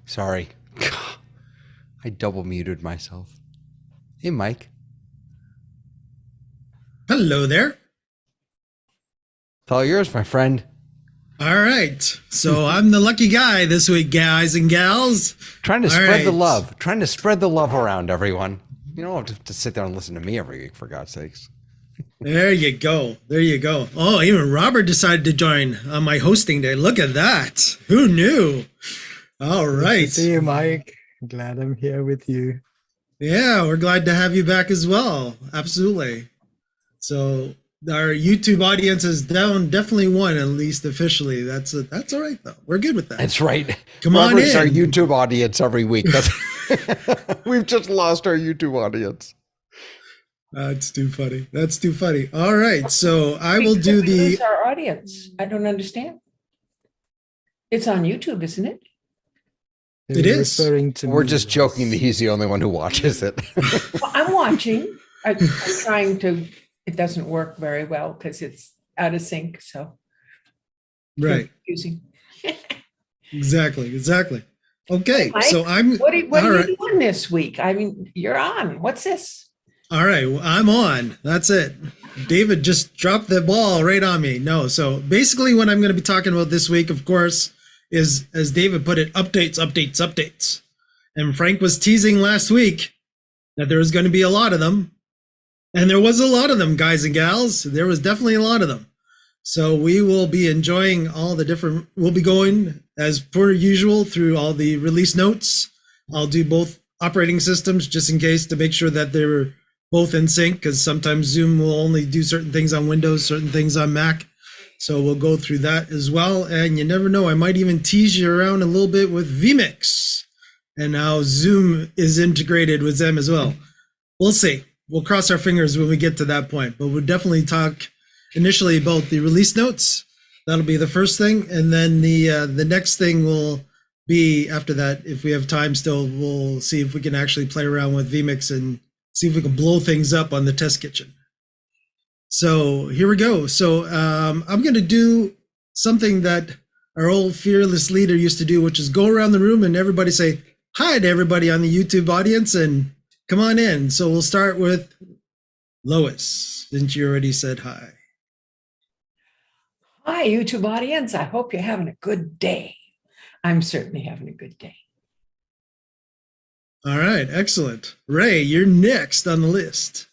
Sorry. I double muted myself. Hey, Mike. Hello there. It's all yours, my friend. All right. So I'm the lucky guy this week, guys and gals. Trying to spread the love. Trying to spread the love around, everyone. You don't have to sit there and listen to me every week, for God's sakes. There you go. There you go. Oh, even Robert decided to join on my hosting day. Look at that. Who knew? All right. Good to see you, Mike. Glad I'm here with you. Yeah, we're glad to have you back as well. Absolutely. So our YouTube audience is down definitely one, at least officially. That's all right though. We're good with that. That's right. Come Robert's on in. Our YouTube audience every week. We've just lost our YouTube audience. That's too funny. That's too funny. All right. So I will do the our audience. I don't understand. It's on YouTube, isn't it? It is. Referring to We're me. just joking that he's the only one who watches it. Well, I'm watching. I'm trying to. It doesn't work very well because it's out of sync. So right. confusing. Exactly. Okay. Mike, So I'm What all are right. you doing this week? I mean, you're on. What's this? All right, well, I'm on. That's it. David just dropped the ball right on me. No, so basically what I'm going to be talking about this week, of course, is, as David put it, updates. And Frank was teasing last week that there was going to be a lot of them. And there was a lot of them, guys and gals. There was definitely a lot of them. So we will be enjoying all the different, we'll be going as per usual through all the release notes. I'll do both operating systems just in case to make sure that they're both in sync, because sometimes Zoom will only do certain things on Windows, certain things on Mac. So we'll go through that as well. And you never know, I might even tease you around a little bit with vMix and how Zoom is integrated with them as well. We'll see. We'll cross our fingers when we get to that point, but we'll definitely talk initially about the release notes. That'll be the first thing. And then the next thing will be after that, if we have time still, we'll see if we can actually play around with vMix and see if we can blow things up on the test kitchen. So here we go. So I'm going to do something that our old fearless leader used to do, which is go around the room and everybody say hi to everybody on the YouTube audience and come on in. So we'll start with Lois, since you already said hi. Hi, YouTube audience. I hope you're having a good day. I'm certainly having a good day. All right, excellent. Ray, you're next on the list.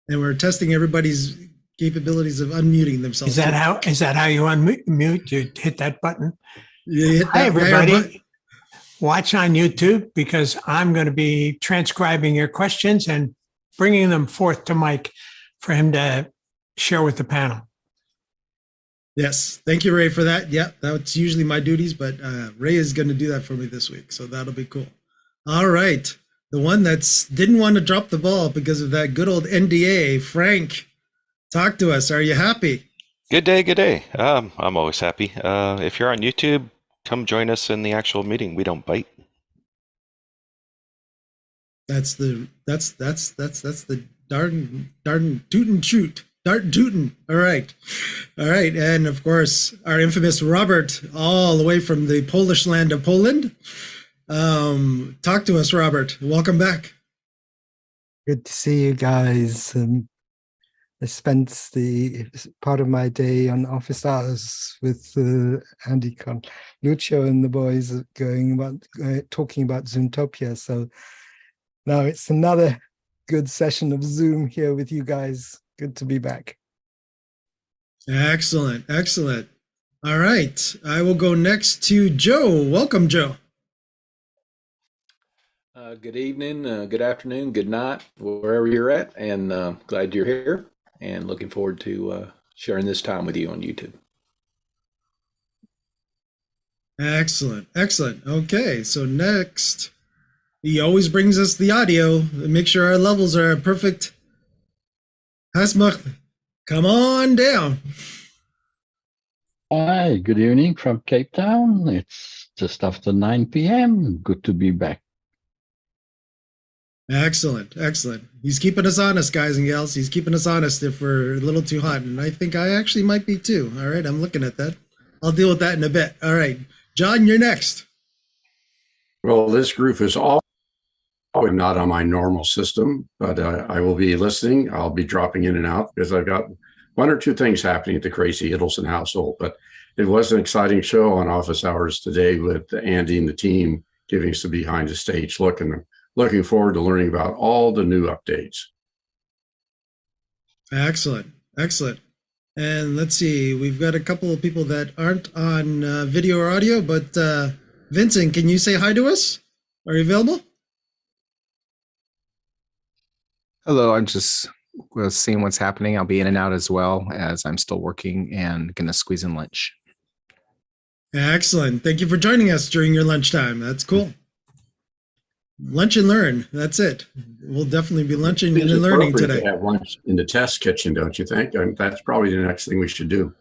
And we're testing everybody's capabilities of unmuting themselves. Is that how you unmute? You hit that button. You hit that Hi, everybody. button. Watch on YouTube because I'm going to be transcribing your questions and bringing them forth to Mike for him to share with the panel. Yes, thank you, Ray, for that. Yeah, that's usually my duties, but Ray is going to do that for me this week, so that'll be cool. All right, the one that's didn't want to drop the ball because of that good old NDA, Frank, talk to us. Are you happy? Good day, good day. I'm always happy. If you're on YouTube, come join us in the actual meeting. We don't bite. That's the darn toot and shoot. Dart tootin'. All right. And of course, our infamous Robert, all the way from the Polish land of Poland. Talk to us, Robert. Welcome back. Good to see you guys. I spent the part of my day on office hours with Andy Lucio and the boys talking about Zoomtopia. So now it's another good session of Zoom here with you guys. Good to be back. Excellent. All right. I will go next to Joe. Welcome, Joe. Good evening, good afternoon, good night, wherever you're at, and glad you're here and looking forward to sharing this time with you on YouTube. Excellent. Okay, so next He always brings us the audio and make sure our levels are perfect. Hasmach, come on down. Hi, good evening from Cape Town. It's just after 9 p.m. Good to be back. Excellent, excellent. He's keeping us honest, guys and gals. He's keeping us honest if we're a little too hot. And I think I actually might be too. All right, I'm looking at that. I'll deal with that in a bit. All right, John, you're next. Well, this group is all not on my normal system, but I will be listening. I'll be dropping in and out because I've got one or two things happening at the crazy Hiddleston household. But it was an exciting show on office hours today with Andy and the team giving us a behind the stage look, and I'm looking forward to learning about all the new updates. Excellent, excellent. And let's see, we've got a couple of people that aren't on video or audio, but Vincent, can you say hi to us? Are you available? Hello, I'm just seeing what's happening. I'll be in and out as well as I'm still working and going to squeeze in lunch. Excellent. Thank you for joining us during your lunchtime. That's cool. Lunch and learn. That's it. We'll definitely be lunching and learning appropriate today. to have lunch in the test kitchen, don't you think? And that's probably the next thing we should do.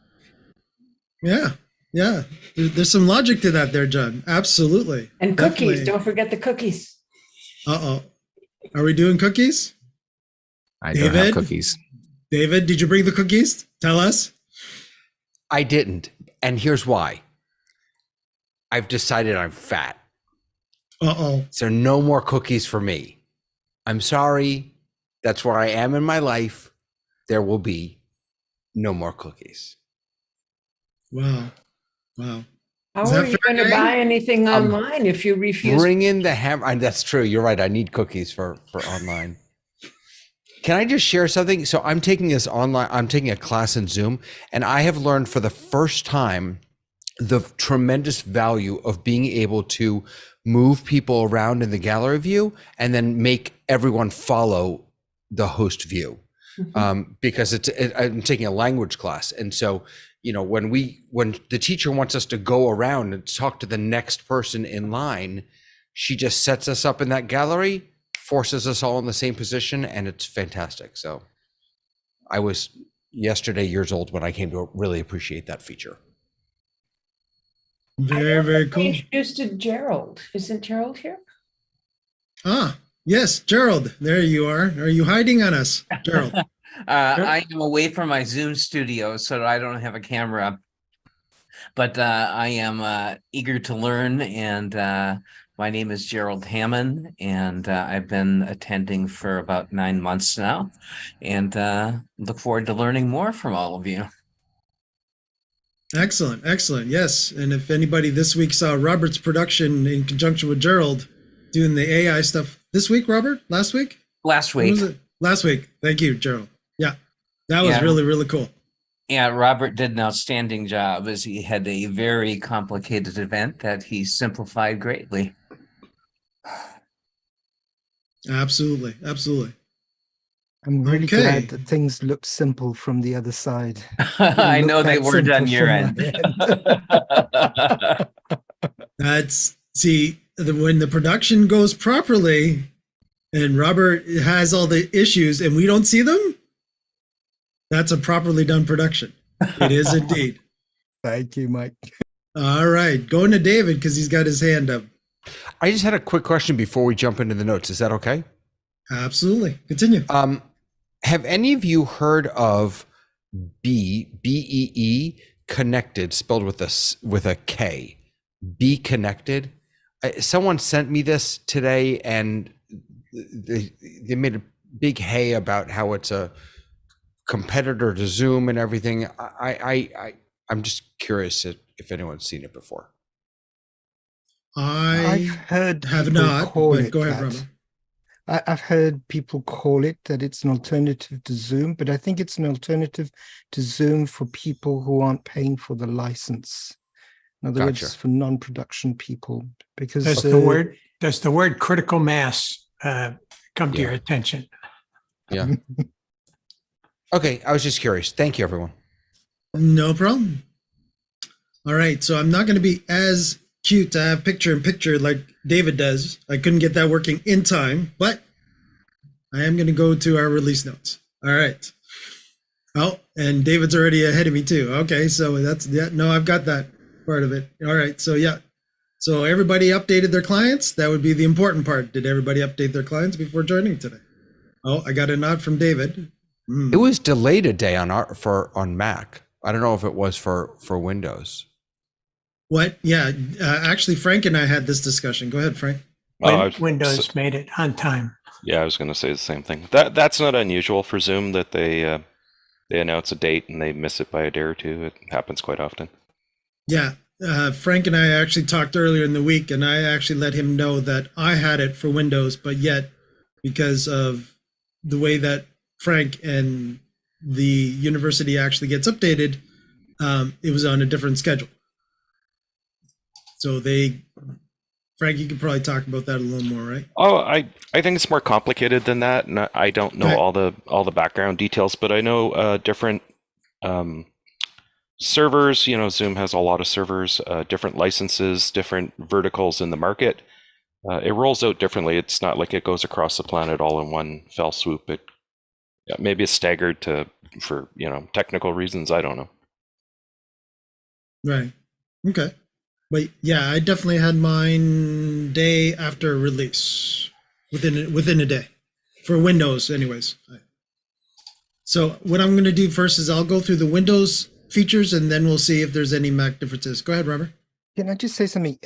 Yeah. Yeah. There's some logic to that there, John. Absolutely. And Definitely. cookies. Don't forget the cookies. Uh-oh. Are we doing cookies? I don't have cookies. David, did you bring the cookies? Tell us. I didn't. And here's why. I've decided I'm fat. Uh-oh. So no more cookies for me. I'm sorry. That's where I am in my life. There will be no more cookies. Wow. Wow. How Is that are you fair going to game? buy anything online if you refuse? Bring in the hammer. That's true. You're right. I need cookies for online. Can I just share something? So I'm taking this online. I'm taking a class in Zoom, and I have learned for the first time the tremendous value of being able to move people around in the gallery view and then make everyone follow the host view. Because I'm taking a language class. And so, you know, when the teacher wants us to go around and talk to the next person in line, she just sets us up in that gallery, forces us all in the same position, and it's fantastic. So I was yesterday years old when I came to really appreciate that feature. Very, very cool. Introduced to Gerald. Isn't Gerald here? Ah, yes, Gerald. There you are. Are you hiding on us, Gerald? I am away from my Zoom studio, so I don't have a camera. But I am eager to learn, and my name is Gerald Hammond, and I've been attending for about 9 months now, and look forward to learning more from all of you. Excellent, excellent. Yes, and if anybody this week saw Robert's production in conjunction with Gerald doing the AI stuff this week, Robert? Last week? Last When week. was it? Last week. Thank you, Gerald. Yeah, that was Yeah. really, really cool. Yeah, Robert did an outstanding job as he had a very complicated event that he simplified greatly. Absolutely, absolutely. I'm really Okay. glad that things look simple from the other side. I Look know they that weren't simple on your from end. That's when the production goes properly and Robert has all the issues and we don't see them, that's a properly done production. It is indeed. Thank you, Mike. All right, going to David because he's got his hand up. I just had a quick question before we jump into the notes. Is that okay? Absolutely. Continue. Have any of you heard of BEE connected, spelled with a K? Be connected. Someone sent me this today, and they made a big hay about how it's a competitor to Zoom and everything. I'm just curious if anyone's seen it before. I I've heard have people not, call but it go ahead, that. Robert. I've heard people call it that it's an alternative to Zoom, but I think it's an alternative to Zoom for people who aren't paying for the license. In other Gotcha. words, for non-production people, because Does the word critical mass come to your attention? Yeah. Okay, I was just curious. Thank you, everyone. No problem. All right, so I'm not going to be as cute to have picture in picture like David does. I couldn't get that working in time, but I am going to go to our release notes. All right. Oh, and David's already ahead of me too. Okay, so that's no, I've got that part of it. All right, so yeah. So everybody updated their clients. That would be the important part. Did everybody update their clients before joining today? Oh, I got a nod from David. It was delayed a day on Mac. I don't know if it was for Windows. What? Yeah, actually, Frank and I had this discussion. Go ahead, Frank. Windows made it on time. Yeah, I was going to say the same thing. That's not unusual for Zoom that they announce a date and they miss it by a day or two. It happens quite often. Yeah, Frank and I actually talked earlier in the week, and I actually let him know that I had it for Windows, but yet because of the way that Frank and the university actually gets updated, it was on a different schedule. So Frank, you could probably talk about that a little more, right? Oh, I think it's more complicated than that, and I don't know all the background details, but I know different servers. You know, Zoom has a lot of servers, different licenses, different verticals in the market. It rolls out differently. It's not like it goes across the planet all in one fell swoop. Maybe it's staggered for technical reasons. I don't know. Right. Okay. But yeah, I definitely had mine day after release, within a day, for Windows, anyways. So what I'm going to do first is I'll go through the Windows features, and then we'll see if there's any Mac differences. Go ahead, Robert. Can I just say something?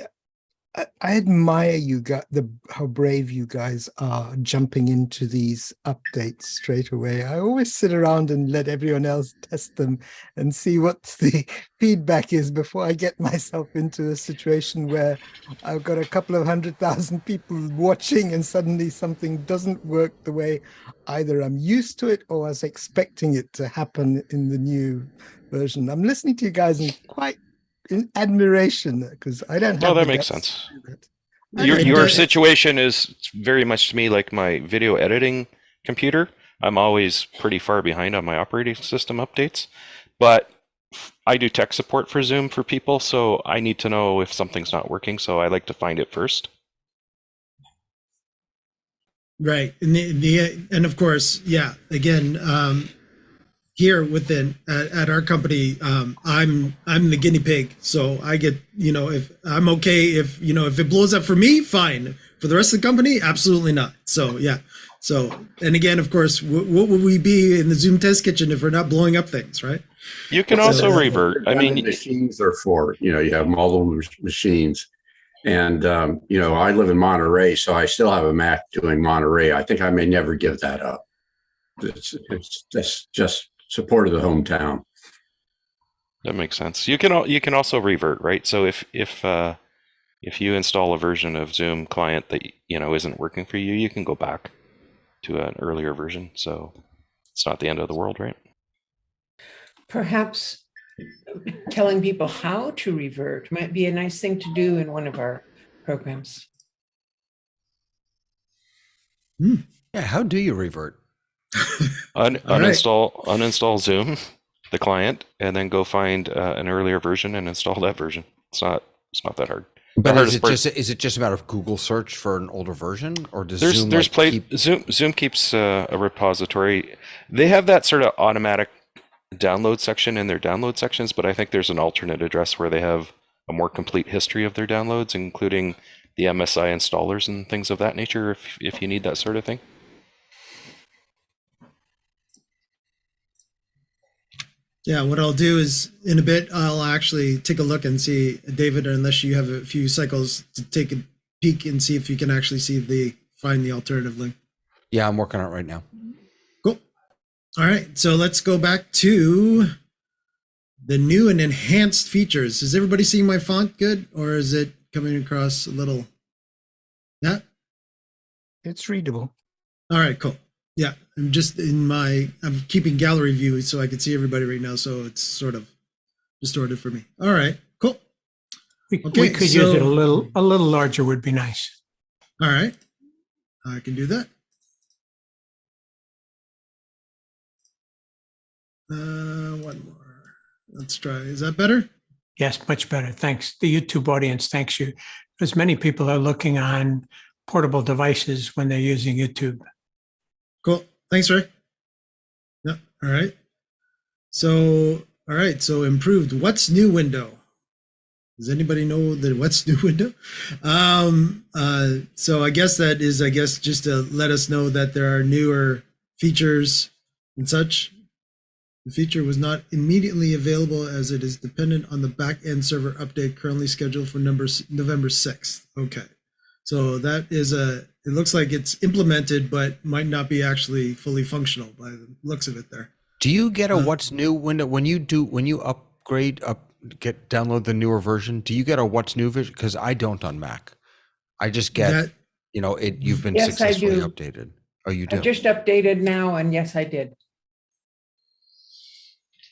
I admire you guys, how brave you guys are jumping into these updates straight away. I always sit around and let everyone else test them and see what the feedback is before I get myself into a situation where I've got a couple of 100,000 people watching and suddenly something doesn't work the way either I'm used to it or I was expecting it to happen in the new version. I'm listening to you guys and quite in admiration, because I don't have. Oh, that makes sense. Your situation is very much to me like my video editing computer. I'm always pretty far behind on my operating system updates, but I do tech support for Zoom for people, so I need to know if something's not working, so I like to find it first. Right, and of course, yeah. Again, here within at our company, I'm the guinea pig, so I get, if I'm okay, if it blows up for me, fine. For the rest of the company, absolutely not. So yeah. So, and again, of course, what would we be in the Zoom test kitchen if we're not blowing up things, right? You can also revert. I mean, machines are for, you have multiple machines. And, I live in Monterey, so I still have a Mac doing Monterey. I think I may never give that up. It's just support of the hometown. That makes sense. You can also revert, right? So if you install a version of Zoom client that isn't working for you, you can go back to an earlier version. So it's not the end of the world, right? Perhaps telling people how to revert might be a nice thing to do in one of our programs. Yeah, how do you revert? Uninstall Zoom, the client, and then go find an earlier version and install that version. It's not that hard. But is it just a matter of Google search for an older version, or does Zoom keeps a repository? They have that sort of automatic download section in their download sections, but I think there's an alternate address where they have a more complete history of their downloads, including the MSI installers and things of that nature, if you need that sort of thing. Yeah, what I'll do is in a bit, I'll actually take a look and see, David, unless you have a few cycles to take a peek and see if you can actually find the alternative link. Yeah, I'm working on it right now. Cool. All right, so let's go back to the new and enhanced features. Is everybody seeing my font good, or is it coming across a little? Yeah? It's readable. All right, cool. Yeah, I'm keeping gallery view so I can see everybody right now, so it's sort of distorted for me. All right, cool. We could use it a little larger would be nice. All right, I can do that. One more. Let's try. Is that better? Yes, much better. Thanks. The YouTube audience thanks you. Because many people are looking on portable devices when they're using YouTube. Cool. Thanks, Ray. Yeah. All right. So, all right. So improved what's new window. Does anybody know the what's new window? So I guess that is, just to let us know that there are newer features and such. The feature was not immediately available as it is dependent on the back-end server update currently scheduled for November 6th. Okay. So that is it looks like it's implemented, but might not be actually fully functional by the looks of it there. Do you get a what's new window when you download the newer version? Do you get a what's new version? Because I don't on Mac. I just get you've been Yes, I successfully do. updated. Oh, you do. I just updated now, and yes, I did.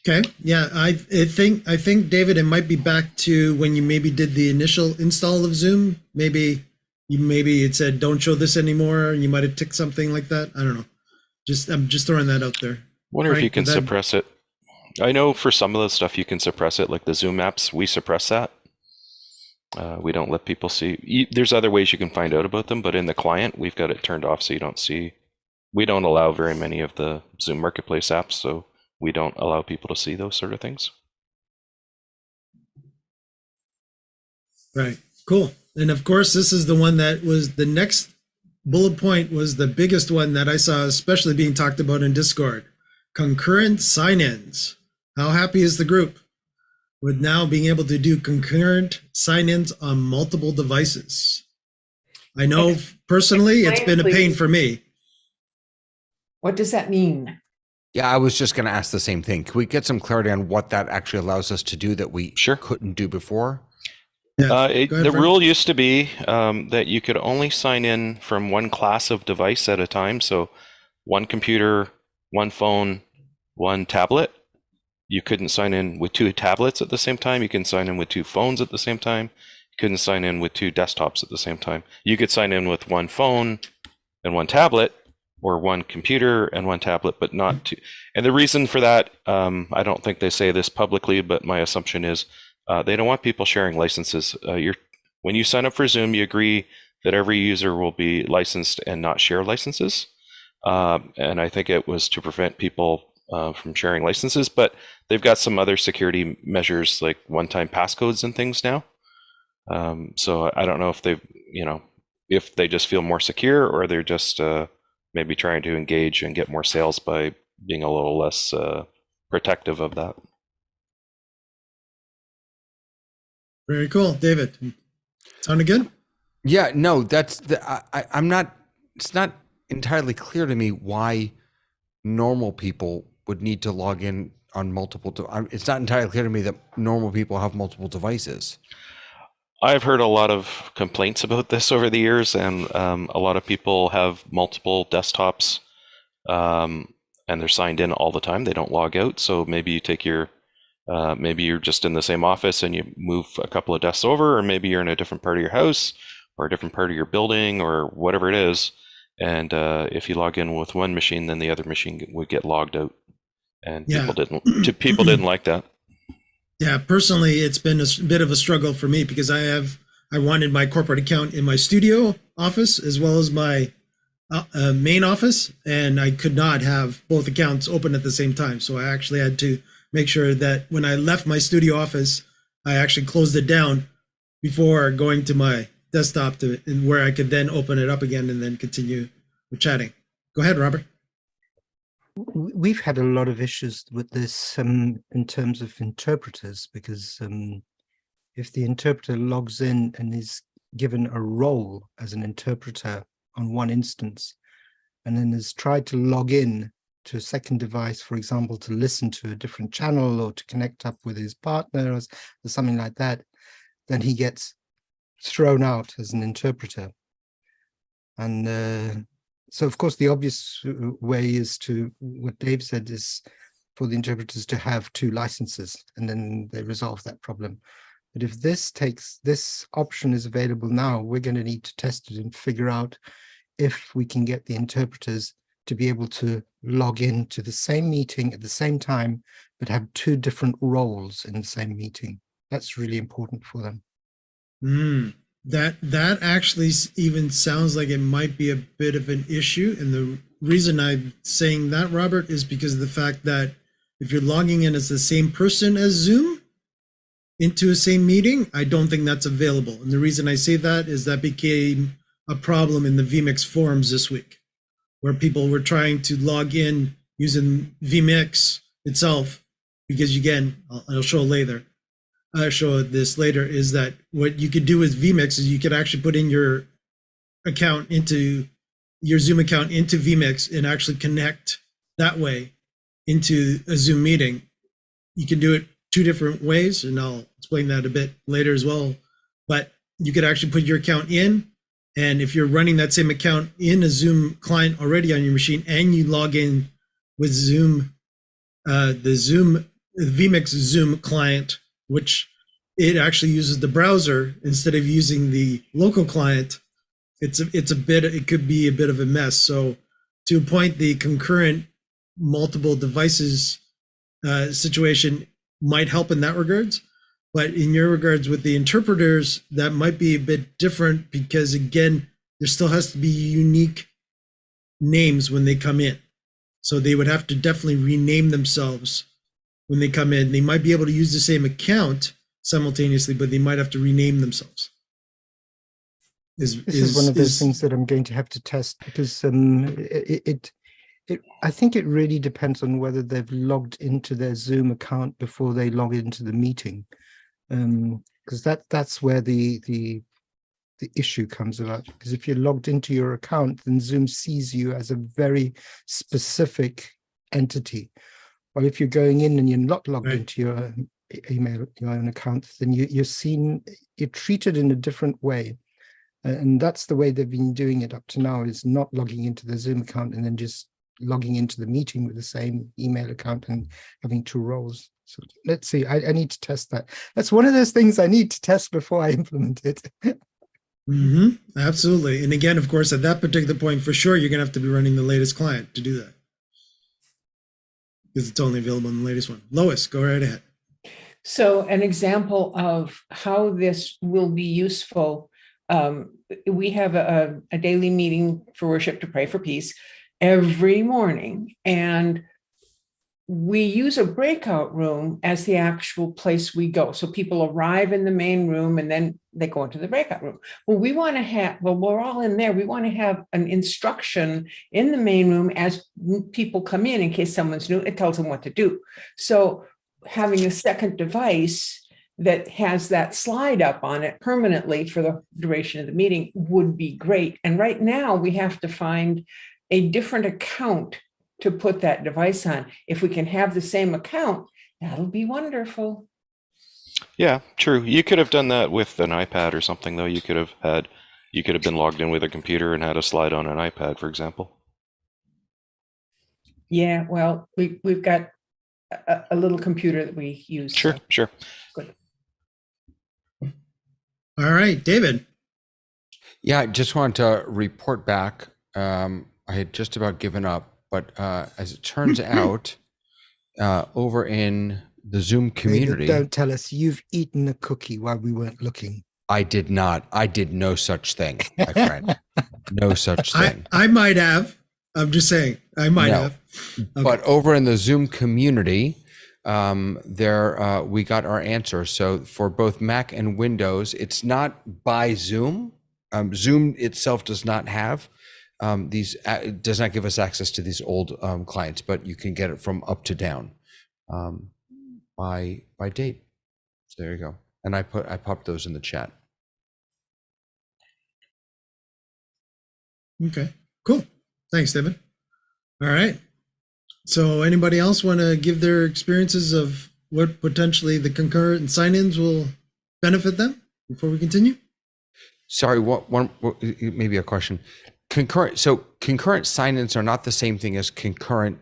Okay. Yeah, I think David, it might be back to when you maybe did the initial install of Zoom. Maybe it said don't show this anymore, and you might have ticked something like that. I don't know. I'm just throwing that out there. Wonder if you can suppress it. I know for some of the stuff you can suppress it, like the Zoom apps, we suppress that. We don't let people see. There's other ways you can find out about them, but in the client, we've got it turned off so you don't see. We don't allow very many of the Zoom Marketplace apps, so we don't allow people to see those sort of things. Right. Cool. And of course, this is the one that was the next bullet point was the biggest one that I saw, especially being talked about in Discord. Concurrent sign-ins. How happy is the group with now being able to do concurrent sign-ins on multiple devices? I know personally, it's been a pain for me. What does that mean? Yeah, I was just going to ask the same thing. Can we get some clarity on what that actually allows us to do that we couldn't do before? Yeah. The rule used to be that you could only sign in from one class of device at a time. So one computer, one phone, one tablet. You couldn't sign in with two tablets at the same time. You can sign in with two phones at the same time. You couldn't sign in with two desktops at the same time. You could sign in with one phone and one tablet, or one computer and one tablet, but not two. And the reason for that, I don't think they say this publicly, but my assumption is they don't want people sharing licenses. When you sign up for Zoom, you agree that every user will be licensed and not share licenses. And I think it was to prevent people from sharing licenses, but they've got some other security measures like one-time passcodes and things now. So I don't know if if they just feel more secure or they're just maybe trying to engage and get more sales by being a little less protective of that. Very cool. David, sounded good? Yeah, no, I'm not, it's not entirely clear to me why normal people would need to log in on multiple, it's not entirely clear to me that normal people have multiple devices. I've heard a lot of complaints about this over the years, and a lot of people have multiple desktops, and they're signed in all the time. They don't log out. So maybe you take maybe you're just in the same office and you move a couple of desks over, or maybe you're in a different part of your house or a different part of your building or whatever it is. And if you log in with one machine, then the other machine would get logged out, and people didn't like that. Yeah, personally, it's been a bit of a struggle for me because I wanted my corporate account in my studio office as well as my main office, and I could not have both accounts open at the same time. So I actually had to make sure that when I left my studio office, I actually closed it down before going to my desktop where I could then open it up again and then continue with chatting. Go ahead, Robert. We've had a lot of issues with this in terms of interpreters, because if the interpreter logs in and is given a role as an interpreter on one instance, and then has tried to log in to a second device, for example, to listen to a different channel or to connect up with his partner or something like that, then he gets thrown out as an interpreter. And so, of course, the obvious way is to, what Dave said, is for the interpreters to have two licenses, and then they resolve that problem. But if this option is available now, we're going to need to test it and figure out if we can get the interpreters to be able to log in to the same meeting at the same time, but have two different roles in the same meeting. That's really important for them. That actually even sounds like it might be a bit of an issue. And the reason I'm saying that, Robert, is because of the fact that if you're logging in as the same person as Zoom into a same meeting, I don't think that's available. And the reason I say that is that became a problem in the vMix forums this week, where people were trying to log in using vMix itself, because again, I'll show later. I'll show this later, is that what you could do with vMix is you could actually put in your account into your Zoom account into vMix and actually connect that way into a Zoom meeting. You can do it two different ways, and I'll explain that a bit later as well. But you could actually put your account in, and if you're running that same account in a Zoom client already on your machine, and you log in with Zoom, the vMix Zoom client, which it actually uses the browser instead of using the local client, it could be a bit of a mess. So to a point, the concurrent multiple devices situation might help in that regards. But in your regards with the interpreters, that might be a bit different, because again, there still has to be unique names when they come in. So they would have to definitely rename themselves when they come in. They might be able to use the same account simultaneously, but they might have to rename themselves. This is one of those things that I'm going to have to test, because I think it really depends on whether they've logged into their Zoom account before they log into the meeting, because that's where the issue comes about. Because if you're logged into your account, then Zoom sees you as a very specific entity. While if you're going in and you're not logged into your email, your own account, then you're treated in a different way. And that's the way they've been doing it up to now, is not logging into the Zoom account and then just logging into the meeting with the same email account and having two roles. So let's see, I need to test that. That's one of those things I need to test before I implement it. Absolutely. And again, of course, at that particular point, for sure, you're going to have to be running the latest client to do that, because it's only available in the latest one. Lois, go right ahead. So an example of how this will be useful, we have a daily meeting for worship to pray for peace every morning, and we use a breakout room as the actual place we go. So people arrive in the main room and then they go into the breakout room. Well, we're all in there. We want to have an instruction in the main room as people come in case someone's new. It tells them what to do. So having a second device that has that slide up on it permanently for the duration of the meeting would be great. And right now we have to find a different account to put that device on. If we can have the same account, that'll be wonderful. Yeah, true. You could have done that with an iPad or something, though. You could have been logged in with a computer and had a slide on an iPad, for example. Yeah, well, we've got a little computer that we use. Sure, so. sure. Good. All right, David. Yeah, I just wanted to report back. I had just about given up, but as it turns out, over in the Zoom community, don't tell us you've eaten a cookie while we weren't looking. I did not. I did no such thing, my friend. No such thing. I might have. I'm just saying, I might have. Okay. But over in the Zoom community, we got our answer. So for both Mac and Windows, it's not by Zoom. Zoom itself does not have does not give us access to these old clients, but you can get it from up to down by date. So there you go. And I popped those in the chat. Okay, cool. Thanks, David. All right. So anybody else want to give their experiences of what potentially the concurrent sign-ins will benefit them before we continue? Sorry, one maybe a question. Concurrent sign-ins are not the same thing as concurrent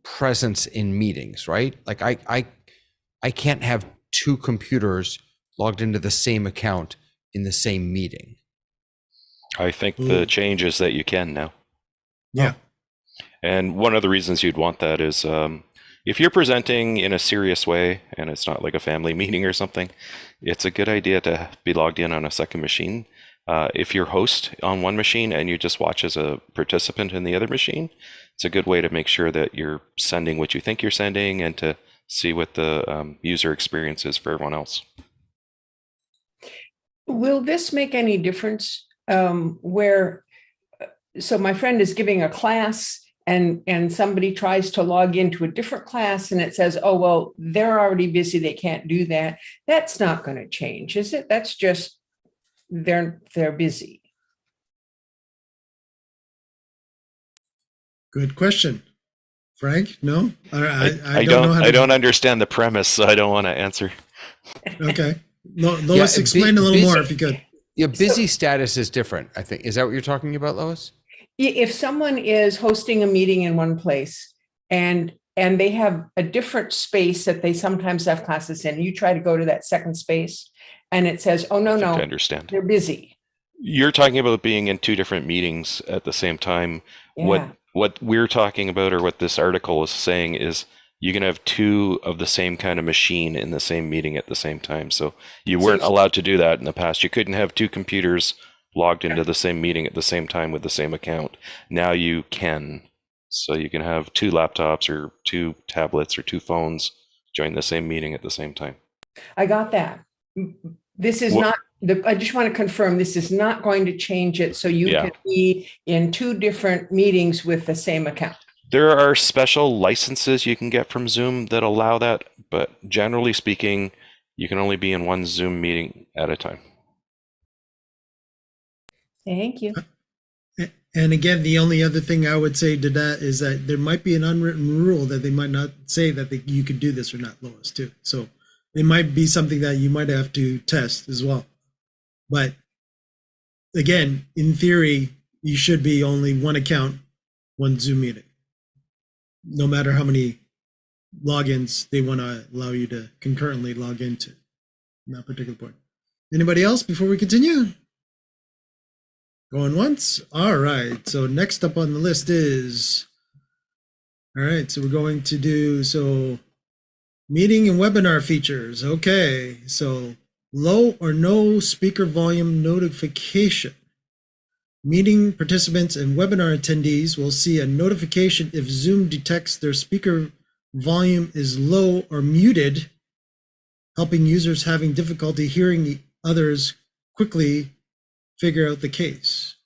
presence in meetings, right? Like I can't have two computers logged into the same account in the same meeting. I think the change is that you can now. Yeah. And one of the reasons you'd want that is if you're presenting in a serious way and it's not like a family meeting or something, it's a good idea to be logged in on a second machine. If you're host on one machine and you just watch as a participant in the other machine, it's a good way to make sure that you're sending what you think you're sending and to see what the user experience is for everyone else. Will this make any difference where, so my friend is giving a class and somebody tries to log into a different class and it says, oh, well, they're already busy, they can't do that. That's not going to change, is it? That's just, they're busy. Good question. Frank, no? I don't understand the premise, so I don't want to answer. Okay. Lois, explain a little more if you could. Yeah, busy status is different, I think. Is that what you're talking about, Lois? If someone is hosting a meeting in one place and they have a different space that they sometimes have classes in, you try to go to that second space and it says, oh, no, I understand. They're busy. You're talking about being in two different meetings at the same time. Yeah. What we're talking about, or what this article is saying, is you can have two of the same kind of machine in the same meeting at the same time. So you weren't allowed to do that in the past. You couldn't have two computers logged into the same meeting at the same time with the same account. Now you can. So you can have two laptops or two tablets or two phones join the same meeting at the same time. I got that. This is not, I just want to confirm, this is not going to change it so you can be in two different meetings with the same account. There are special licenses you can get from Zoom that allow that, but generally speaking, you can only be in one Zoom meeting at a time. Thank you. And again, the only other thing I would say to that is that there might be an unwritten rule that they might not say that you could do this or not, Lois, too. So it might be something that you might have to test as well. But again, in theory, you should be only one account, one Zoom meeting, no matter how many logins they want to allow you to concurrently log into in that particular point. Anybody else before we continue? Going once? All right. So next up on the list is, all right, so we're going to do, meeting and webinar features. Okay, so low or no speaker volume notification. Meeting participants and webinar attendees will see a notification if Zoom detects their speaker volume is low or muted, helping users having difficulty hearing others quickly figure out the cause.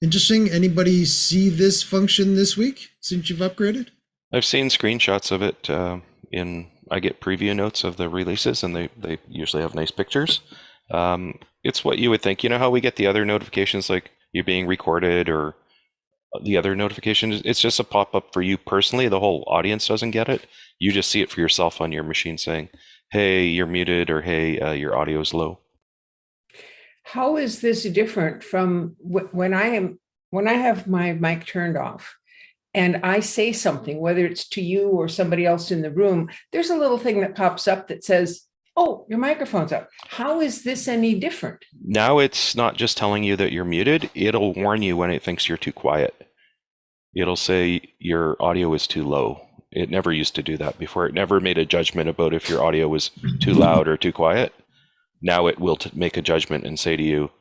Interesting. Anybody see this function this week since you've upgraded? I've seen screenshots of it I get preview notes of the releases, and they usually have nice pictures. It's what you would think. You know how we get the other notifications, like you're being recorded or the other notifications? It's just a pop-up for you personally. The whole audience doesn't get it. You just see it for yourself on your machine saying, hey, you're muted, or hey, your audio is low. How is this different from when I have my mic turned off and I say something, whether it's to you or somebody else in the room, there's a little thing that pops up that says, oh, your microphone's up. How is this any different? Now it's not just telling you that you're muted. It'll warn you when it thinks you're too quiet. It'll say your audio is too low. It never used to do that before. It never made a judgment about if your audio was too loud or too quiet. Now it will make a judgment and say to you,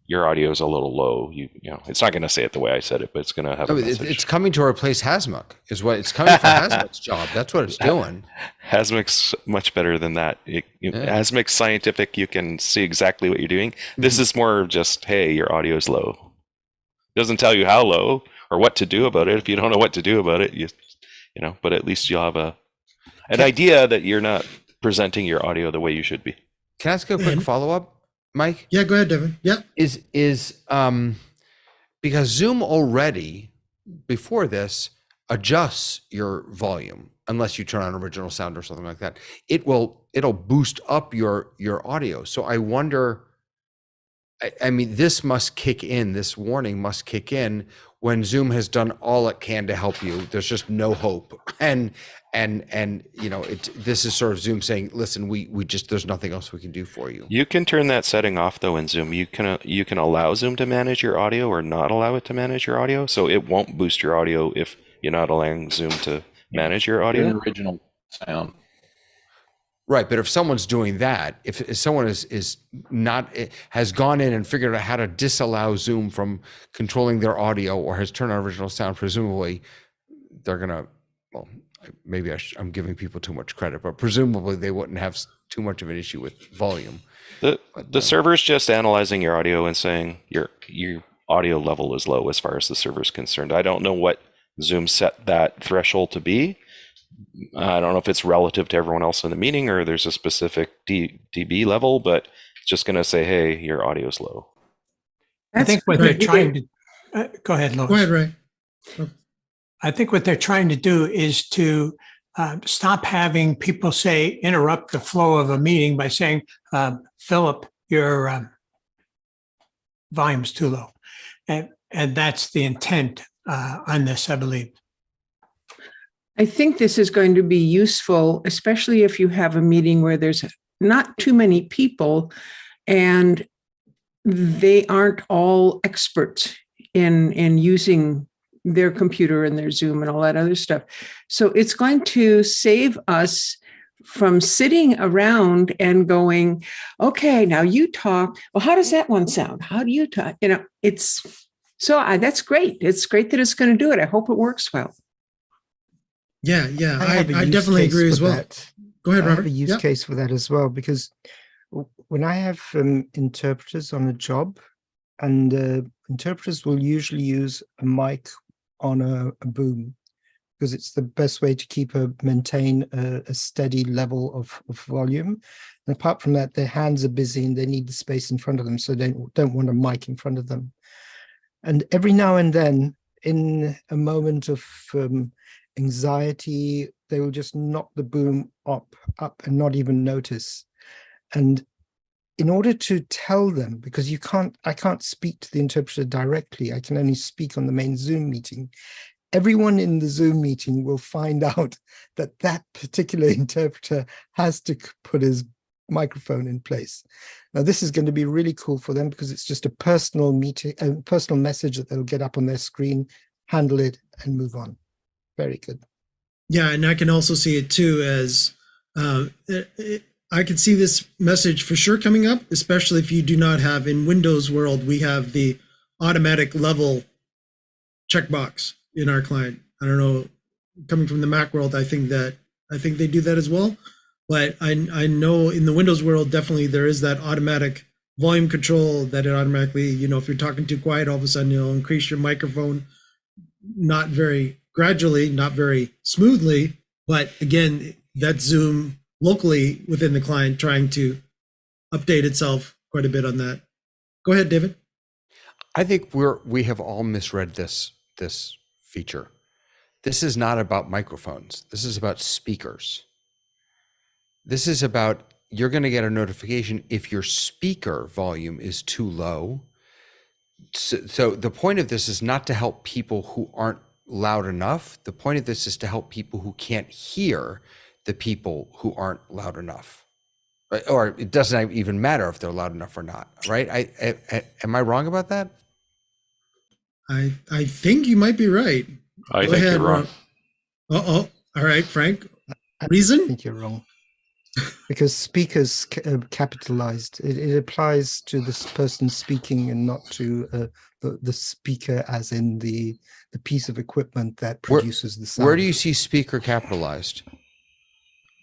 your audio is a little low. You know, it's not going to say it the way I said it, but it's going to have a message. It's coming to replace Hasmuk, is what it's coming for. Hasmuk's job. That's what it's doing. Hasmuk's much better than that. Hasmuk's scientific. You can see exactly what you're doing. This is more just, hey, your audio is low. It doesn't tell you how low or what to do about it. If you don't know what to do about it, you know, but at least you'll have an idea that you're not presenting your audio the way you should be. Can I ask a quick follow-up, Mike? Yeah, go ahead, Devin. Yeah. Is because Zoom already before this adjusts your volume unless you turn on original sound or something like that. It'll boost up your audio. So I wonder, I mean, this must kick in. This warning must kick in when Zoom has done all it can to help you. There's just no hope, and this is sort of Zoom saying, "Listen, we just there's nothing else we can do for you." You can turn that setting off though in Zoom. You can allow Zoom to manage your audio or not allow it to manage your audio, so it won't boost your audio if you're not allowing Zoom to manage your audio. An original sound. Right, but if someone's doing that, if someone has gone in and figured out how to disallow Zoom from controlling their audio or has turned on original sound, presumably they're gonna. Well, maybe I'm giving people too much credit, but presumably they wouldn't have too much of an issue with volume. The server's just analyzing your audio and saying your audio level is low as far as the server's concerned. I don't know what Zoom set that threshold to be. I don't know if it's relative to everyone else in the meeting or there's a specific dB level, but it's just going to say, hey, your audio's low. I think what they're trying to go ahead, Lois. Go ahead, Ray. I think what they're trying to do is to stop having people interrupt the flow of a meeting by saying, Philip, your volume's too low. And that's the intent on this, I believe. I think this is going to be useful, especially if you have a meeting where there's not too many people and they aren't all experts in using their computer and their Zoom and all that other stuff. So it's going to save us from sitting around and going, okay, now you talk. Well, how does that one sound? How do you talk? That's great. It's great that it's going to do it. I hope it works well. Yeah, I definitely agree as well. That. Go ahead, Robert. I have a use case for that as well, because when I have interpreters on a job, and interpreters will usually use a mic on a boom, because it's the best way to maintain a steady level of volume. And apart from that, their hands are busy and they need the space in front of them, so they don't want a mic in front of them. And every now and then, in a moment of anxiety, they will just knock the boom up and not even notice. And in order to tell them, because I can't speak to the interpreter directly, I can only speak on the main Zoom meeting. Everyone in the Zoom meeting will find out that particular interpreter has to put his microphone in place. Now, this is going to be really cool for them because it's just a personal message that they'll get up on their screen, handle it, and move on. Very good. Yeah, and I can also see it too as I can see this message for sure coming up, especially if you do not have, in Windows world, we have the automatic level checkbox in our client. I don't know, coming from the Mac world, I think they do that as well. But I know in the Windows world, definitely there is that automatic volume control that it automatically, if you're talking too quiet, all of a sudden you'll increase your microphone, not very gradually, not very smoothly, but again, that's Zoom locally within the client trying to update itself quite a bit on that. Go ahead, David. I think we have all misread this feature. This is not about microphones. This is about speakers. This is about, you're going to get a notification if your speaker volume is too low. So the point of this is not to help people who aren't loud enough. The point of this is to help people who can't hear the people who aren't loud enough, or it doesn't even matter if they're loud enough or not, right? Am I wrong about that? I think you might be right. I think you're wrong. All right, Frank. Reason? I think you're wrong. Because speakers capitalized. It applies to this person speaking and not to the speaker as in the piece of equipment that produces the sound. Where do you see speaker capitalized?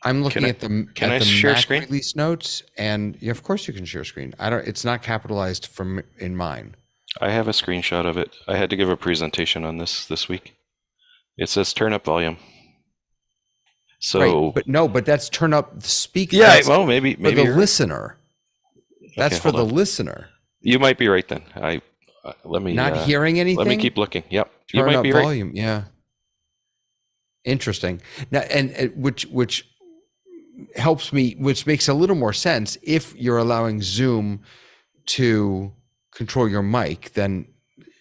I'm looking at the share Mac screen? release notes, and yeah, of course you can share screen. It's not capitalized in mine. I have a screenshot of it. I had to give a presentation on this week. It says turn up volume. So, right, but that's turn up the speaker. Yeah, well, maybe for the listener. That's for the listener. You might be right then. Let me not hearing anything. Let me keep looking. Yep, turn you might up be volume. right. Yeah. Interesting. Now, and which helps me, which makes a little more sense if you're allowing Zoom to control your mic, then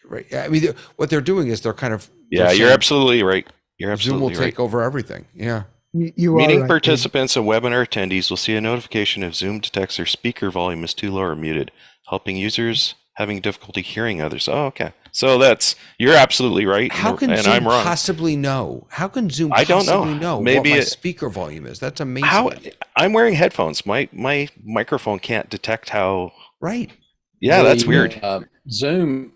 right. I mean, what they're doing is they're kind of Yeah, you're absolutely right. You're Zoom will absolutely right. take over everything. Yeah. You are Meeting right, participants and webinar attendees will see a notification if Zoom detects their speaker volume is too low or muted, helping users having difficulty hearing others. Oh, okay. So you're absolutely right. How can and Zoom I'm wrong. possibly know? How can Zoom I don't possibly know. Maybe Maybe what my it- speaker volume is? That's amazing. I'm wearing headphones. My microphone can't detect how. Right. Yeah, that's weird. Zoom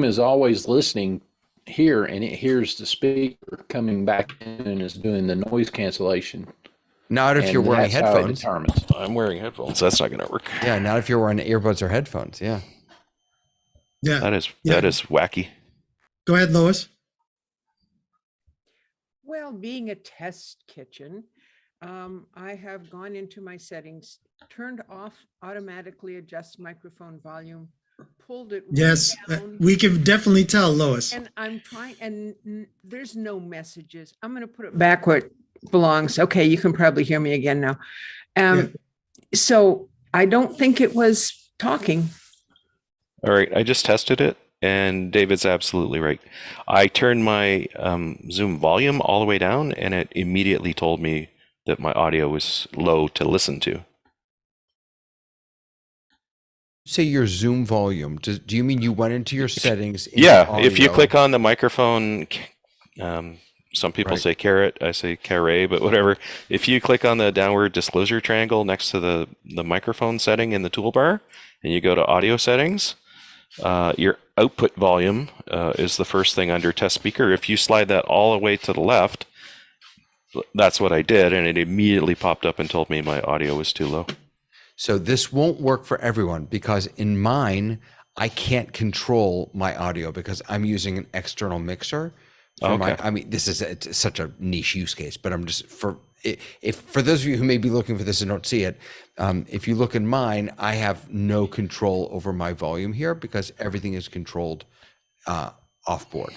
is always listening here, and it hears the speaker coming back in and is doing the noise cancellation. Not if And you're wearing that's how it headphones. determines. I'm wearing headphones. That's not going to work. Yeah, not if you're wearing earbuds or headphones. Yeah. Yeah. That is Yeah. wacky. Go ahead, Lois. Well, being a test kitchen, I have gone into my settings, turned off automatically adjust microphone volume, pulled it way Yes, down, we can definitely tell, Lois. and I'm trying, and there's no messages. I'm going to put it back where it belongs. Okay, you can probably hear me again now. So I don't think it was talking. All right, I just tested it, and David's absolutely right. I turned my Zoom volume all the way down, and it immediately told me that my audio was low to listen to. Say your Zoom volume. Do you mean you went into your settings? in Yeah, if you audio? click on the microphone, some people Right. say caret, I say carre, but whatever. If you click on the downward disclosure triangle next to the microphone setting in the toolbar, and you go to audio settings, your output volume is the first thing under test speaker. If you slide that all the way to the left, that's what I did, and it immediately popped up and told me my audio was too low. So this won't work for everyone because in mine, I can't control my audio because I'm using an external mixer. I mean, this is it's such a niche use case, but I'm just for those of you who may be looking for this and don't see it, if you look in mine, I have no control over my volume here because everything is controlled off board.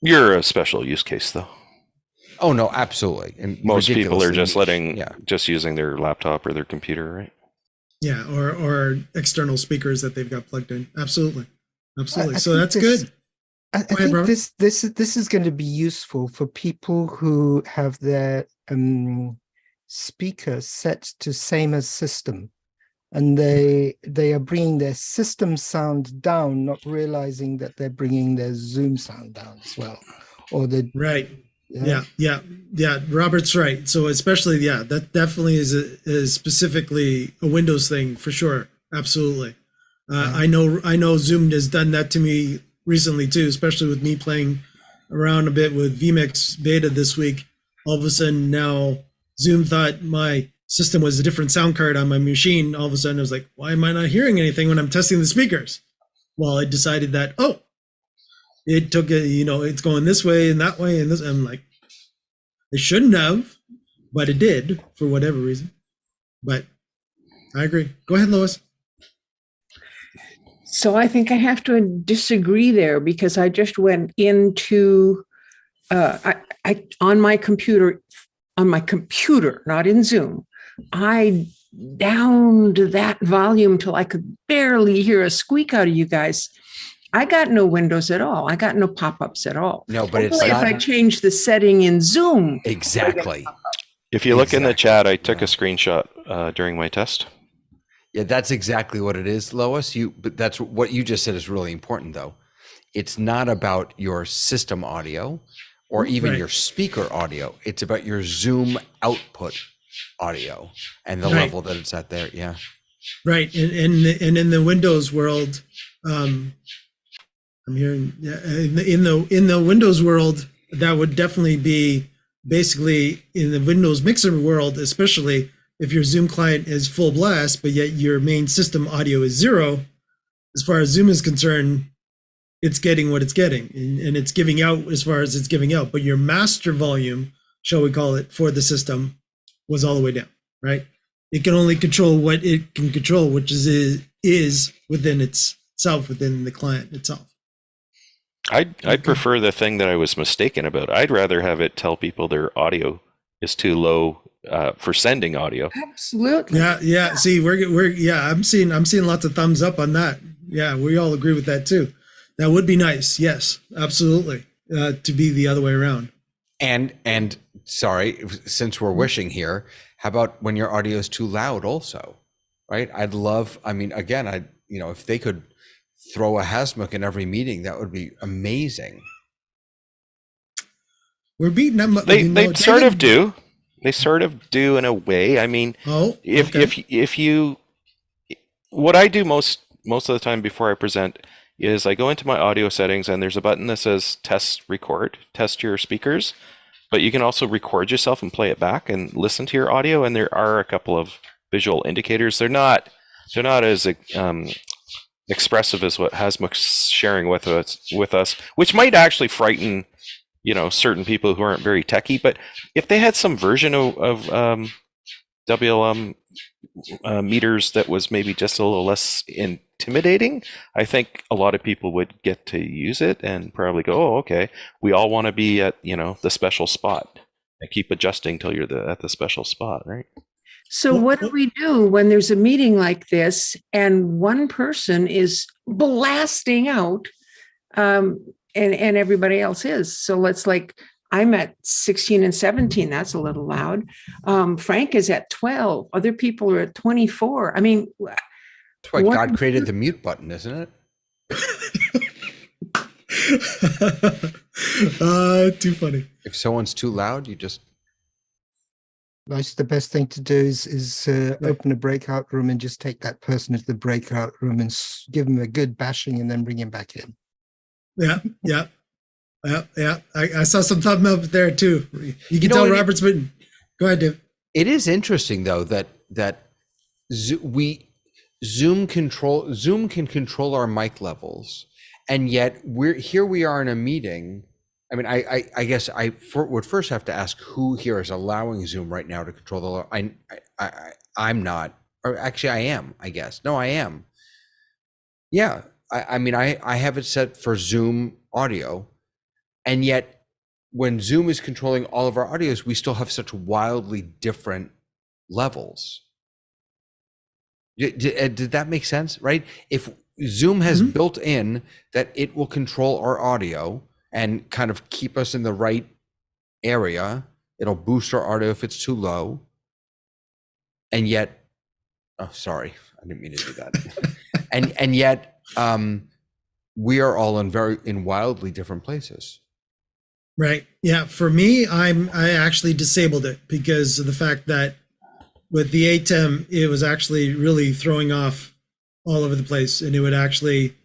You're a special use case, though. Oh no, absolutely. And Most people are just ridiculously just using their laptop or their computer, right? Yeah, or external speakers that they've got plugged in. Absolutely. Absolutely. I So think that's this- good. I Go ahead, think Robert. this is going to be useful for people who have their speaker set to same as system, and they are bringing their system sound down, not realizing that they're bringing their Zoom sound down as well, or the Right. Yeah. Robert's right. So especially, that definitely is specifically a Windows thing for sure. Absolutely. I know Zoom has done that to me recently too, especially with me playing around a bit with vMix beta this week. All of a sudden now Zoom thought my system was a different sound card on my machine. All of a sudden I was like, why am I not hearing anything when I'm testing the speakers? Well, I decided that, it took it's going this way and that way and this. I'm like, it shouldn't have, but it did for whatever reason. But I agree. Go ahead, Lois. So I think I have to disagree there because I just went into I on my computer, not in Zoom. I downed that volume till I could barely hear a squeak out of you guys. I got no windows at all. I got no pop-ups at all. No, but it's Only if not I change the setting in Zoom. exactly. If you look in the chat, I took a screenshot during my test. Yeah, that's exactly what it is, Lois. But that's what you just said is really important, though. It's not about your system audio or even Right. your speaker audio. It's about your Zoom output audio and the Right. level that it's at there. Yeah. Right. And in the Windows world, I'm hearing in the Windows world, that would definitely be basically in the Windows Mixer world, especially if your Zoom client is full blast, but yet your main system audio is 0. As far as Zoom is concerned, it's getting what it's getting, and it's giving out as far as it's giving out. But your master volume, shall we call it, for the system was all the way down, right? It can only control what it can control, which is within itself, within the client itself. I'd prefer the thing that I was mistaken about. I'd rather have it tell people their audio is too low for sending audio. Absolutely. Yeah. See, I'm seeing lots of thumbs up on that. Yeah, we all agree with that too. That would be nice. Yes, absolutely. To be the other way around. And sorry, since we're wishing here, how about when your audio is too loud also, right? I mean, again, if they could throw a Hasmook in every meeting, that would be amazing. We're beating them. They sort of do. They sort of do in a way. I mean, if you, what I do most of the time before I present is I go into my audio settings and there's a button that says test record, test your speakers, but you can also record yourself and play it back and listen to your audio. And there are a couple of visual indicators. They're not as expressive as what Hasmook's sharing with us, which might actually frighten, certain people who aren't very techie. But if they had some version of WLM meters that was maybe just a little less intimidating, I think a lot of people would get to use it and probably go, oh, okay, we all want to be at, the special spot, and keep adjusting till you're at the special spot, right? So what do we do when there's a meeting like this and one person is blasting out and everybody else is? So let's I'm at 16 and 17. That's a little loud. Frank is at 12. Other people are at 24. I mean, that's why God created the mute button, isn't it? Too funny. If someone's too loud, you just. That's the best thing to do is open a breakout room and just take that person to the breakout room and give them a good bashing and then bring him back in. Yeah. I saw some thumbs up there too. You can tell Robert's been. Go ahead, Dave. It is interesting though that Zoom can control our mic levels, and yet we are in a meeting. I mean, I guess I would first have to ask who here is allowing Zoom right now to control I'm not, or actually I am, I guess. No, I am. Yeah, I mean, I have it set for Zoom audio, and yet when Zoom is controlling all of our audios, we still have such wildly different levels. Did that make sense, right? If Zoom has built in that it will control our audio and kind of keep us in the right area, it'll boost our audio if it's too low. And yet, oh, sorry, I didn't mean to do that. and yet, we are all in wildly different places. Right. Yeah. For me, I actually disabled it because of the fact that with the ATEM, it was actually really throwing off all over the place. And it would actually,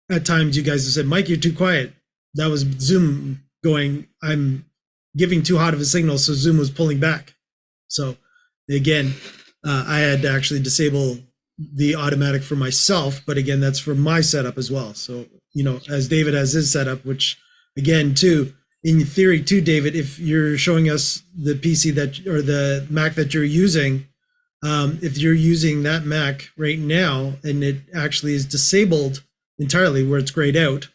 at times you guys have said, Mike, you're too quiet. That was Zoom going, I'm giving too hot of a signal. So Zoom was pulling back. So again, I had to actually disable the automatic for myself. But again, that's for my setup as well. So, as David has his setup, which again, too, in theory too, David, if you're showing us the PC or the Mac that you're using, if you're using that Mac right now and it actually is disabled entirely where it's grayed out,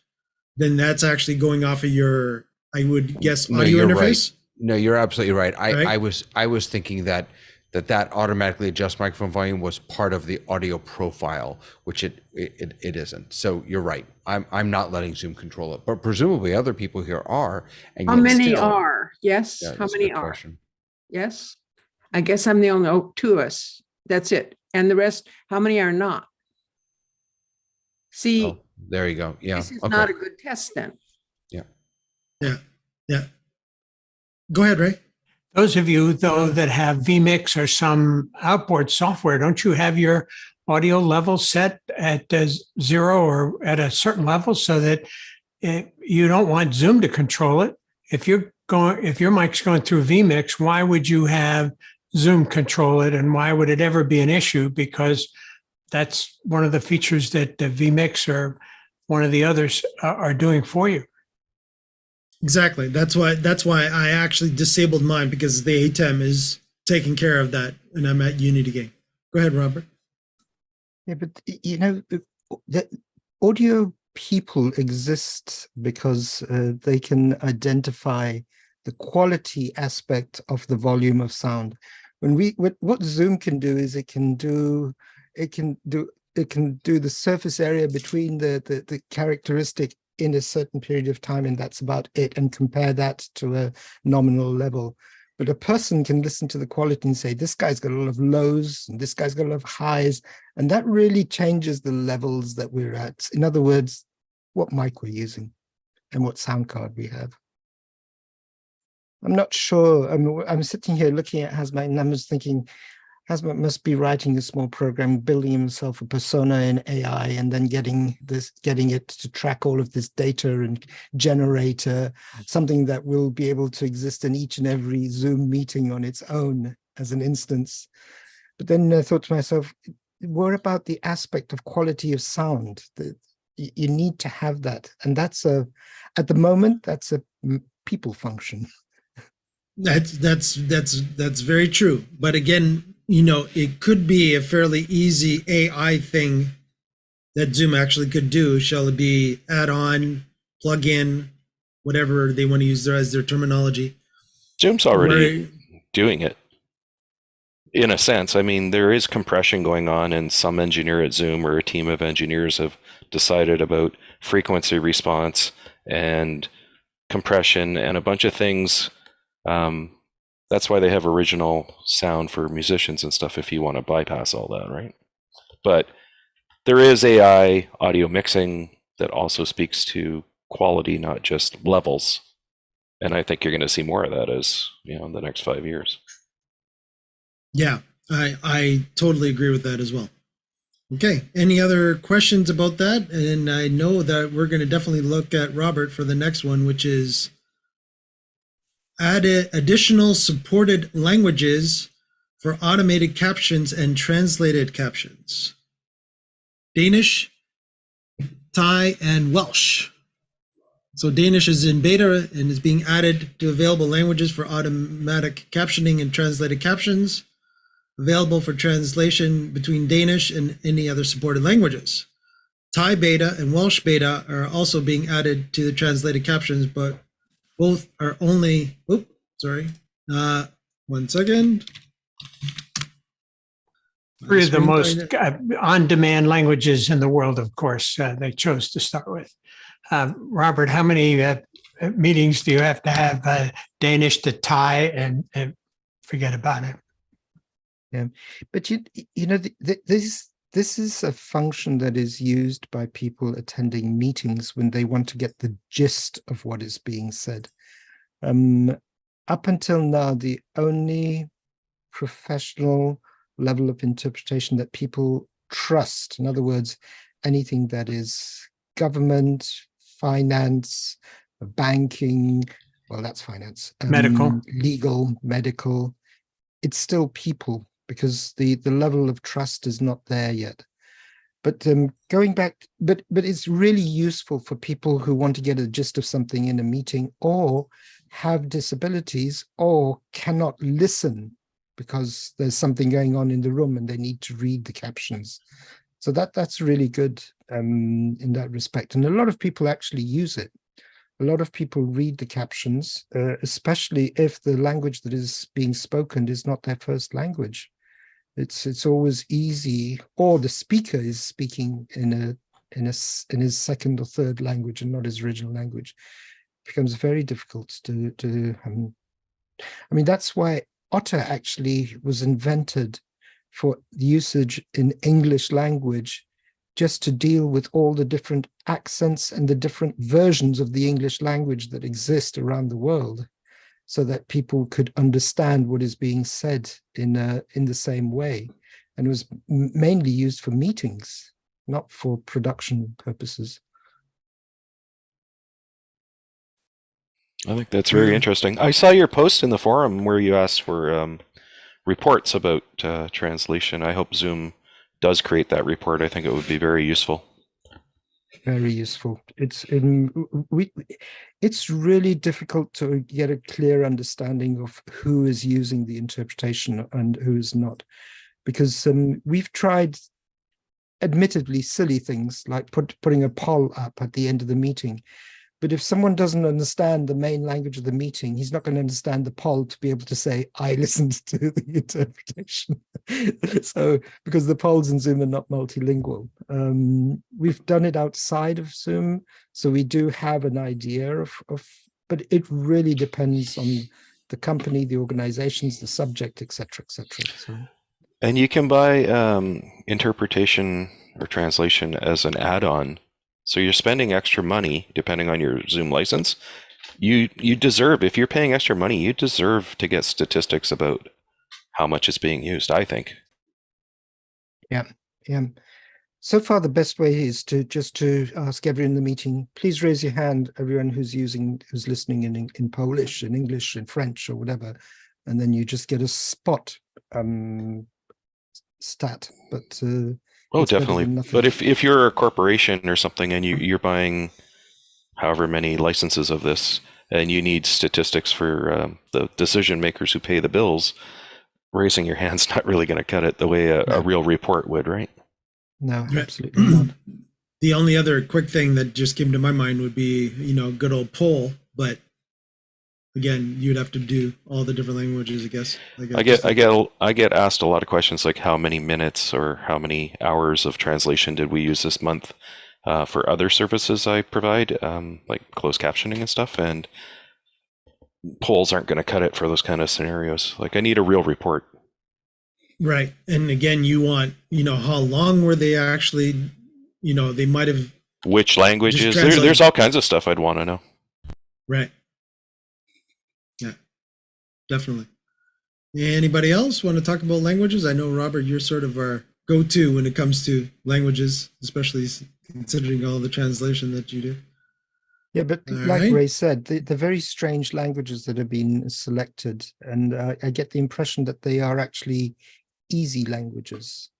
then that's actually going off of your, I would guess, audio interface. Right. No, you're absolutely right. I was thinking that automatically adjust microphone volume was part of the audio profile, which it isn't. So you're right. I'm not letting Zoom control it, but presumably other people here are. And how many are? Yes. Yeah, how many are? Question. Yes. I guess I'm the only two of us. That's it. And the rest, how many are not? See, there you go. Yeah. This is not a good test then. Yeah. Go ahead, Ray. Those of you, though, that have vMix or some outboard software, don't you have your audio level set at 0 or at a certain level so that you don't want Zoom to control it? If your mic's going through vMix, why would you have Zoom control it, and why would it ever be an issue? Because that's one of the features that the vMix or one of the others are doing for you. Exactly. That's why I actually disabled mine, because the ATEM is taking care of that, and I'm at Unity Game. Go ahead, Robert. Yeah, but the audio people exist because they can identify the quality aspect of the volume of sound. What Zoom can do is it can do the surface area between the characteristic in a certain period of time, and that's about it, and compare that to a nominal level. But a person can listen to the quality and say, this guy's got a lot of lows and this guy's got a lot of highs, and that really changes the levels that we're at. In other words, what mic we're using and what sound card we have. I'm not sure. I'm sitting here looking at Hazmat, and I was thinking, Hazmat must be writing a small program, building himself a persona in AI, and then getting it to track all of this data and generate something that will be able to exist in each and every Zoom meeting on its own as an instance. But then I thought to myself, what about the aspect of quality of sound? You need to have that, and that's at the moment that's a people function. That's very true. But again, it could be a fairly easy AI thing that Zoom actually could do. Shall it be add on, plug in, whatever they want to use as their terminology? Zoom's already doing it. In a sense, I mean, there is compression going on, and some engineer at Zoom or a team of engineers have decided about frequency response and compression and a bunch of things. That's why they have original sound for musicians and stuff if you want to bypass all that, right? But there is AI audio mixing that also speaks to quality, not just levels. And I think you're going to see more of that as, in the next 5 years. Yeah, I totally agree with that as well. Okay, any other questions about that? And I know that we're going to definitely look at Robert for the next one, which is add additional supported languages for automated captions and translated captions. Danish, Thai, and Welsh. So Danish is in beta and is being added to available languages for automatic captioning and translated captions, available for translation between Danish and any other supported languages. Thai beta and Welsh beta are also being added to the translated captions, but both are only, one second. Three of the most on-demand languages in the world, of course, they chose to start with. Robert, how many meetings do you have to have Danish to Thai and forget about it? Yeah, but this is a function that is used by people attending meetings when they want to get the gist of what is being said. Up until now, the only professional level of interpretation that people trust, in other words, anything that is government, finance, banking, well, that's finance, medical, legal, medical, it's still people, because the level of trust is not there yet. But going back, but it's really useful for people who want to get a gist of something in a meeting, or have disabilities, or cannot listen because there's something going on in the room and they need to read the captions. So that's really good in that respect. And a lot of people actually use it. A lot of people read the captions, especially if the language that is being spoken is not their first language. It's always easy, or the speaker is speaking in his second or third language and not his original language. It becomes very difficult to I mean, that's why Otter actually was invented for usage in English language, just to deal with all the different accents and the different versions of the English language that exist around the world, so that people could understand what is being said in the same way. And it was mainly used for meetings, not for production purposes. I think that's very interesting. I saw your post in the forum where you asked for reports about translation. I hope Zoom does create that report. I think it would be very useful. Very useful. It's really difficult to get a clear understanding of who is using the interpretation and who is not, because we've tried admittedly silly things like putting a poll up at the end of the meeting, But if someone doesn't understand the main language of the meeting, he's not going to understand the poll to be able to say, I listened to the interpretation. So, because the polls in Zoom are not multilingual. We've done it outside of Zoom, so we do have an idea of, but it really depends on the company, the organizations, the subject, etc., etc. So. And you can buy interpretation or translation as an add-on. So you're spending extra money depending on your Zoom license. You deserve, if you're paying extra money, you deserve to get statistics about how much is being used, I think. Yeah. So far, the best way is to ask everyone in the meeting, please raise your hand, everyone who's listening in Polish, in English, in French, or whatever, and then you just get a spot stat. But oh, definitely. But if you're a corporation or something and you're buying however many licenses of this, and you need statistics for the decision makers who pay the bills, raising your hand's not really going to cut it the way a real report would, right? No, absolutely not. The only other quick thing that just came to my mind would be, good old poll. But again, you'd have to do all the different languages, I guess. I get asked a lot of questions like how many minutes or how many hours of translation did we use this month for other services I provide, like closed captioning and stuff. And polls aren't going to cut it for those kind of scenarios. Like I need a real report. Right. And again, you want, how long were they actually, they might have. Which languages? There's all kinds of stuff I'd want to know. Right. Yeah, definitely. Anybody else want to talk about languages? I know, Robert, you're sort of our go-to when it comes to languages, especially considering all the translation that you do. Yeah, but like Ray said, the very strange languages that have been selected, and I get the impression that they are actually easy languages.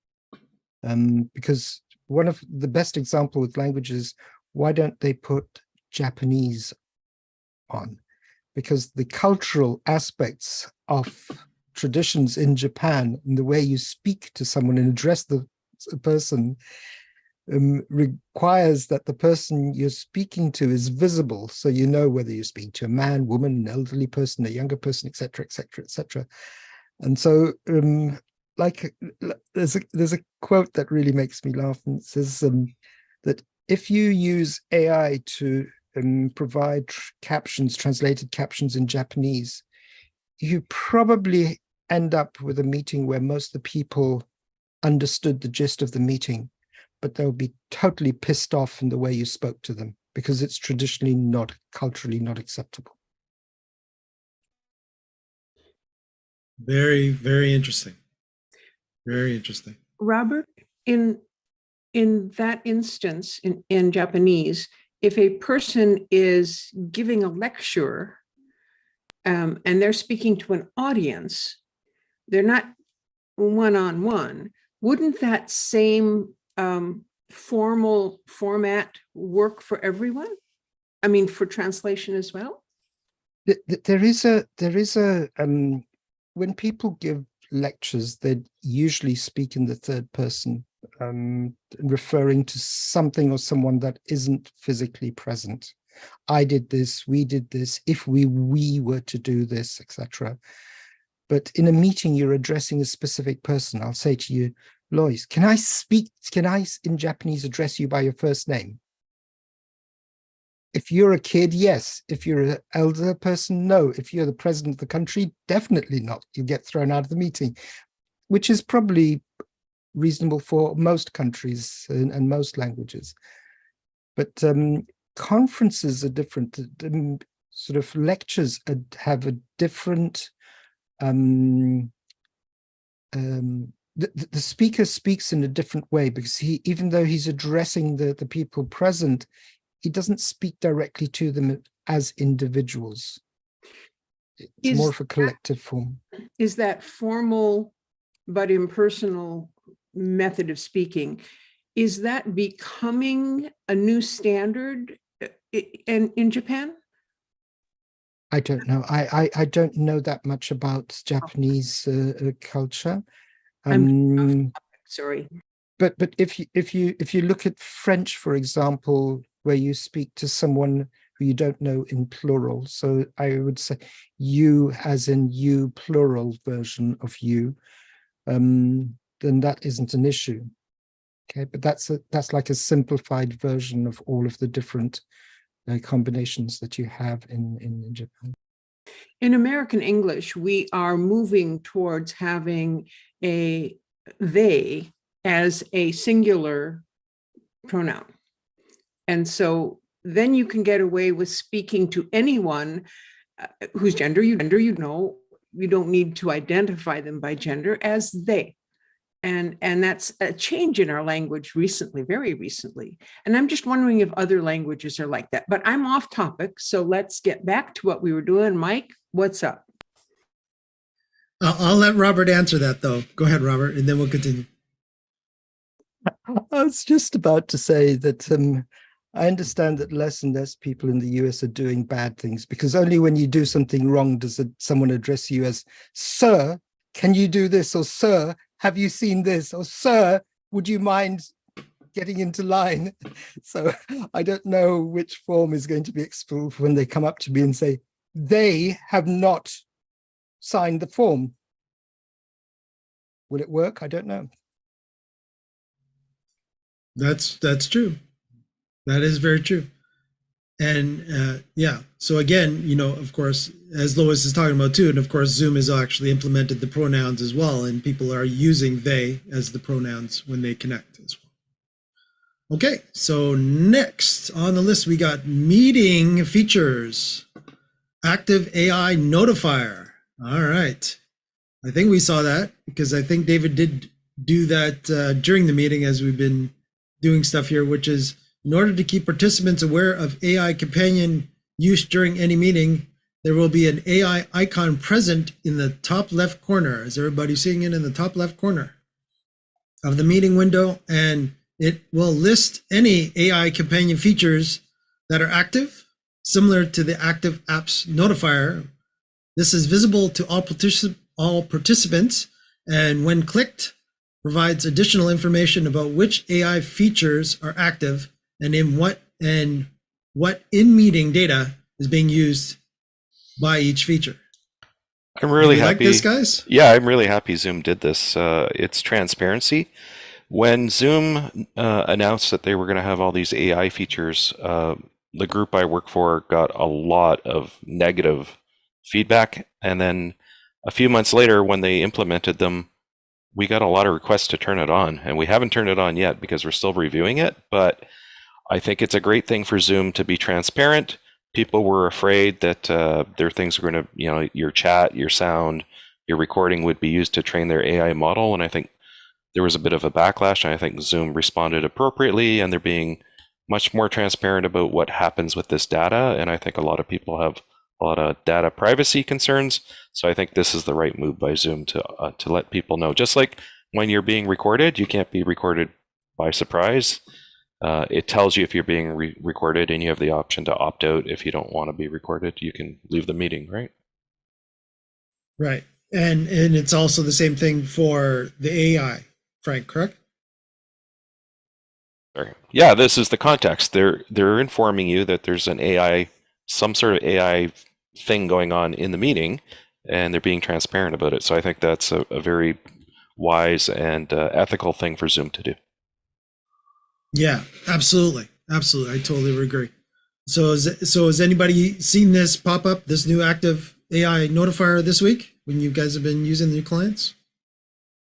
Because one of the best example with languages, why don't they put Japanese on? Because the cultural aspects of traditions in Japan and the way you speak to someone and address the person requires that the person you're speaking to is visible, so you know whether you speak to a man, woman, an elderly person, a younger person, etc., etc., etc. And so, there's a quote that really makes me laugh, and it says that if you use AI to provide translated captions in Japanese, you probably end up with a meeting where most of the people understood the gist of the meeting, but they'll be totally pissed off in the way you spoke to them because it's traditionally culturally not acceptable. Very, very interesting. Very interesting. Robert, in that instance, in Japanese, if a person is giving a lecture and they're speaking to an audience, they're not one-on-one, wouldn't that same formal format work for everyone? I mean, for translation as well? There is a when people give lectures, they usually speak in the third person, referring to something or someone that isn't physically present. I did this, we did this, if we were to do this, etc. But in a meeting, you're addressing a specific person. I'll say to you, Lois, can I in Japanese address you by your first name? If you're a kid, yes. If you're an elder person, no. If you're the president of the country, definitely not. You get thrown out of the meeting, which is probably reasonable for most countries and most languages. But conferences are different. Sort of lectures have a different. The speaker speaks in a different way because even though he's addressing the people present, he doesn't speak directly to them as individuals. It's more of a collective form. Is that formal but impersonal method of speaking, is that becoming a new standard in Japan? I don't know. I don't know that much about Japanese culture. Sorry. But if you look at French, for example, where you speak to someone who you don't know in plural. So I would say you as in you plural version of you, then that isn't an issue. Okay, but that's like a simplified version of all of the different combinations that you have in Japan. In American English, we are moving towards having a they as a singular pronoun. And so then you can get away with speaking to anyone whose gender you know. You don't need to identify them by gender as they. And that's a change in our language recently, very recently. And I'm just wondering if other languages are like that. But I'm off topic, so let's get back to what we were doing. Mike, what's up? I'll let Robert answer that, though. Go ahead, Robert, and then we'll continue. I was just about to say that I understand that less and less people in the US are doing bad things, because only when you do something wrong does someone address you as, "Sir, can you do this?" or "Sir, have you seen this?" or "Sir, would you mind getting into line?" So I don't know which form is going to be expelled when they come up to me and say, "They have not signed the form." Will it work? I don't know. That's true. That is very true. And yeah, so again, of course, as Lois is talking about too, and of course, Zoom has actually implemented the pronouns as well, and people are using they as the pronouns when they connect as well. Okay, so next on the list, we got meeting features, active AI notifier. All right. I think we saw that because I think David did do that during the meeting as we've been doing stuff here, which is in order to keep participants aware of AI companion use during any meeting, there will be an AI icon present in the top left corner. Is everybody seeing it in the top left corner of the meeting window? And it will list any AI companion features that are active, similar to the active apps notifier. This is visible to all participants, and when clicked, provides additional information about which AI features are active and what in-meeting data is being used by each feature. I'm really happy. Like this, guys? Yeah, I'm really happy Zoom did this. It's transparency. When Zoom announced that they were going to have all these AI features, the group I work for got a lot of negative feedback. And then a few months later, when they implemented them, we got a lot of requests to turn it on. And we haven't turned it on yet because we're still reviewing it. But I think it's a great thing for Zoom to be transparent. People were afraid that their things are going to, your chat, your sound, your recording would be used to train their AI model. And I think there was a bit of a backlash. And I think Zoom responded appropriately, and they're being much more transparent about what happens with this data. And I think a lot of people have a lot of data privacy concerns. So I think this is the right move by Zoom to let people know. Just like when you're being recorded, you can't be recorded by surprise. It tells you if you're being recorded, and you have the option to opt out if you don't want to be recorded. You can leave the meeting, right? Right. And it's also the same thing for the AI, Frank, correct? Sorry. Yeah, this is the context. They're informing you that there's an AI, some sort of AI thing going on in the meeting, and they're being transparent about it. So I think that's a very wise and ethical thing for Zoom to do. Yeah, absolutely. Absolutely. I totally agree. So has anybody seen this pop up, this new active AI notifier this week when you guys have been using the clients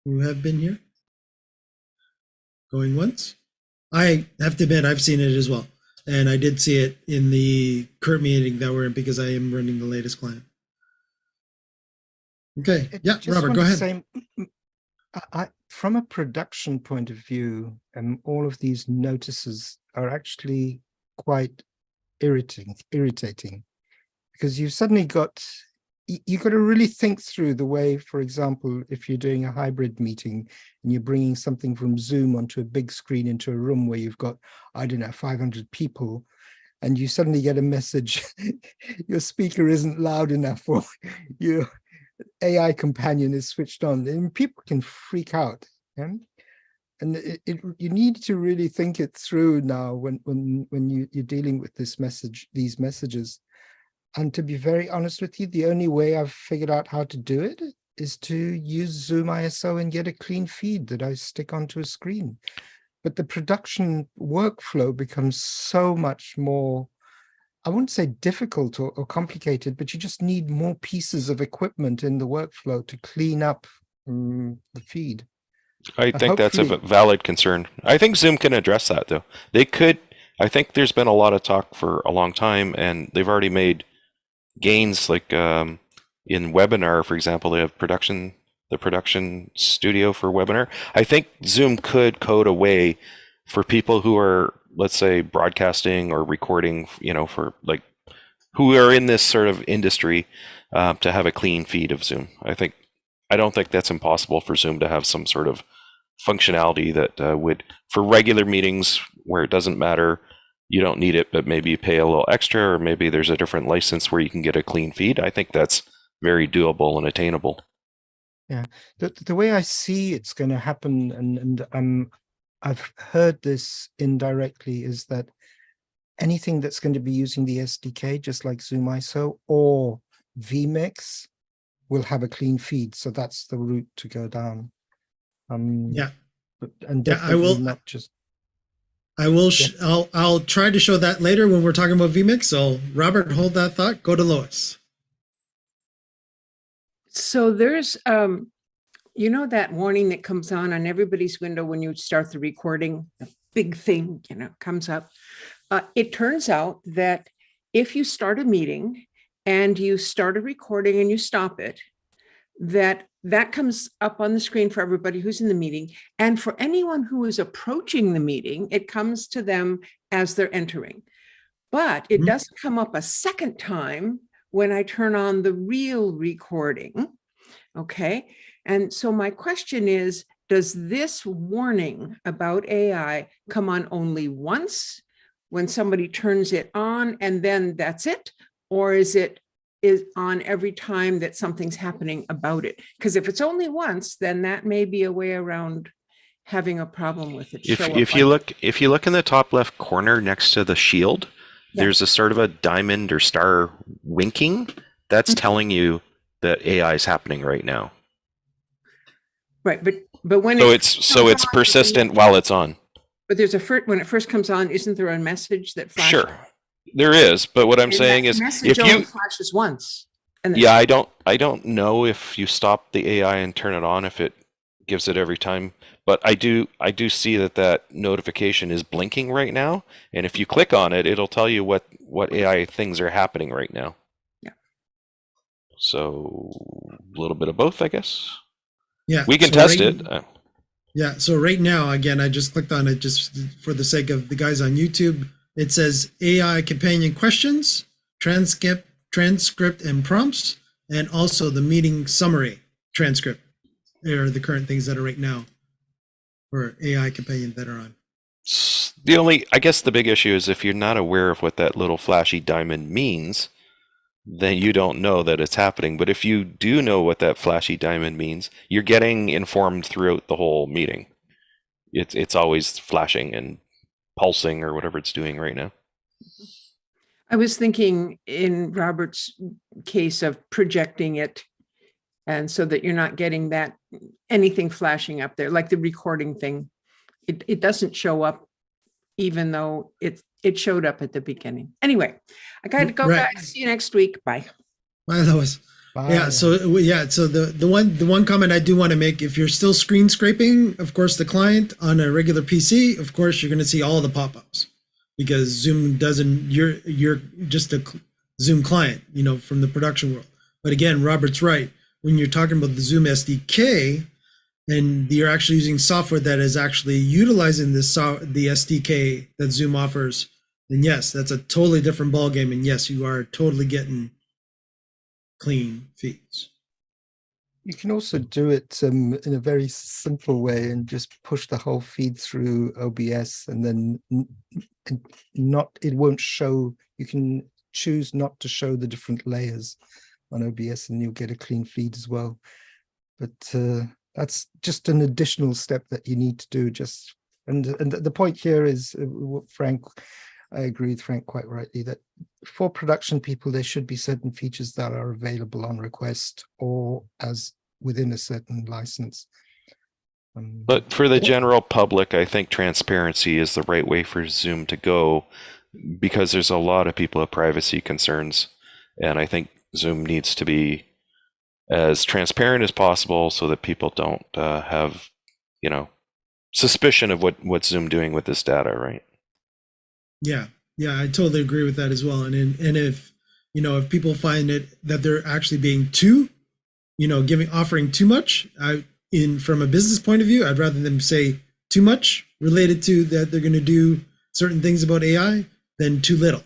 who have been here? Going once? I have to admit, I've seen it as well. And I did see it in the current meeting that we're in because I am running the latest client. Okay. Yeah, Robert, go ahead. From a production point of view, all of these notices are actually quite irritating, because you've suddenly you've got to really think through the way, for example, if you're doing a hybrid meeting and you're bringing something from Zoom onto a big screen into a room where you've got, 500 people, and you suddenly get a message, your speaker isn't loud enough, or your AI companion is switched on, and people can freak out. Yeah? and you need to really think it through now when you're dealing with these messages. And to be very honest with you, the only way I've figured out how to do it is to use ZoomISO and get a clean feed that I stick onto a screen. But the production workflow becomes so much more, I wouldn't say difficult or complicated, but you just need more pieces of equipment in the workflow to clean up the feed. I think that's a valid concern. I think Zoom can address that, though. They could. I think there's been a lot of talk for a long time, and they've already made gains. Like in webinar, for example, they have the production studio for webinar. I think Zoom could code a way for people who are, let's say, broadcasting or recording, for like who are in this sort of industry, to have a clean feed of Zoom. I don't think that's impossible for Zoom to have some sort of functionality that would, for regular meetings where it doesn't matter, you don't need it, but maybe you pay a little extra, or maybe there's a different license where you can get a clean feed. I think that's very doable and attainable. Yeah, the way I see it's going to happen, and I've heard this indirectly, is that anything that's going to be using the SDK, just like ZoomISO or vMix, will have a clean feed. So that's the route to go down. Yeah, and definitely I will not just. I'll try to show that later when we're talking about vMix. So Robert, hold that thought. Go to Lois. So there's, that warning that comes on everybody's window when you start the recording, the big thing, comes up. It turns out that if you start a meeting and you start a recording and you stop it, that comes up on the screen for everybody who's in the meeting. And for anyone who is approaching the meeting, it comes to them as they're entering. But it doesn't come up a second time when I turn on the real recording. Okay. And so my question is, does this warning about AI come on only once when somebody turns it on and then that's it? Or is on every time that something's happening about it? Because if it's only once, then that may be a way around having a problem with it. If you look in the top left corner next to the shield, there's a sort of a diamond or star winking. That's telling you that AI is happening right now. Right, but when it's persistent while it's on. But there's when it first comes on, isn't there a message that flashes? Sure, there is. But what I'm saying is, if you flashes once. I don't know if you stop the AI and turn it on, if it gives it every time. But I do see that notification is blinking right now, and if you click on it, it'll tell you what AI things are happening right now. Yeah. So a little bit of both, I guess. Yeah. We can test it. Yeah. So right now, again, I just clicked on it just for the sake of the guys on YouTube. It says AI companion questions, transcript and prompts, and also the meeting summary transcript. They are the current things that are right now for AI companion that are on. I guess the big issue is if you're not aware of what that little flashy diamond means, then you don't know that it's happening. But if you do know what that flashy diamond means, you're getting informed throughout the whole meeting. It's always flashing and pulsing or whatever it's doing right now. I was thinking in Robert's case of projecting it, and so that you're not getting anything flashing up there, like the recording thing. It doesn't show up, even though it showed up at the beginning. Anyway, I got to go, guys. See you next week. Bye. Bye, Lois. Bye. Yeah. So the one comment I do want to make, if you're still screen scraping, of course, the client on a regular PC, of course, you're going to see all the pop-ups because Zoom doesn't. You're just a Zoom client, from the production world. But again, Robert's right. When you're talking about the Zoom SDK, and you're actually using software that is actually utilizing the SDK that Zoom offers, then yes, that's a totally different ballgame. And yes, you are totally getting clean feeds. You can also do it in a very simple way and just push the whole feed through OBS, and then it won't show. You can choose not to show the different layers on OBS, and you'll get a clean feed as well. But that's just an additional step that you need to do. And the point here is, Frank, I agree with Frank quite rightly, that for production people, there should be certain features that are available on request or as within a certain license. But for the general public, I think transparency is the right way for Zoom to go, because there's a lot of people with privacy concerns. And I think Zoom needs to be as transparent as possible so that people don't have, suspicion of what's Zoom doing with this data, right? Yeah, I totally agree with that as well. And if if people find it that they're actually being offering too much, from a business point of view, I'd rather them say too much related to that they're going to do certain things about AI than too little.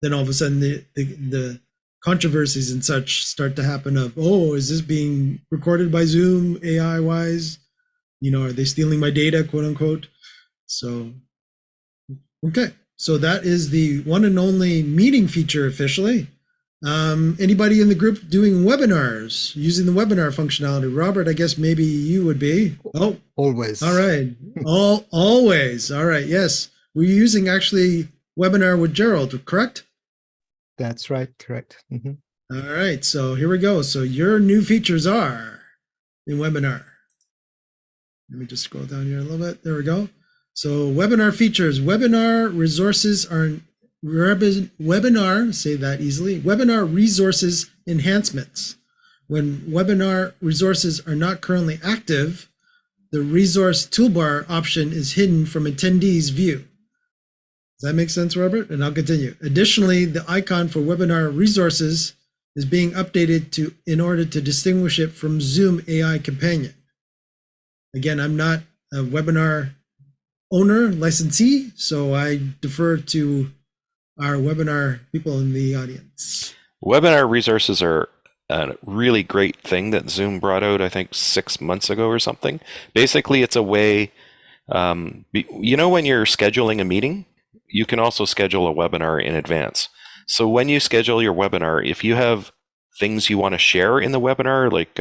Then all of a sudden the controversies and such start to happen of, oh, is this being recorded by Zoom AI wise? Are they stealing my data, quote unquote? So, okay. So that is the one and only meeting feature officially. Anybody in the group doing webinars, using the webinar functionality? Robert, I guess maybe you would be. Oh, always. All right. Always. All right. Yes. We're using actually webinar with Gerald, correct? That's right. Correct. All right. So here we go. So your new features are in webinar. Let me just scroll down here a little bit. There we go. So webinar features, webinar resources are say that easily, webinar resources enhancements. When webinar resources are not currently active, the resource toolbar option is hidden from attendees' view. Does that make sense, Robert? And I'll continue. Additionally, the icon for webinar resources is being updated in order to distinguish it from Zoom AI Companion. Again, I'm not a webinar owner, licensee, so I defer to our webinar people in the audience. Webinar resources are a really great thing that Zoom brought out, I think 6 months ago or something. Basically, it's a way, when you're scheduling a meeting, you can also schedule a webinar in advance. So when you schedule your webinar, if you have things you want to share in the webinar, like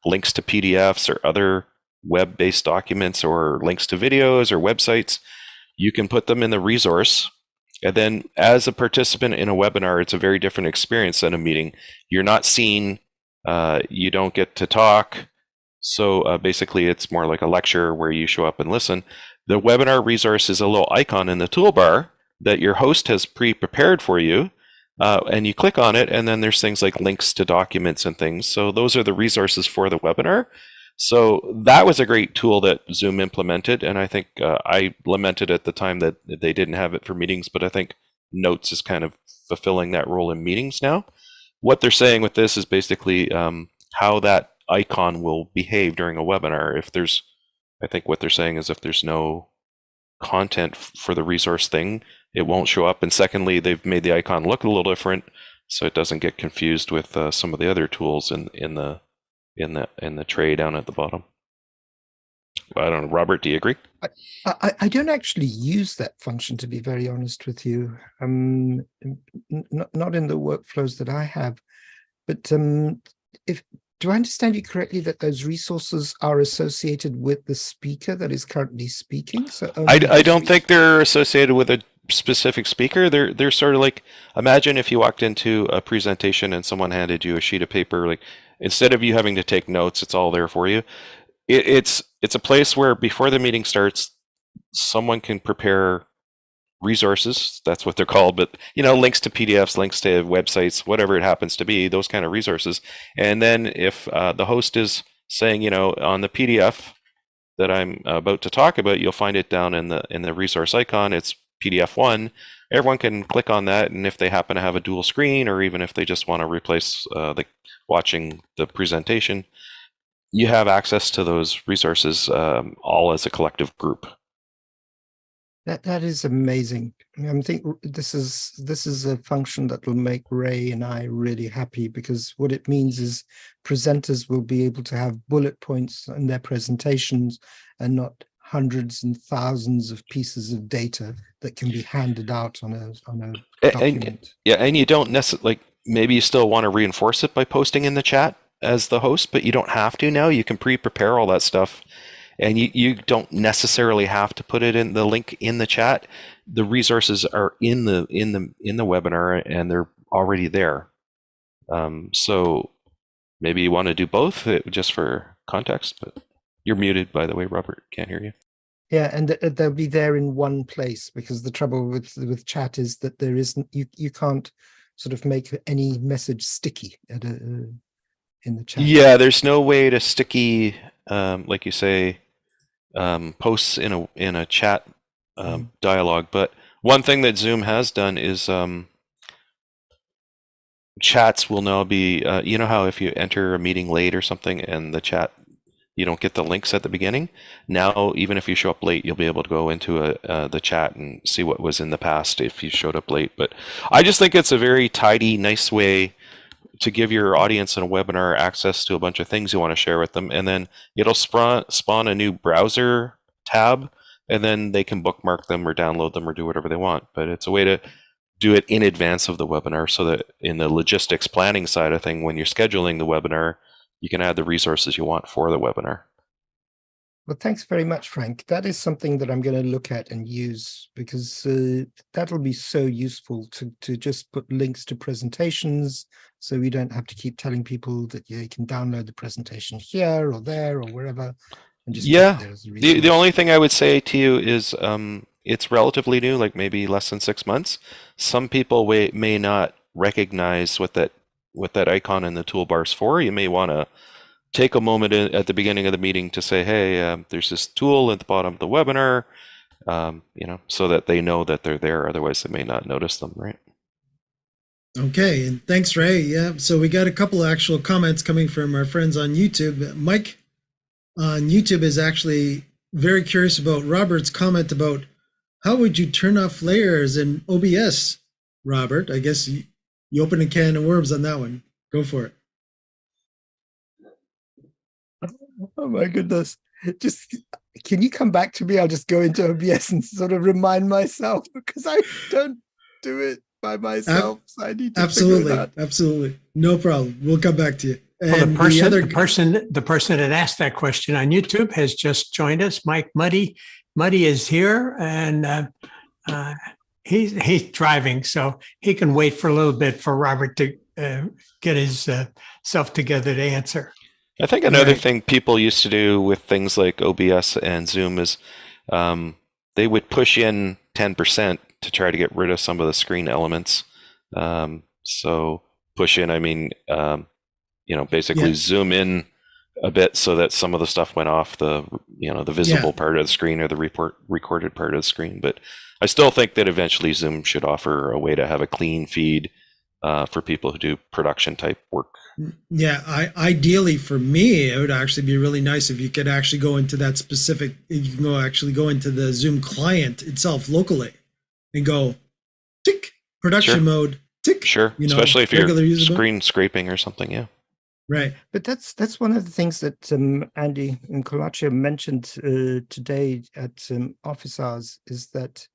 links to PDFs or other web-based documents or links to videos or websites, you can put them in the resource. And then as a participant in a webinar, it's a very different experience than a meeting. You're not seen, you don't get to talk. So basically it's more like a lecture where you show up and listen. The webinar resource is a little icon in the toolbar that your host has pre-prepared for you. And you click on it, and then there's things like links to documents and things. So those are the resources for the webinar. So that was a great tool that Zoom implemented, and I think I lamented at the time that they didn't have it for meetings, but I think Notes is kind of fulfilling that role in meetings now. What they're saying with this is basically how that icon will behave during a webinar. I think what they're saying is if there's no content for the resource thing, it won't show up. And secondly, they've made the icon look a little different so it doesn't get confused with some of the other tools in the tray down at the bottom. I don't know, Robert, do you agree? I don't actually use that function, to be very honest with you. Not in the workflows that I have. But do I understand you correctly that those resources are associated with the speaker that is currently speaking? So I don't think they're associated with a specific speaker. They're sort of like, imagine if you walked into a presentation and someone handed you a sheet of paper, like instead of you having to take notes, it's all there for you. It's a place where before the meeting starts, someone can prepare resources. That's what they're called, but links to PDFs, links to websites, whatever it happens to be, those kind of resources. And then if the host is saying, on the PDF that I'm about to talk about, you'll find it down in the resource icon. It's PDF 1. Everyone can click on that, and if they happen to have a dual screen, or even if they just want to replace watching the presentation, you have access to those resources all as a collective group. That is amazing. I think this is a function that will make Ray and I really happy, because what it means is presenters will be able to have bullet points in their presentations and not hundreds and thousands of pieces of data that can be handed out on a document. And you don't necessarily, maybe you still want to reinforce it by posting in the chat, as the host, but you don't have to now. You can pre-prepare all that stuff, and you don't necessarily have to put it in the link in the chat. The resources are in the webinar, and they're already there. So maybe you want to do both, just for context. But you're muted, by the way, Robert. Can't hear you. Yeah, and they'll be there in one place, because the trouble with chat is that there isn't, you can't sort of make any message sticky in the chat. Yeah, there's no way to sticky, like you say, posts in a chat dialogue. But one thing that Zoom has done is chats will now be, you know how if you enter a meeting late or something and the chat, you don't get the links at the beginning. Now, even if you show up late, you'll be able to go into the chat and see what was in the past if you showed up late. But I just think it's a very tidy, nice way to give your audience in a webinar access to a bunch of things you want to share with them. And then it'll spawn a new browser tab, and then they can bookmark them or download them or do whatever they want. But it's a way to do it in advance of the webinar, so that in the logistics planning side of thing, when you're scheduling the webinar, you can add the resources you want for the webinar. Well, thanks very much, Frank. That is something that I'm going to look at and use, because that'll be so useful to just put links to presentations, so we don't have to keep telling people that they can download the presentation here or there or wherever. And just the only thing I would say to you is it's relatively new, like maybe less than 6 months. Some people may not recognize what that icon in the toolbar's for. You may want to take a moment at the beginning of the meeting to say, hey, there's this tool at the bottom of the webinar, so that they know that they're there. Otherwise, they may not notice them, right? Okay, and thanks, Ray. Yeah, so we got a couple of actual comments coming from our friends on YouTube. Mike on YouTube is actually very curious about Robert's comment about how would you turn off layers in OBS, Robert? I guess you open a can of worms on that one. Go for it. Oh my goodness. Just, can you come back to me? I'll just go into OBS and sort of remind myself, because I don't do it by myself. So I need to absolutely, figure it out. absolutely. No problem. We'll come back to you. Well, And the person that asked that question on YouTube has just joined us. Mike Muddy is here, and he's driving, so he can wait for a little bit for Robert to get his self together to answer. I think another thing people used to do with things like OBS and Zoom is they would push in 10% to try to get rid of some of the screen elements. So push in, I mean, basically zoom in a bit so that some of the stuff went off the visible part of the screen or the recorded part of the screen. But I still think that eventually Zoom should offer a way to have a clean feed for people who do production type work. Yeah, ideally for me, it would actually be really nice if you could actually go into that specific, you can go into the Zoom client itself locally and go tick, production mode, tick. Sure, especially if you're screen scraping or something, yeah. Right. But that's one of the things that Andy and Colacio mentioned today at office hours, is that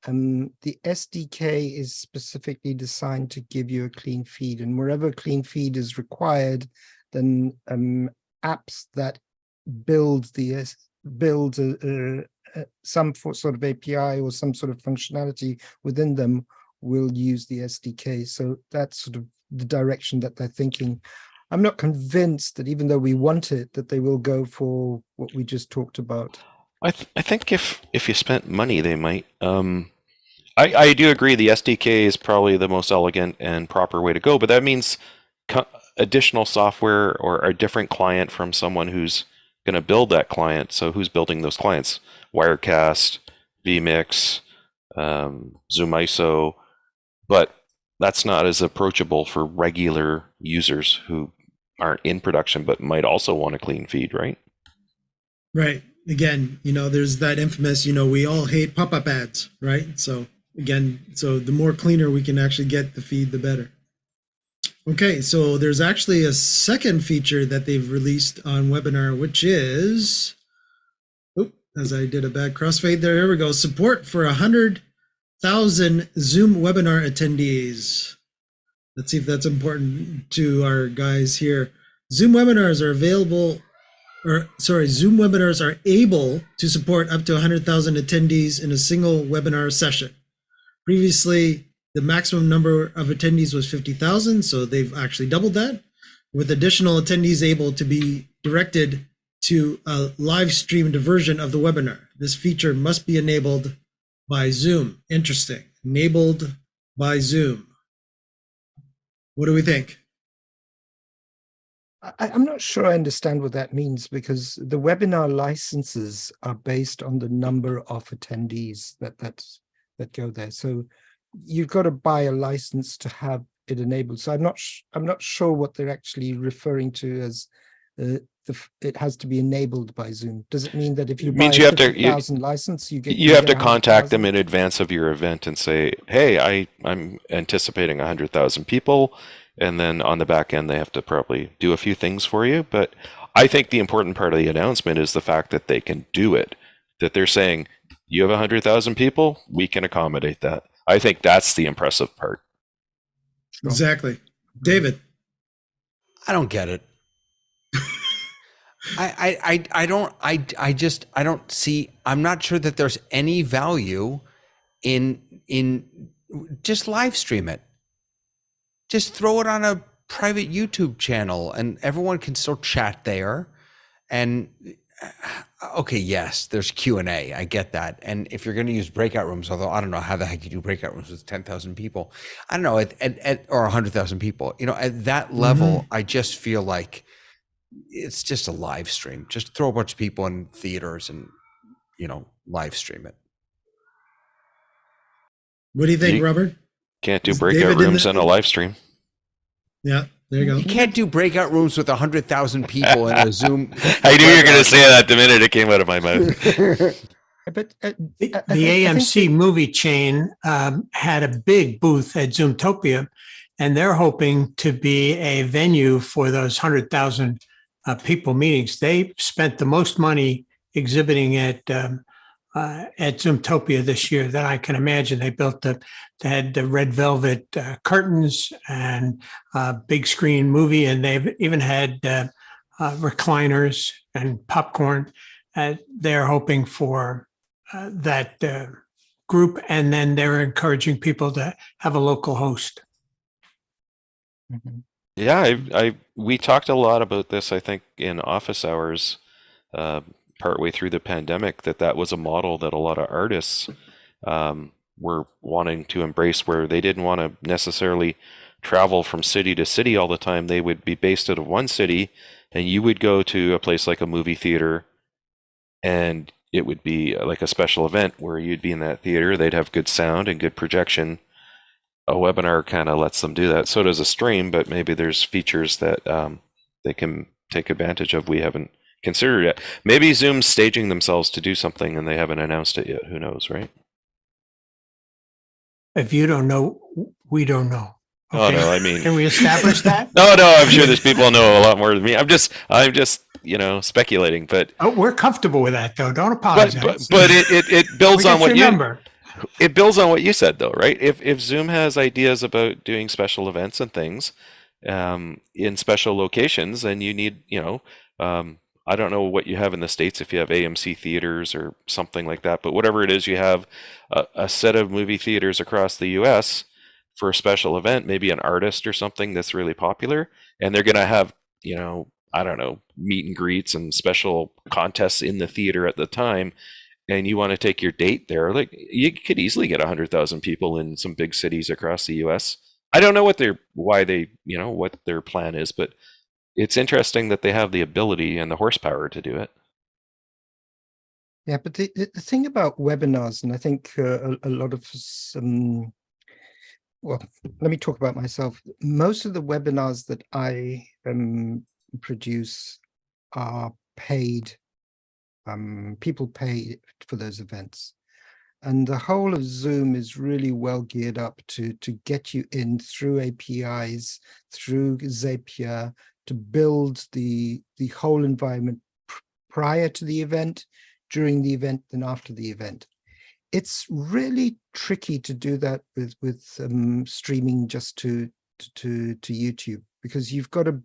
the SDK is specifically designed to give you a clean feed, and wherever clean feed is required, then apps that build some sort of API or some sort of functionality within them will use the SDK. So that's sort of the direction that they're thinking. I'm not convinced that, even though we want it, that they will go for what we just talked about. I think if you spent money, they might. I do agree the SDK is probably the most elegant and proper way to go, but that means additional software or a different client from someone who's going to build that client. So who's building those clients? Wirecast, vMix, ZoomISO, but that's not as approachable for regular users who aren't in production but might also want a clean feed, right? Right. Again, there's that infamous, we all hate pop-up ads, right? So again, the more cleaner we can actually get the feed, the better. Okay, so there's actually a second feature that they've released on webinar, which is, as I did a bad crossfade there, here we go, support for 100,000 Zoom webinar attendees. Let's see if that's important to our guys here. Zoom webinars are available, Zoom webinars are able to support up to 100,000 attendees in a single webinar session. Previously, the maximum number of attendees was 50,000, so they've actually doubled that, with additional attendees able to be directed to a live streamed version of the webinar. This feature must be enabled by Zoom. Interesting. Enabled by Zoom. What do we think? I'm not sure I understand what that means, because the webinar licenses are based on the number of attendees that go there. So you've got to buy a license to have it enabled. So I'm not sure what they're actually referring to as it has to be enabled by Zoom. Does it mean that if you buy a 50,000 license, you have to contact them in advance of your event and say, hey, I'm anticipating 100,000 people. And then on the back end, they have to probably do a few things for you. But I think the important part of the announcement is the fact that they can do it, that they're saying, you have 100,000 people, we can accommodate that. I think that's the impressive part. Exactly. David. I don't get it. I don't see, I'm not sure that there's any value in just live stream it. Just throw it on a private YouTube channel and everyone can still chat there. And okay, yes, there's Q&A. I get that. And if you're going to use breakout rooms, although I don't know how the heck you do breakout rooms with 10,000 people, I don't know, or 100,000 people, at that level, I just feel like it's just a live stream. Just throw a bunch of people in theaters and, live stream it. What do you think, Robert? Can't do breakout rooms on a live stream. Yeah, there you go. You can't do breakout rooms with 100,000 people in a Zoom. I knew you were going to say that the minute it came out of my mouth. But the AMC movie chain had a big booth at Zoomtopia, and they're hoping to be a venue for those 100,000 people meetings. They spent the most money exhibiting at Zoomtopia this year that I can imagine. They had the red velvet curtains and big screen movie, and they've even had recliners and popcorn. They're hoping for that group, and then they're encouraging people to have a local host. Mm-hmm. Yeah, we talked a lot about this, I think, in office hours partway through the pandemic, that was a model that a lot of artists were wanting to embrace, where they didn't want to necessarily travel from city to city all the time. They would be based out of one city, and you would go to a place like a movie theater, and it would be like a special event where you'd be in that theater. They'd have good sound and good projection. A webinar kind of lets them do that. So does a stream, but maybe there's features that they can take advantage of we haven't considered yet. Maybe Zoom's staging themselves to do something and they haven't announced it yet. Who knows, right? If you don't know, we don't know. Okay. Oh no, I mean, can we establish that? No, I'm sure there's people who know a lot more than me. I'm just speculating. But we're comfortable with that, though. Don't apologize. But it builds on what number. It builds on what you said, though, right? If Zoom has ideas about doing special events and things in special locations, and you need, I don't know what you have in the States, if you have AMC theaters or something like that, but whatever it is, you have a set of movie theaters across the US for a special event, maybe an artist or something that's really popular, and they're going to have, I don't know, meet and greets and special contests in the theater at the time, and you want to take your date there, like you could easily get 100,000 people in some big cities across the US. I don't know what their plan is, but it's interesting that they have the ability and the horsepower to do it. Yeah, but the thing about webinars, and I think a lot of well, let me talk about myself. Most of the webinars that I produce are paid. People pay for those events. And the whole of Zoom is really well geared up to get you in through APIs, through Zapier, to build the whole environment prior to the event, during the event, and after the event. It's really tricky to do that with streaming just to YouTube, because you've got to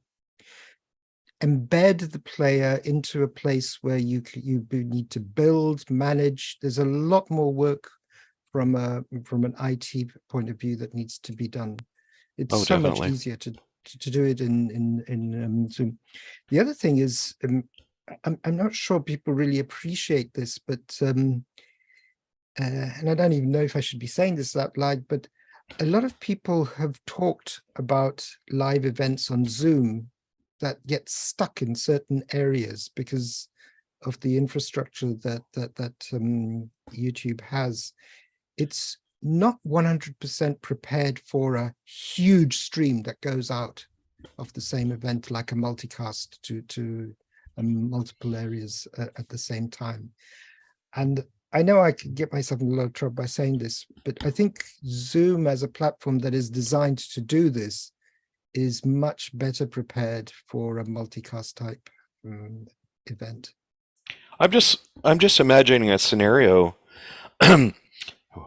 embed the player into a place where you need to build, manage. There's a lot more work from an IT point of view that needs to be done. It's so much Definitely. easier to do it in Zoom. The other thing is, I'm not sure people really appreciate this, but and I don't even know if I should be saying this out loud, but a lot of people have talked about live events on Zoom that get stuck in certain areas because of the infrastructure that YouTube has. It's not 100% prepared for a huge stream that goes out of the same event, like a multicast to multiple areas at the same time. And I know I could get myself in a lot of trouble by saying this, but I think Zoom as a platform that is designed to do this is much better prepared for a multicast type event. I'm just imagining a scenario.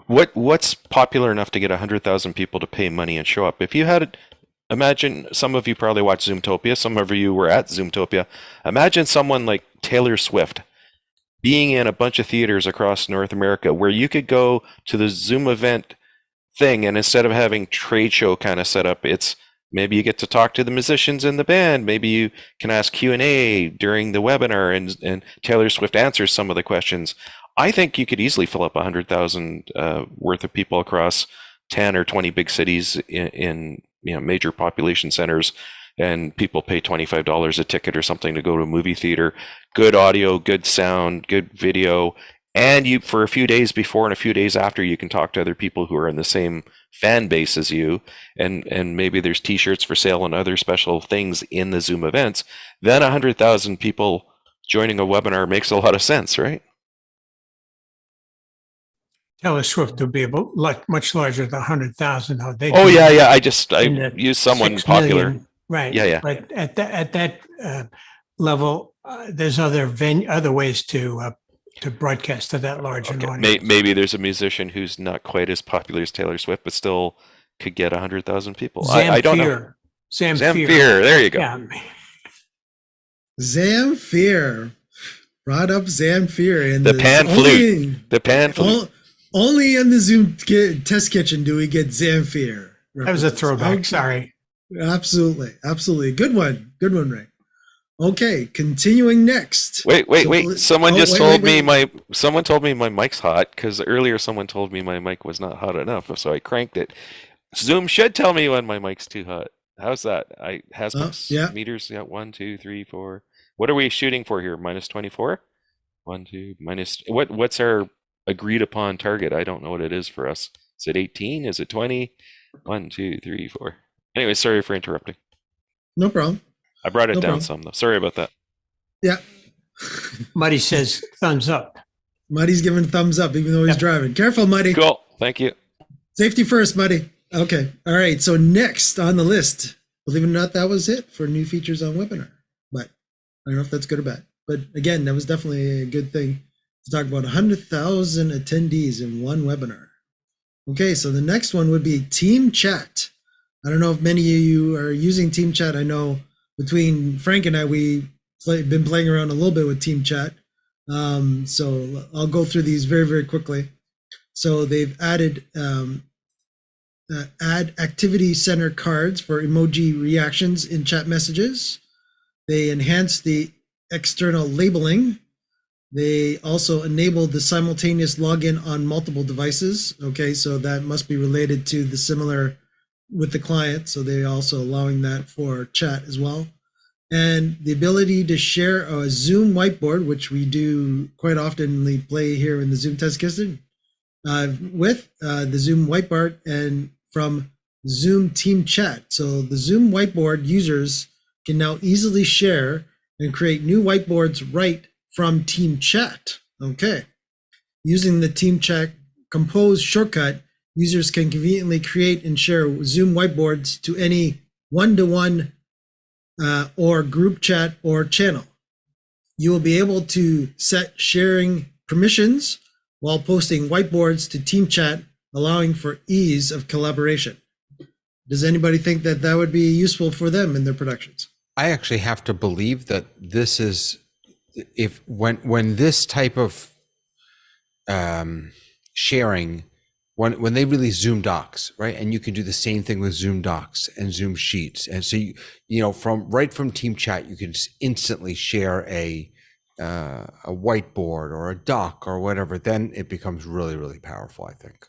What's popular enough to get 100,000 people to pay money and show up? If you had, imagine, some of you probably watched Zoomtopia, some of you were at Zoomtopia. Imagine someone like Taylor Swift being in a bunch of theaters across North America where you could go to the Zoom event thing, and instead of having trade show kind of setup, it's maybe you get to talk to the musicians in the band. Maybe you can ask Q&A during the webinar, and Taylor Swift answers some of the questions. I think you could easily fill up 100,000 worth of people across 10 or 20 big cities in major population centers, and people pay $25 a ticket or something to go to a movie theater. Good audio, good sound, good video, and you, for a few days before and a few days after, you can talk to other people who are in the same fan base as you, and maybe there's t-shirts for sale and other special things in the Zoom events. Then 100,000 people joining a webinar makes a lot of sense, right? Taylor Swift would be much larger than 100,000. Oh yeah. I used someone 6 popular. million, right? Yeah. But at that level, there's other ways to broadcast to that large an audience. Maybe there's a musician who's not quite as popular as Taylor Swift, but still could get 100,000 people. I don't know. Zamfir. There you go. Yeah. Zamfir. Brought up Zamfir. And the pan flute. The pan flute. Only in the Zoom test kitchen do we get Zamfir. That was a throwback. Sorry. Absolutely. Absolutely. Good one. Good one, Ray. Okay, continuing next. Wait. Someone told me my mic's hot, because earlier someone told me my mic was not hot enough, so I cranked it. Zoom should tell me when my mic's too hot. How's that? Meters. Yeah, 1, 2, 3, 4. What are we shooting for here? Minus 24? 1, 2, minus. What's our agreed upon target? I don't know what it is for us. Is it 18? Is it 20? 1, 2, 3, 4. Anyway, sorry for interrupting. No problem. I brought it down some, though. Sorry about that. Yeah. Muddy says thumbs up. Muddy's giving thumbs up even though he's driving. Careful, Muddy. Cool. Thank you. Safety first, Muddy. Okay. All right. So next on the list, believe it or not, that was it for new features on webinar. But I don't know if that's good or bad. But again, that was definitely a good thing to talk about. 100,000 attendees in one webinar. Okay. So the next one would be Team Chat. I don't know if many of you are using Team Chat. I know between Frank and I, we've been playing around a little bit with Team Chat. So I'll go through these very, very quickly. So they've added add activity center cards for emoji reactions in chat messages. They enhanced the external labeling. They also enabled the simultaneous login on multiple devices. Okay, so that must be related to the similar with the client, so they're also allowing that for chat as well. And the ability to share a Zoom whiteboard, which we do quite often play here in the Zoom test kitchen, with the Zoom whiteboard and from Zoom Team Chat. So the Zoom whiteboard users can now easily share and create new whiteboards right from Team Chat. Okay. Using the Team Chat Compose shortcut, users can conveniently create and share Zoom whiteboards to any one-to-one or group chat or channel. You will be able to set sharing permissions while posting whiteboards to Team Chat, allowing for ease of collaboration. Does anybody think that that would be useful for them in their productions? I actually have to believe that this is when this type of sharing, when they release Zoom Docs, right, and you can do the same thing with Zoom Docs and Zoom Sheets, and so you know from Team Chat you can instantly share a whiteboard or a doc or whatever. Then it becomes really, really powerful, I think.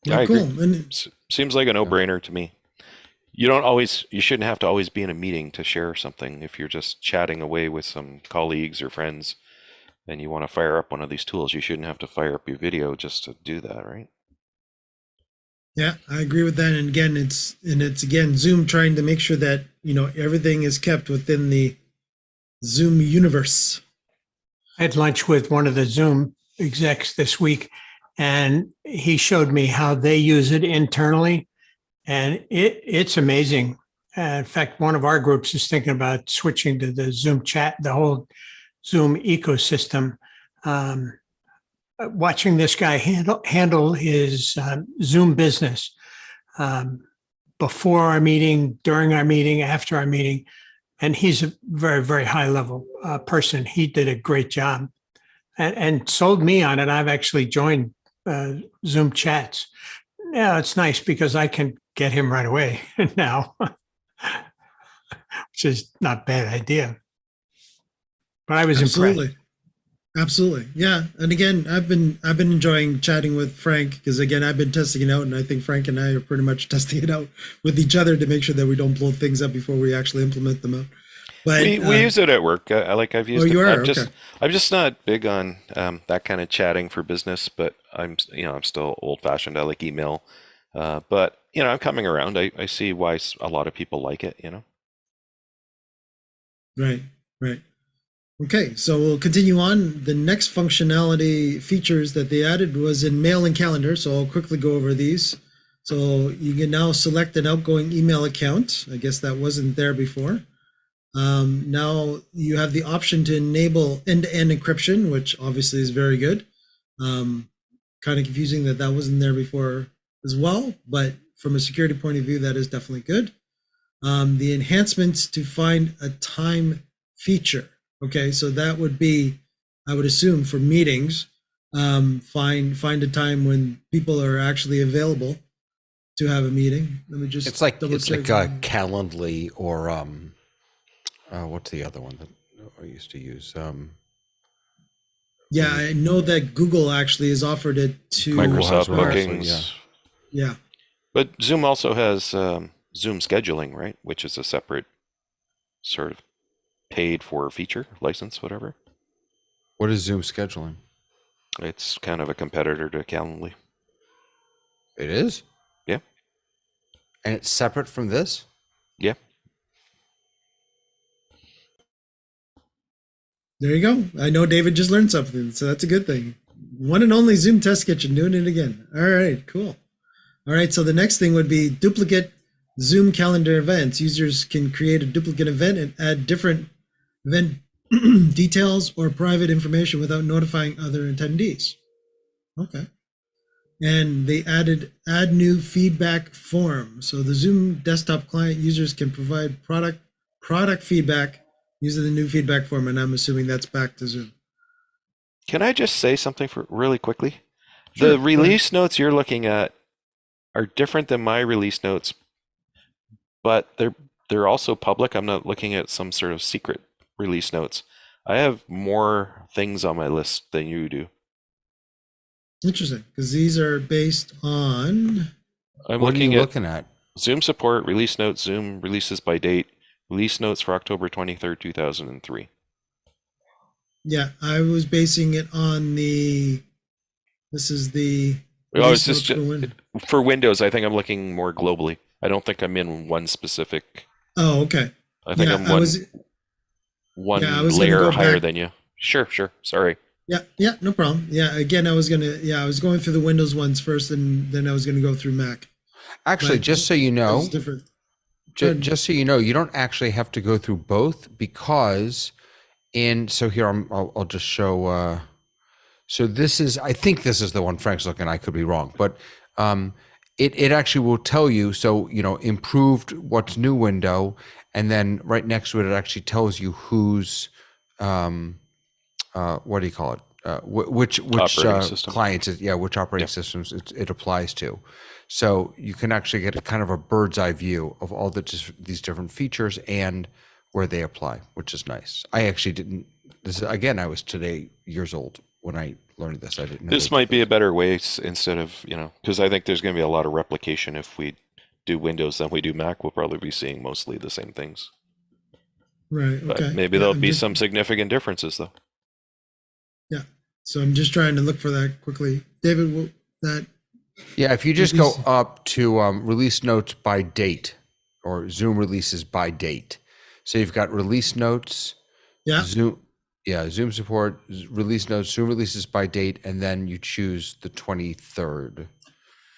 Yeah, I cool. agree. And Seems like a no-brainer to me. You shouldn't have to always be in a meeting to share something. If you're just chatting away with some colleagues or friends and you want to fire up one of these tools, you shouldn't have to fire up your video just to do that, right? yeah, I agree with that. And again, it's again Zoom trying to make sure that everything is kept within the Zoom universe. I had lunch with one of the Zoom execs this week, and he showed me how they use it internally, and it's amazing. In fact, one of our groups is thinking about switching to the Zoom chat, the whole Zoom ecosystem. Watching this guy handle his Zoom business before our meeting, during our meeting, after our meeting, and he's a very, very high level person. He did a great job and sold me on it. I've actually joined Zoom chats. Yeah, it's nice because I can get him right away now, which is not a bad idea. But I was impressed. Absolutely. Yeah. And again, I've been enjoying chatting with Frank because again, I've been testing it out, and I think Frank and I are pretty much testing it out with each other to make sure that we don't blow things up before we actually implement them out. But we use it at work. I've used it. You are? I'm just not big on that kind of chatting for business, but I'm still old fashioned. I like email. But I'm coming around. I see why a lot of people like it, Right. Okay, so we'll continue on. The next functionality features that they added was in mail and calendar. So I'll quickly go over these. So you can now select an outgoing email account. I guess that wasn't there before. Now you have the option to enable end-to-end encryption, which obviously is very good. Kind of confusing that wasn't there before as well, but from a security point of view, that is definitely good. The enhancements to find a time feature. Okay, so that would be, I would assume, for meetings, find a time when people are actually available to have a meeting. Let me just. It's like Calendly or what's the other one that I used to use? Yeah, I know that Google actually has offered it to Microsoft Bookings. Yeah. But Zoom also has Zoom scheduling, right? Which is a separate sort of paid for feature, license, whatever. What is Zoom scheduling? It's kind of a competitor to Calendly. It is? Yeah. And it's separate from this? Yeah. There you go. I know David just learned something, so that's a good thing. One and only Zoom Test Kitchen doing it again. All right, cool. All right, so the next thing would be duplicate Zoom calendar events. Users can create a duplicate event and add different event details or private information without notifying other attendees. Okay. And they add new feedback form. So the Zoom desktop client users can provide product feedback using the new feedback form, and I'm assuming that's back to Zoom. Can I just say something really quickly? Sure, the release notes you're looking at are different than my release notes, but they're also public. I'm not looking at some sort of secret release notes. I have more things on my list than you do. Interesting, because these are based on. I'm what looking are you looking at Zoom support, release notes, Zoom releases by date, release notes for October 23rd, 2003. Yeah, I was basing it on the. This is the. Oh, it's just for Windows. I think I'm looking more globally. I don't think I'm in one specific. Oh, okay. I think I'm one layer higher than you. Sure. Sorry. Yeah, no problem. Yeah, again, I was going through the Windows ones first, and then I was gonna go through Mac. Actually, but just so you know, different. Just so you know, you don't actually have to go through both because so here I'll just show. So this is, I think this is the one Frank's looking. I could be wrong, but it actually will tell you. So, improved what's new window. And then right next to it, it actually tells you who's, what do you call it? Which Operating system. clients, which operating systems it applies to. So you can actually get a kind of a bird's eye view of all these different features and where they apply, which is nice. I actually didn't, I was today years old when I learned this. I didn't know. This might be a better way instead of, because I think there's going to be a lot of replication. If we do Windows than we do Mac, we'll probably be seeing mostly the same things. Right. Okay. But maybe there'll be some significant differences though. Yeah. So I'm just trying to look for that quickly. David, if you just go up to release notes by date or Zoom releases by date. So you've got release notes, Zoom support, release notes, Zoom releases by date, and then you choose the 23rd.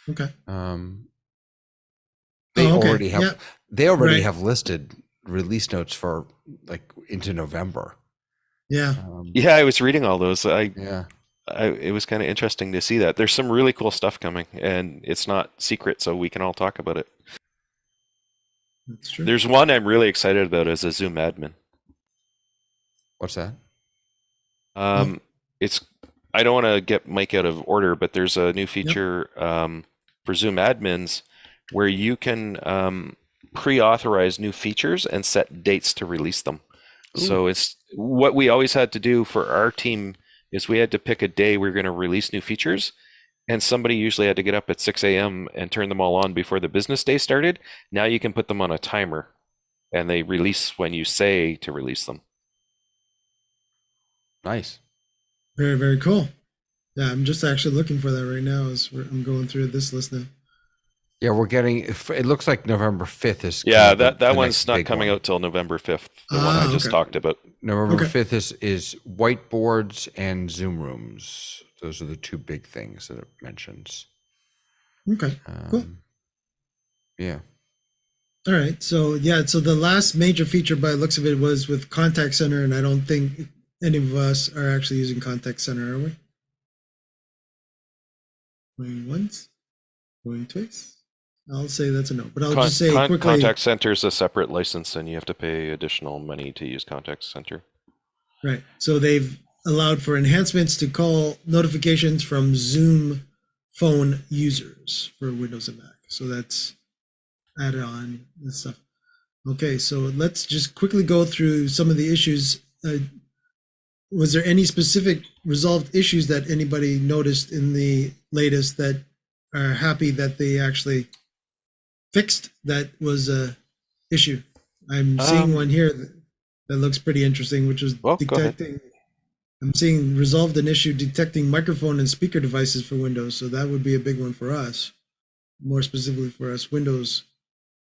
Okay. They already have listed release notes for like into November. Yeah. I was reading all those. It was kind of interesting to see that. There's some really cool stuff coming, and it's not secret, so we can all talk about it. That's true. There's one I'm really excited about as a Zoom admin. What's that? It's, I don't want to get Mike out of order, but there's a new feature for Zoom admins where you can pre-authorize new features and set dates to release them. Ooh. So it's what we always had to do for our team is we had to pick a day we were going to release new features, and somebody usually had to get up at 6 a.m. and turn them all on before the business day started. Now you can put them on a timer and they release when you say to release them. Nice. Very, very cool. Yeah, I'm just actually looking for that right now as I'm going through this list now. Yeah, we're getting, it looks like November 5th is. Yeah, that one's not coming out till November 5th. The one I just talked about. November 5th is whiteboards and Zoom rooms. Those are the two big things that it mentions. Okay, cool. Yeah. All right. So the last major feature by the looks of it was with Contact Center, and I don't think any of us are actually using Contact Center, are we? Going once, going twice. I'll say that's a no, but I'll just say quickly. Contact Center is a separate license, and you have to pay additional money to use Contact Center. Right. So they've allowed for enhancements to call notifications from Zoom phone users for Windows and Mac. So that's added on and stuff. Okay, so let's just quickly go through some of the issues. Was there any specific resolved issues that anybody noticed in the latest that are happy that they actually fixed that was a issue? I'm seeing one here that looks pretty interesting, which was detecting. I'm seeing resolved an issue detecting microphone and speaker devices for Windows. So that would be a big one for us, more specifically for us Windows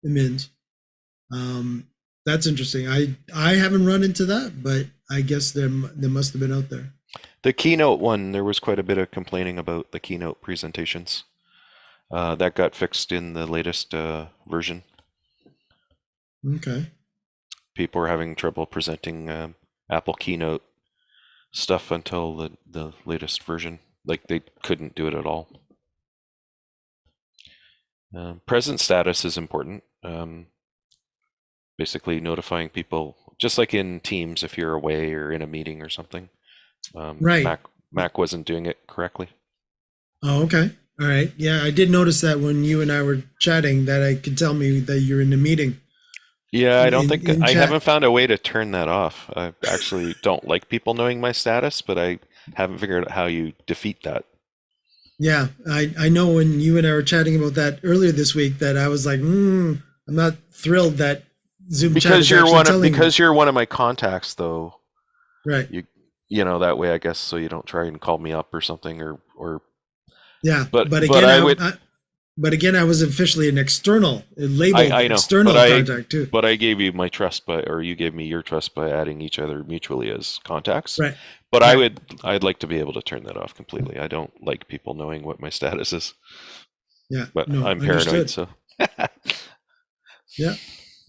admins. That's interesting. I haven't run into that, but I guess there must have been out there. The Keynote one, there was quite a bit of complaining about the Keynote presentations. That got fixed in the latest version. Okay. People were having trouble presenting Apple Keynote stuff until the latest version. Like they couldn't do it at all. Present status is important. Basically notifying people, just like in Teams, if you're away or in a meeting or something. Right. Mac wasn't doing it correctly. Oh, okay. All right. Yeah, I did notice that when you and I were chatting that I could tell me that you're in a meeting. Yeah, I don't think I haven't found a way to turn that off. I actually don't like people knowing my status, but I haven't figured out how you defeat that. Yeah, I know when you and I were chatting about that earlier this week that I was like, I'm not thrilled that Zoom chat is because you're one of my contacts though. Right. You know, that way I guess so you don't try and call me up or something or yeah, but again, I was officially an external, labeled I know, external contact too. But I gave you my trust or you gave me your trust by adding each other mutually as contacts. Right. But I'd like to be able to turn that off completely. I don't like people knowing what my status is. Yeah. But I'm paranoid, so. Yeah,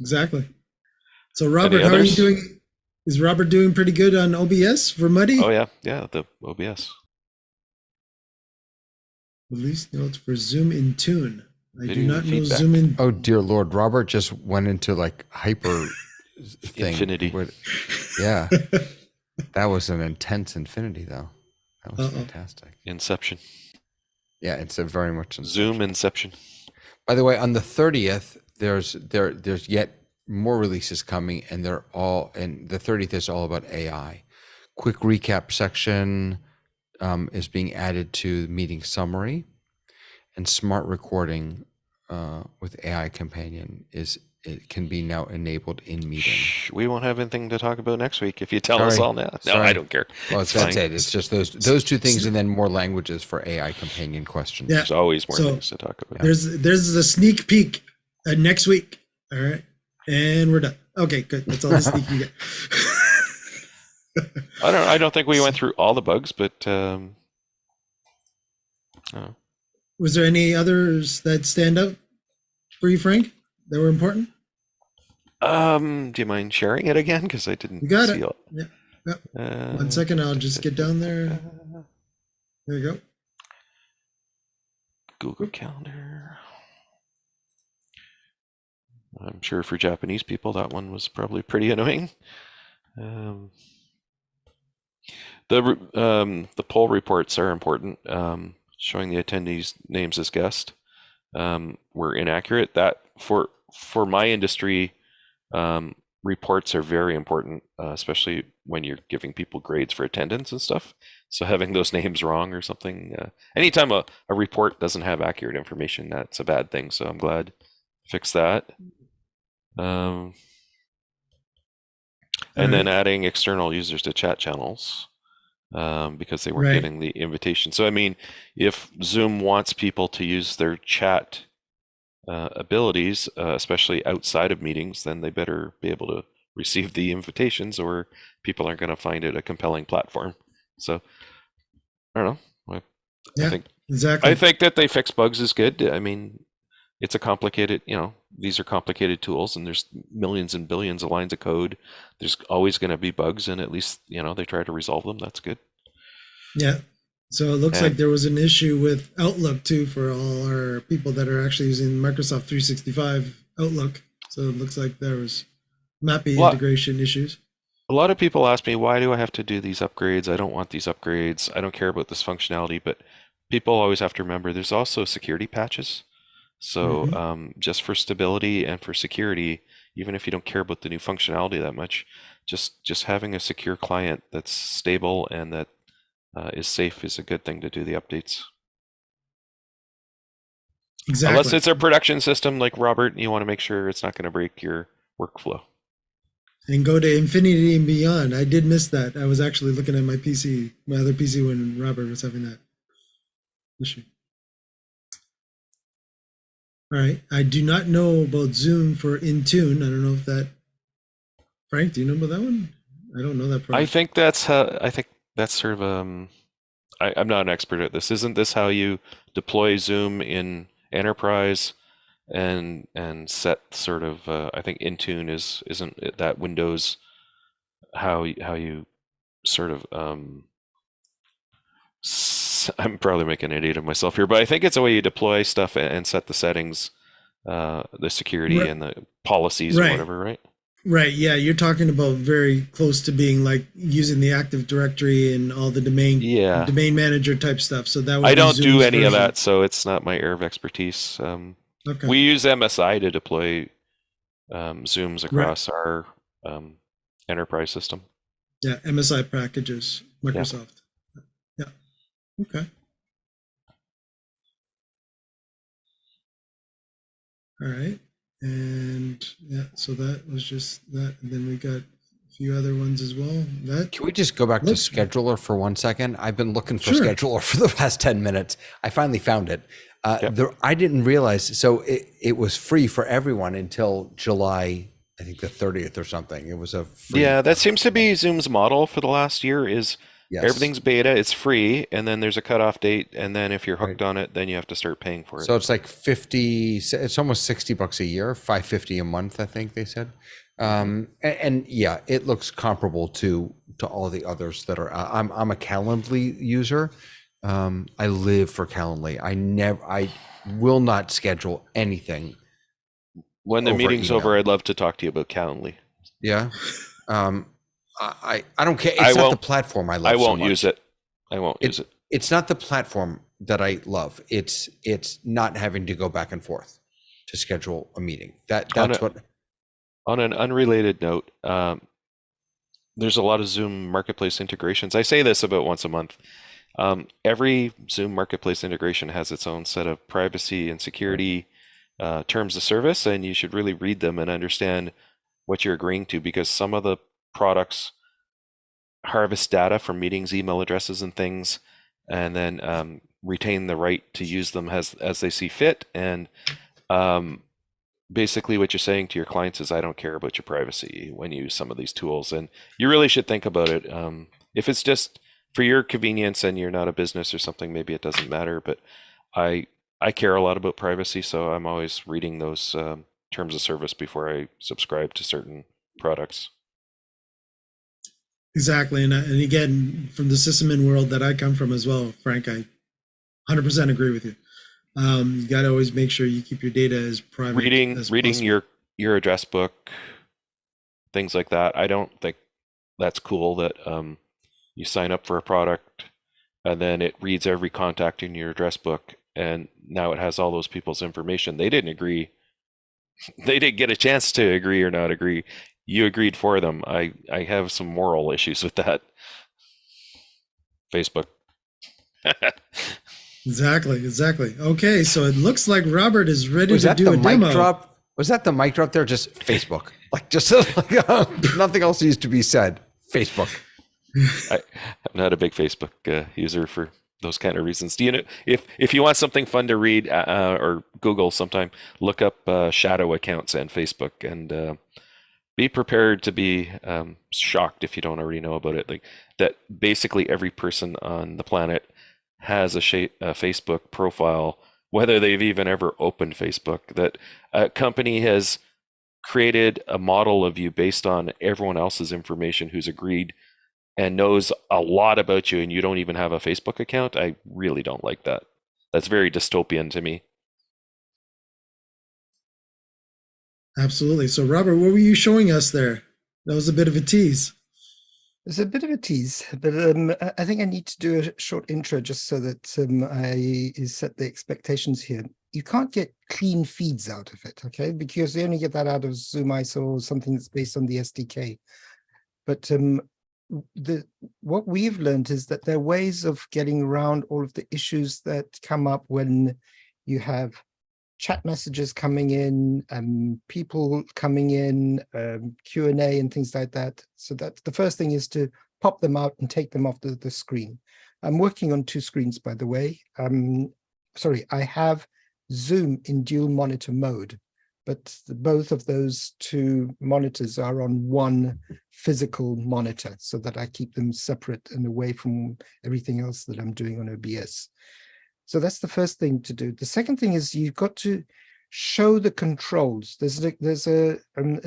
exactly. So Robert, how are you doing? Is Robert doing pretty good on OBS for Muddy? Oh yeah, the OBS. Release notes for Zoom in Tune. I do Video not know feedback. Zoom in. Oh dear Lord, Robert just went into like hyper thing. Infinity. Yeah, that was an intense infinity though. That was fantastic. Inception. Yeah, it's a very much Zoom Inception. By the way, on the 30th, there's yet more releases coming, and the 30th is all about AI. Quick recap section is being added to meeting summary, and smart recording with AI companion it can be now enabled in meeting. Shh, we won't have anything to talk about next week if you tell us Sorry. all now. No, Sorry. I don't care. Well, It's that's fine. it. It's just those two things, and then more languages for AI companion questions. Yeah. There's always more So, things to talk about. There's a sneak peek next week. All right, and we're done. Okay, good. That's all the sneak you get. I don't think we went through all the bugs, but Was there any others that stand out for you, Frank, that were important? do you mind sharing it again? Because I didn't You got see it. all. Yeah. 1 second, I'll just get down there. There you go. Google Calendar. I'm sure for Japanese people that one was probably pretty annoying. The poll reports are important. Showing the attendees' names as guest were inaccurate. That for my industry, reports are very important, especially when you're giving people grades for attendance and stuff. So having those names wrong or something, anytime a report doesn't have accurate information, that's a bad thing. So I'm glad to fix that. And then adding external users to chat channels because they weren't getting the invitation. So I mean, if Zoom wants people to use their chat abilities, especially outside of meetings, then they better be able to receive the invitations, or people aren't going to find it a compelling platform. So I don't know. I think exactly. I think that they fix bugs is good. I mean, it's a complicated, these are complicated tools, and there's millions and billions of lines of code. There's always going to be bugs, and at least they try to resolve them. That's good. Yeah. So it looks like there was an issue with Outlook too for all our people that are actually using Microsoft 365 Outlook. So it looks like there was MAPI integration issues. A lot of people ask me, why do I have to do these upgrades? I don't want these upgrades. I don't care about this functionality. But people always have to remember there's also security patches. So just for stability and for security, even if you don't care about the new functionality that much, just having a secure client that's stable and that is safe is a good thing to do the updates. Exactly. Unless it's a production system like Robert, you want to make sure it's not going to break your workflow. And go to infinity and beyond. I did miss that. I was actually looking at my other PC when Robert was having that issue. All right. I do not know about Zoom for Intune. I don't know if that. Frank, do you know about that one? I don't know that product. I think that's sort of I'm not an expert at this. Isn't this how you deploy Zoom in enterprise and set sort of I think Intune isn't it that Windows how you sort of I'm probably making an idiot of myself here, but I think it's a way you deploy stuff and set the settings, the security and the policies or whatever, right? Right. Yeah, you're talking about very close to being like using the Active Directory and all the domain manager type stuff. So that would I be don't Zoom's do any of version. that, so it's not my area of expertise. Okay. We use MSI to deploy Zooms across our enterprise system. Yeah, MSI packages, Microsoft. Yeah. Okay. All right. And yeah, so that was just that. And then we got a few other ones as well. Can we just go back to scheduler for 1 second? I've been looking for scheduler for the past 10 minutes. I finally found it. I didn't realize, so it was free for everyone until July, I think the 30th or something. It was a free. Yeah, that seems to be Zoom's model for the last year is everything's beta, it's free, and then there's a cutoff date, and then if you're hooked on it, then you have to start paying for it. So it's like it's almost $60 a year, $550 a month, I think they said. And yeah, it looks comparable to all the others that are, I'm a Calendly user. I live for Calendly. I will not schedule anything. When the over meeting's email. over, I'd love to talk to you about Calendly. Yeah. I don't care. I It's not the won't- platform I love. I won't so much. use it. I won't use it. It's not the platform that I love. It's not having to go back and forth to schedule a meeting. That's what. On an unrelated note, there's a lot of Zoom Marketplace integrations. I say this about once a month. Every Zoom Marketplace integration has its own set of privacy and security terms of service, and you should really read them and understand what you're agreeing to, because some of the products harvest data from meetings, email addresses, and things, and then retain the right to use them as they see fit. And basically what you're saying to your clients is, I don't care about your privacy when you use some of these tools. And you really should think about it. If it's just for your convenience and you're not a business or something, maybe it doesn't matter. But I care a lot about privacy, so I'm always reading those terms of service before I subscribe to certain products. Exactly. And again, from the sysadmin world that I come from as well, Frank, I 100% agree with you. You got to always make sure you keep your data as private as Reading possible. your address book, things like that. I don't think that's cool that you sign up for a product and then it reads every contact in your address book, and now it has all those people's information. They didn't agree. They didn't get a chance to agree or not agree. You agreed for them. I have some moral issues with that. Facebook. Exactly. Okay, so it looks like Robert is ready Was to that do the a mic demo. drop? Was that the mic drop there? Just Facebook. Like just like nothing else needs to be said. Facebook. I'm not a big Facebook user for those kind of reasons. Do you know, if you want something fun to read or Google sometime, look up shadow accounts and Facebook, and be prepared to be shocked if you don't already know about it. Like that, basically every person on the planet has a Facebook profile, whether they've even ever opened Facebook. That a company has created a model of you based on everyone else's information who's agreed and knows a lot about you, and you don't even have a Facebook account. I really don't like that. That's very dystopian to me. Absolutely. So Robert, what were you showing us there? That was a bit of a tease. It's a bit of a tease, but I think I need to do a short intro just so that I set the expectations here. You can't get clean feeds out of it, okay? Because you only get that out of ZoomISO or something that's based on the SDK. But what we've learned is that there are ways of getting around all of the issues that come up when you have chat messages coming in, people coming in, Q&A and things like that. So that's the first thing, is to pop them out and take them off the screen. I'm working on two screens, by the way. Sorry, I have Zoom in dual monitor mode, but both of those two monitors are on one physical monitor so that I keep them separate and away from everything else that I'm doing on OBS. So that's the first thing to do. The second thing is you've got to show the controls. There's a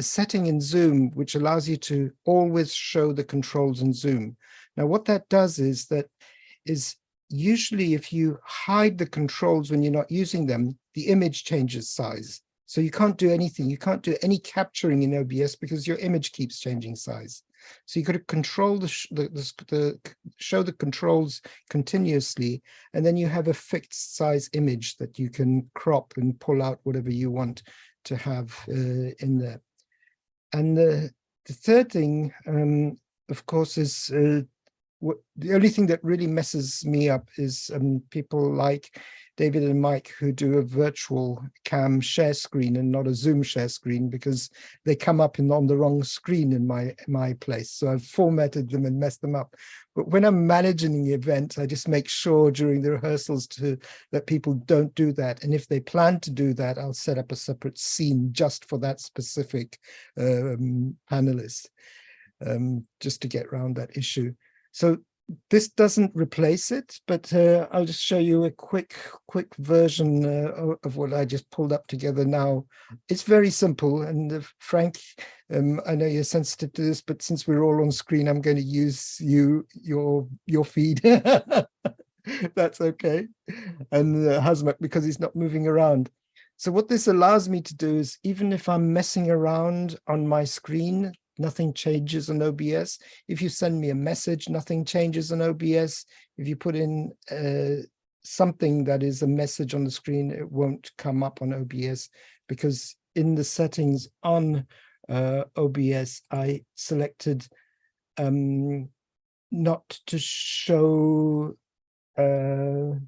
setting in Zoom which allows you to always show the controls in Zoom. Now, what that does is usually if you hide the controls when you're not using them, the image changes size. So you can't do anything. You can't do any capturing in OBS because your image keeps changing size. So you got to control show the controls continuously, and then you have a fixed size image that you can crop and pull out whatever you want to have in there. And the third thing, of course, is the only thing that really messes me up is people like David and Mike who do a virtual cam share screen and not a Zoom share screen, because they come up on the wrong screen in my place. So I've formatted them and messed them up. But when I'm managing the event, I just make sure during the rehearsals that people don't do that. And if they plan to do that, I'll set up a separate scene just for that specific panelist, just to get around that issue. So this doesn't replace it, but I'll just show you a quick version of what I just pulled up together now. It's very simple, and Frank, I know you're sensitive to this, but since we're all on screen, I'm going to use your feed. That's okay. And Hazmak, because he's not moving around. So what this allows me to do is, even if I'm messing around on my screen, nothing changes on OBS. If you send me a message, nothing changes on OBS. If you put in something that is a message on the screen, it won't come up on OBS, because in the settings on OBS, I selected not to show the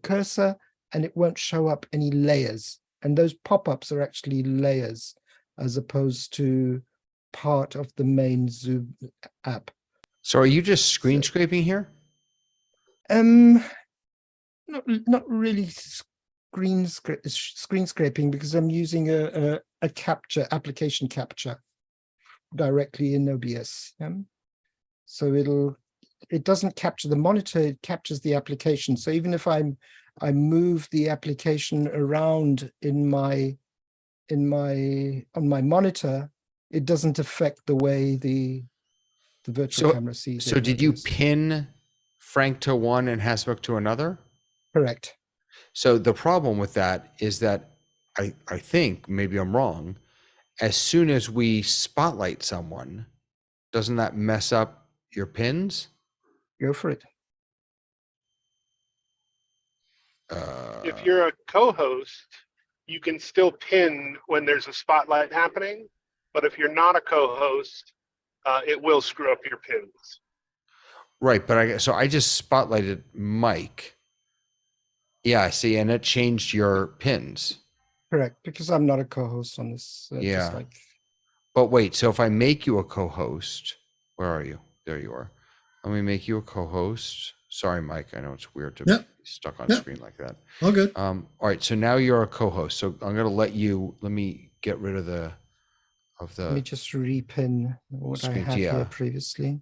cursor, and it won't show up any layers. And those pop-ups are actually layers as opposed to part of the main Zoom app. So are you just screen scraping here? Not really screen scraping, because I'm using a application capture directly in OBS. So it doesn't capture the monitor, it captures the application. So even if I move the application around on my monitor, it doesn't affect the way the virtual camera sees it. So did you pin Frank to one and Hasbrook to another? Correct. So the problem with that is that I think, maybe I'm wrong, as soon as we spotlight someone, doesn't that mess up your pins? Go for it. If you're a co-host, you can still pin when there's a spotlight happening, but if you're not a co-host, it will screw up your pins. Right, but I just spotlighted Mike. Yeah, see, and it changed your pins. Correct, because I'm not a co-host on this. Yeah. But wait, so if I make you a co-host, where are you? There you are. Let me make you a co-host. Sorry, Mike. I know it's weird to be stuck on screen like that. All good. All right, so now you're a co-host. So I'm gonna let me get rid of the Let me just repin what I had here previously.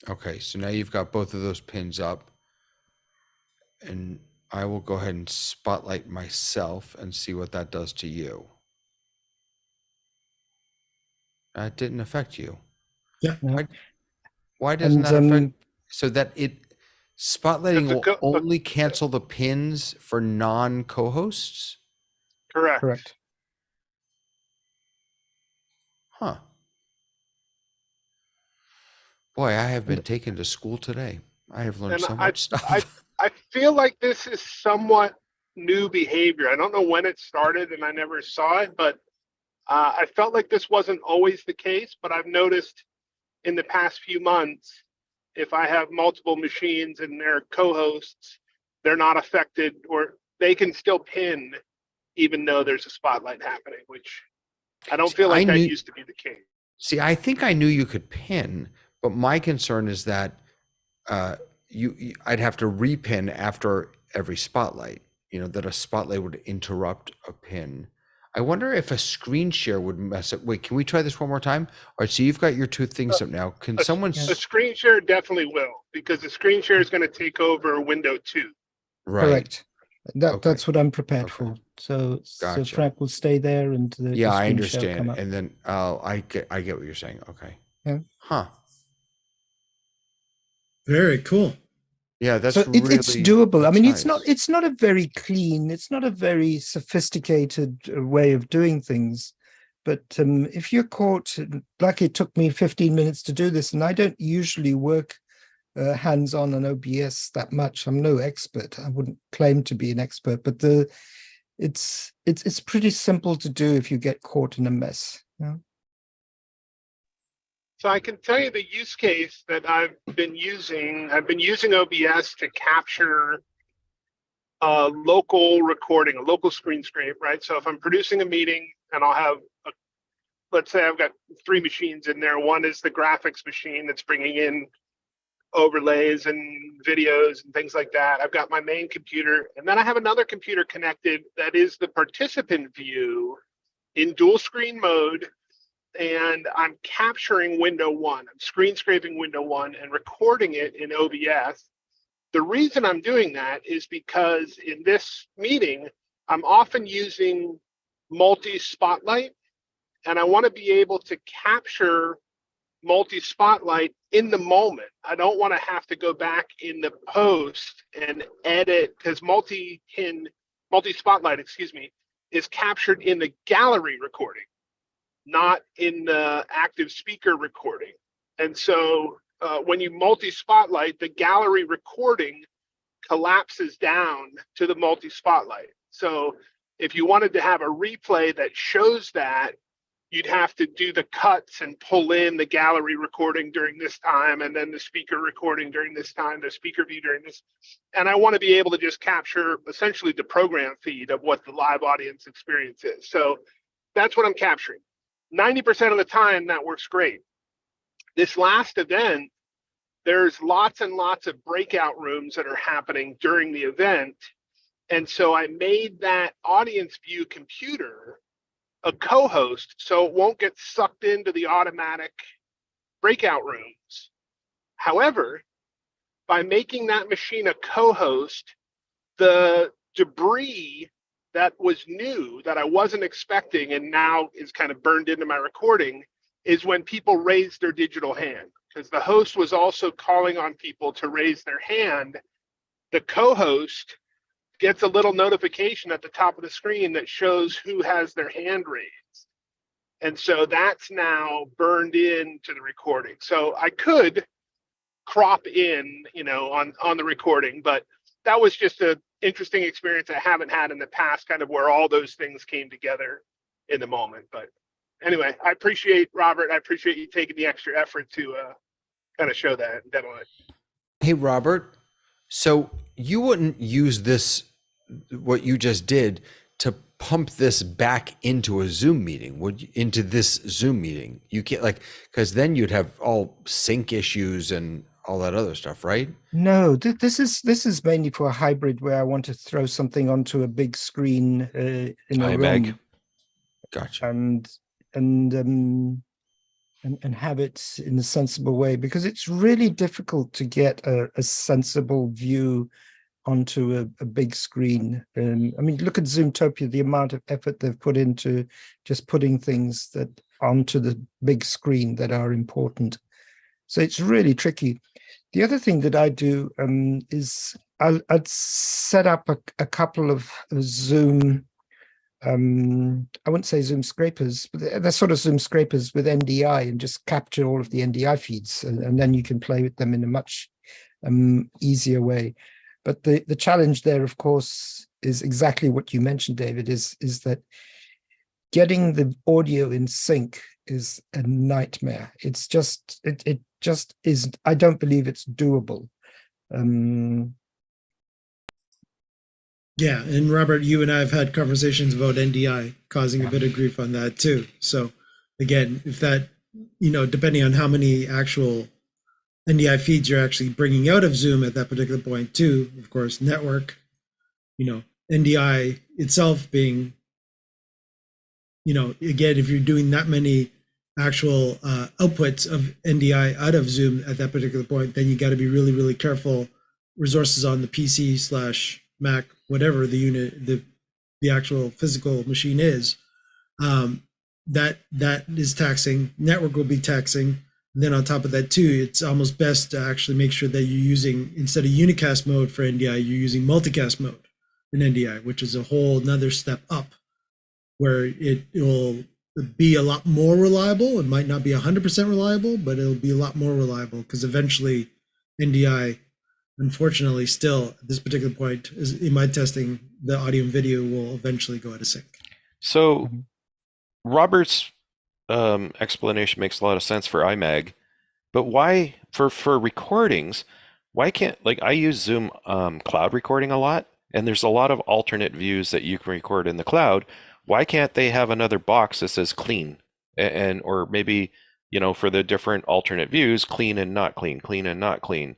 Okay, so now you've got both of those pins up, and I will go ahead and spotlight myself and see what that does to you. That didn't affect you. Yeah. Why doesn't that affect? So that spotlighting will only cancel the pins for non-co-hosts? Correct. Correct. Huh. Boy, I have been taken to school today. I have learned so much stuff. I feel like this is somewhat new behavior. I don't know when it started and I never saw it, but I felt like this wasn't always the case, but I've noticed in the past few months, if I have multiple machines and they're co-hosts, they're not affected, or they can still pin even though there's a spotlight happening, which I don't feel like that used to be the case. See, I think I knew you could pin, but my concern is that I'd have to repin after every spotlight, that a spotlight would interrupt a pin. I wonder if a screen share would mess up. Wait, can we try this one more time? All right, so you've got your two things up now. Can someone? A screen share definitely will, because the screen share is going to take over window 2. Right. Correct. That's what I'm prepared for. So Frank will stay there, and the I screen share will come understand. up. And then I get what you're saying. Okay. Yeah. Huh. Very cool. Yeah, that's really it's doable. I mean, nice. it's not a very clean, it's not a very sophisticated way of doing things. But if you're caught, like it took me 15 minutes to do this, and I don't usually work hands-on on OBS that much. I'm no expert. I wouldn't claim to be an expert, but it's pretty simple to do if you get caught in a mess. Yeah. So I can tell you the use case that I've been using OBS to capture a local recording, a local screen scrape, right? So if I'm producing a meeting and I'll have, let's say I've got 3 machines in there. One is the graphics machine that's bringing in overlays and videos and things like that. I've got my main computer, and then I have another computer connected that is the participant view in dual screen mode. And I'm capturing window 1. I'm screen scraping window 1 and recording it in OBS. The reason I'm doing that is because in this meeting, I'm often using multi-spotlight, and I want to be able to capture multi-spotlight in the moment. I don't want to have to go back in the post and edit, because multi-spotlight, is captured in the gallery recording, not in the active speaker recording. And so when you multi-spotlight, the gallery recording collapses down to the multi-spotlight. So if you wanted to have a replay that shows that, you'd have to do the cuts and pull in the gallery recording during this time, and then the speaker recording during this time, the speaker view during this. And I want to be able to just capture essentially the program feed of what the live audience experience is. So that's what I'm capturing. 90% of the time, that works great. This last event, there's lots and lots of breakout rooms that are happening during the event. And so I made that audience view computer a co-host, so it won't get sucked into the automatic breakout rooms. However, by making that machine a co-host, the debris that was new, that I wasn't expecting and now is kind of burned into my recording, is when people raise their digital hand. Because the host was also calling on people to raise their hand, the co-host gets a little notification at the top of the screen that shows who has their hand raised. And so that's now burned into the recording. So I could crop in, on the recording, but that was just an interesting experience I haven't had in the past, kind of where all those things came together in the moment. But anyway, I appreciate, Robert, I appreciate you taking the extra effort to kind of show that and demo it. Hey, Robert, so you wouldn't use this, what you just did, to pump this back into a Zoom meeting, would you, into this Zoom meeting? You can't, like, because then you'd have all sync issues and all that other stuff, right? No, this is mainly for a hybrid where I want to throw something onto a big screen in a room. Gotcha. And have it in a sensible way, because it's really difficult to get a sensible view onto a big screen. I mean, look at Zoomtopia, the amount of effort they've put into just putting things that onto the big screen that are important. So it's really tricky. The other thing that I do is I'd set up a couple of Zoom, I wouldn't say Zoom scrapers, but they're sort of Zoom scrapers with NDI, and just capture all of the NDI feeds, and then you can play with them in a much easier way. But the challenge there, of course, is exactly what you mentioned, David, is that getting the audio in sync is a nightmare. It just is. I don't believe it's doable. Yeah, and Robert, you and I have had conversations about NDI causing a bit of grief on that too. So again, if that, depending on how many actual NDI feeds you're actually bringing out of Zoom at that particular point too, of course, network, NDI itself being, again, if you're doing that many actual outputs of NDI out of Zoom at that particular point, then you got to be really, really careful. Resources on the PC / Mac, whatever the unit, the actual physical machine is, that is taxing. Network will be taxing. And then on top of that too, it's almost best to actually make sure that you're using, instead of unicast mode for NDI, you're using multicast mode in NDI, which is a whole another step up, where it will be a lot more reliable. It might not be 100% reliable, but it'll be a lot more reliable, because eventually NDI, unfortunately, still at this particular point, is in my testing, the audio and video will eventually go out of sync. So Robert's explanation makes a lot of sense for iMag, but why for recordings, why can't, like, I use Zoom cloud recording a lot, and there's a lot of alternate views that you can record in the cloud. Why can't they have another box that says clean, and or maybe, for the different alternate views, clean and not clean, clean and not clean?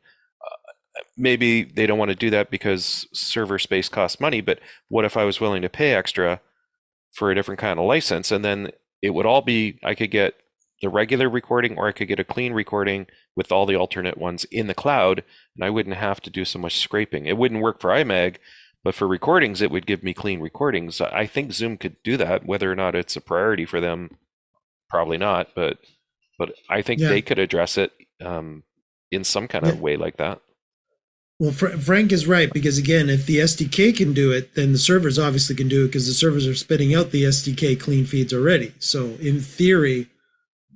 Maybe they don't want to do that because server space costs money, but what if I was willing to pay extra for a different kind of license, and then it would all be, I could get the regular recording, or I could get a clean recording with all the alternate ones in the cloud, and I wouldn't have to do so much scraping. It wouldn't work for iMag, but for recordings, it would give me clean recordings. I think Zoom could do that. Whether or not it's a priority for them, probably not. But I think they could address it in some kind of way like that. Well, Frank is right, because again, if the SDK can do it, then the servers obviously can do it, because the servers are spitting out the SDK clean feeds already. So in theory,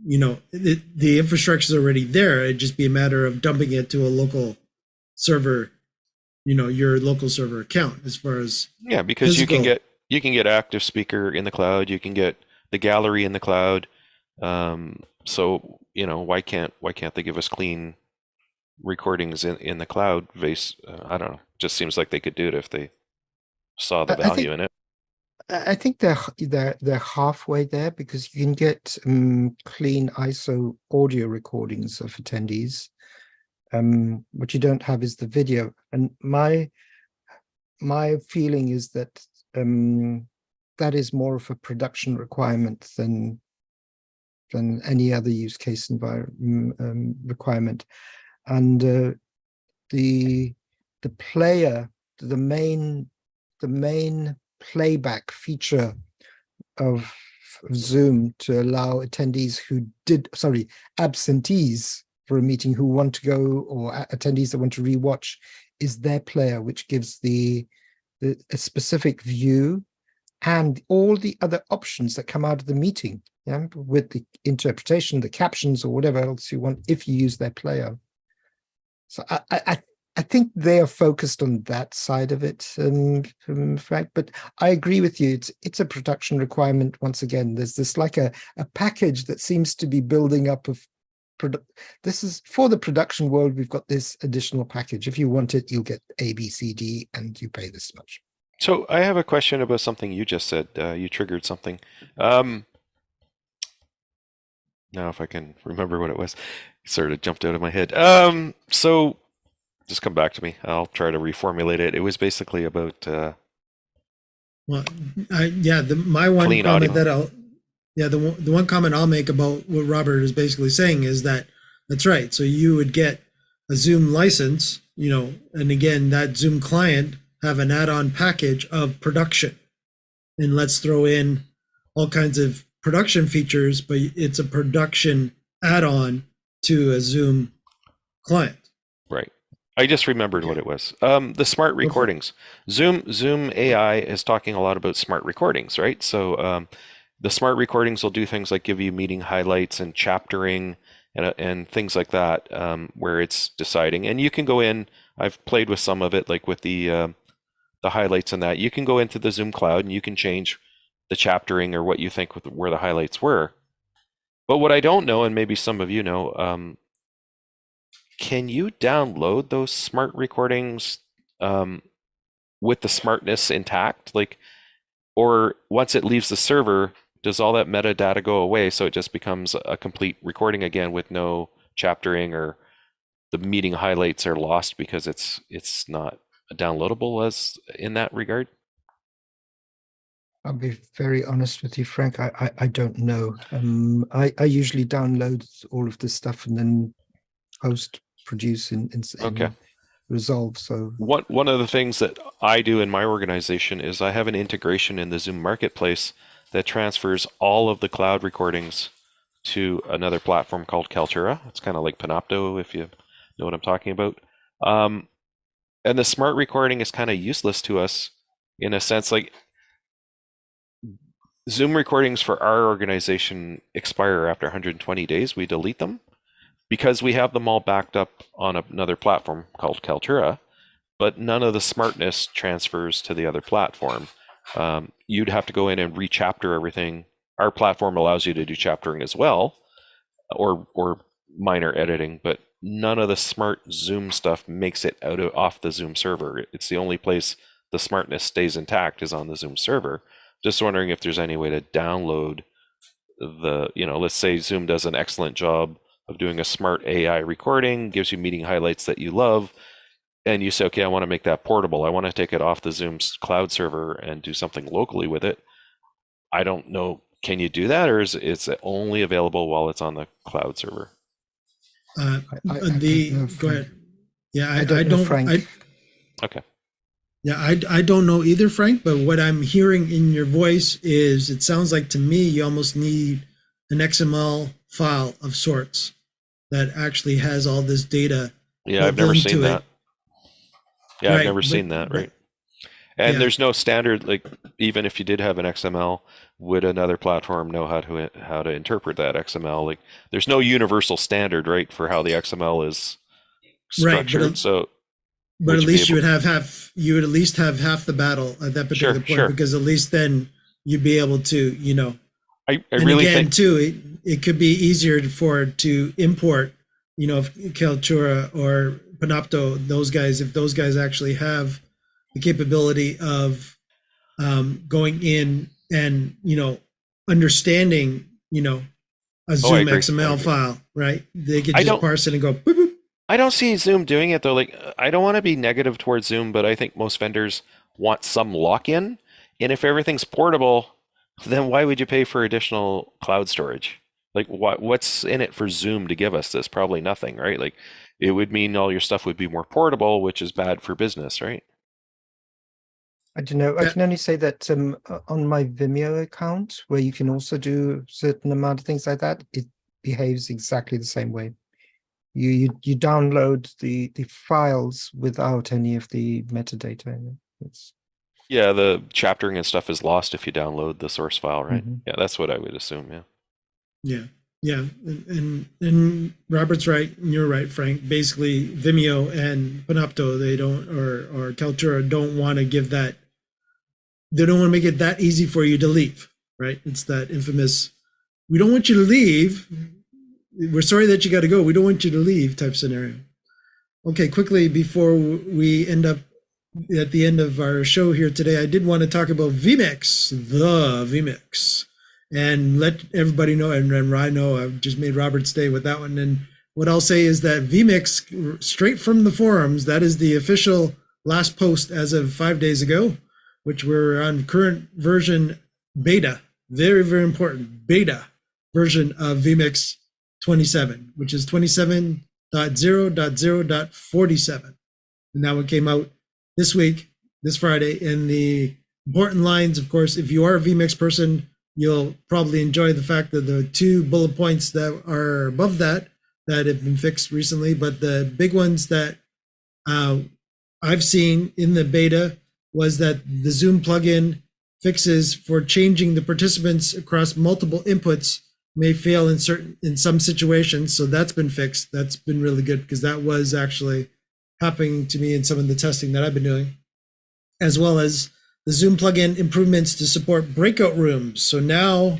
the infrastructure is already there. It'd just be a matter of dumping it to a local server, your local server account, as far as because physical. you can get Active Speaker in the cloud, you can get the gallery in the cloud. So why can't they give us clean recordings in the cloud base? I don't know. Just seems like they could do it if they saw the value in it. I think they're halfway there, because you can get clean ISO audio recordings of attendees. What you don't have is the video. And my feeling is that that is more of a production requirement than any other use case requirement. And the player, the main playback feature of Zoom to allow attendees absentees for a meeting who want to go, or attendees that want to rewatch, is their player, which gives a specific view and all the other options that come out of the meeting, with the interpretation, the captions, or whatever else you want, if you use their player. So I think they are focused on that side of it, Frank. But I agree with you. It's a production requirement. Once again, there's this like a package that seems to be building up of. This is for the production world. We've got this additional package. If you want it, you'll get A, B, C, D, and you pay this much. So I have a question about something you just said. You triggered something. Now, if I can remember what it was, it sort of jumped out of my head. So just come back to me. I'll try to reformulate it. It was basically about. My one comment the one comment I'll make about what Robert is basically saying is that's right. So you would get a Zoom license, and again, that Zoom client have an add-on package of production, and let's throw in all kinds of production features, but it's a production add-on to a Zoom client. Right. I just remembered what it was. The smart recordings. Zoom AI is talking a lot about smart recordings, right? So the smart recordings will do things like give you meeting highlights and chaptering and things like that, where it's deciding. And you can go in. I've played with some of it, like with the highlights and that. You can go into the Zoom cloud and you can change the chaptering or what you think where the highlights were. But what I don't know, and maybe some of you know, can you download those smart recordings with the smartness intact? Like, or once it leaves the server, does all that metadata go away so it just becomes a complete recording again with no chaptering, or the meeting highlights are lost because it's not downloadable as in that regard? I'll be very honest with you, Frank. I don't know. I usually download all of this stuff and then produce in Resolve. So one of the things that I do in my organization is I have an integration in the Zoom Marketplace that transfers all of the cloud recordings to another platform called Kaltura. It's kind of like Panopto, if you know what I'm talking about. And the smart recording is kind of useless to us in a sense. Like, Zoom recordings for our organization expire after 120 days. We delete them because we have them all backed up on another platform called Kaltura, but none of the smartness transfers to the other platform. You'd have to go in and re-chapter everything. Our platform allows you to do chaptering as well, or minor editing, but none of the smart Zoom stuff makes it off the Zoom server. It's the only place the smartness stays intact is on the Zoom server. Just wondering if there's any way to download let's say Zoom does an excellent job of doing a smart AI recording, gives you meeting highlights that you love, and you say, okay, I want to make that portable. I want to take it off the Zoom's cloud server and do something locally with it. I don't know. can you do that, or is it only available while it's on the cloud server? Uh, I don't know, go ahead. Yeah, I don't know, Frank. Okay. Yeah, I don't know either, Frank, but what I'm hearing in your voice is it sounds like to me you almost need an XML file of sorts that actually has all this data. Yeah, I've never seen that. Yeah, Right, I've never but- seen that, but- right? And yeah. there's no standard, like even if you did have an XML, would another platform know how to interpret that XML? Like there's no universal standard, right, for how the XML is Right, but structured. So But would at you be least you able- would at least have half the battle at that particular point, sure. because at least then you'd be able to, I and really again think too, it could be easier to import, if Kaltura or Panopto, those guys, if those guys actually have the capability of going in and understanding a Zoom agree. I XML agree. file, right? They could I just don't- parse it and go boop, boop. I don't see Zoom doing it though. Like I don't want to be negative towards Zoom, but I think most vendors want some lock-in. And if everything's portable, then why would you pay for additional cloud storage? Like what's in it for Zoom to give us this? Probably nothing, right? Like it would mean all your stuff would be more portable, which is bad for business, right? I don't know. I Yeah. can only say that on my Vimeo account, where you can also do certain amount of things like that, it behaves exactly the same way. You download the files without any of the metadata in it. Yeah, the chaptering and stuff is lost if you download the source file, right? Mhm. Yeah, that's what I would assume. Yeah. Yeah, and Robert's right, and you're right, Frank. Basically, Vimeo and Panopto, they don't, or Kaltura don't want to give that. They don't want to make it that easy for you to leave, right? It's that infamous, we don't want you to leave. We're sorry that you got to go. We don't want you to leave type scenario. Okay, quickly before we end up at the end of our show here today, I did want to talk about vMix, the vMix, and let everybody know, and I know I've just made Robert's day with that one. And what I'll say is that vMix, straight from the forums, that is the official last post as of 5 days ago, which we're on current version beta, very, very important beta version of vMix 27, which is 27.0.0.47. And that one came out this week, this Friday. And the important lines, of course, if you are a vMix person, you'll probably enjoy the fact that the 2 bullet points that are above that have been fixed recently. But the big ones that I've seen in the beta was that the Zoom plugin fixes for changing the participants across multiple inputs may fail in some situations. So that's been fixed. That's been really good, because that was actually happening to me in some of the testing that I've been doing, as well as the Zoom plugin improvements to support breakout rooms. So now,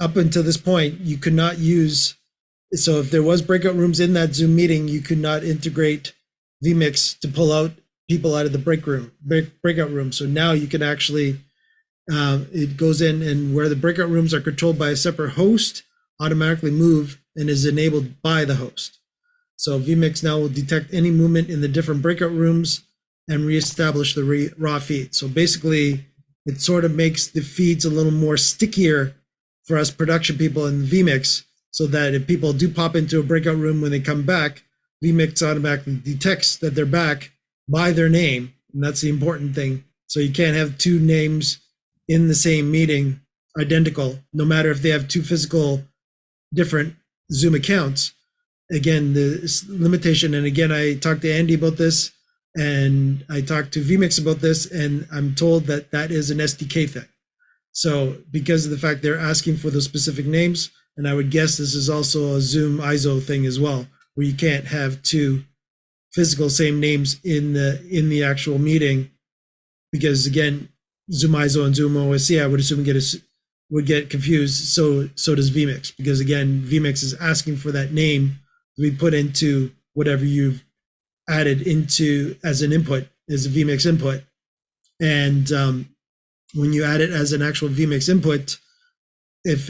up until this point, you could not use, so if there was breakout rooms in that Zoom meeting, you could not integrate vMix to pull out people out of the breakout room. So now you can actually, it goes in, and where the breakout rooms are controlled by a separate host, automatically move and is enabled by the host. So vMix now will detect any movement in the different breakout rooms and reestablish the raw feed. So basically, it sort of makes the feeds a little more stickier for us production people in vMix, so that if people do pop into a breakout room, when they come back, vMix automatically detects that they're back by their name. And that's the important thing. So you can't have 2 names in the same meeting identical, no matter if they have 2 physical different Zoom accounts. Again, the limitation, and again, I talked to Andy about this, and I talked to vMix about this, and I'm told that that is an SDK thing. So because of the fact they're asking for those specific names, and I would guess this is also a ZoomISO thing as well, where you can't have 2 physical same names in the actual meeting, because again, ZoomISO and ZoomOSC, I would assume would get confused. So does vMix, because again, vMix is asking for that name to be put into whatever you've added into as an input, as a vMix input. And when you add it as an actual vMix input, if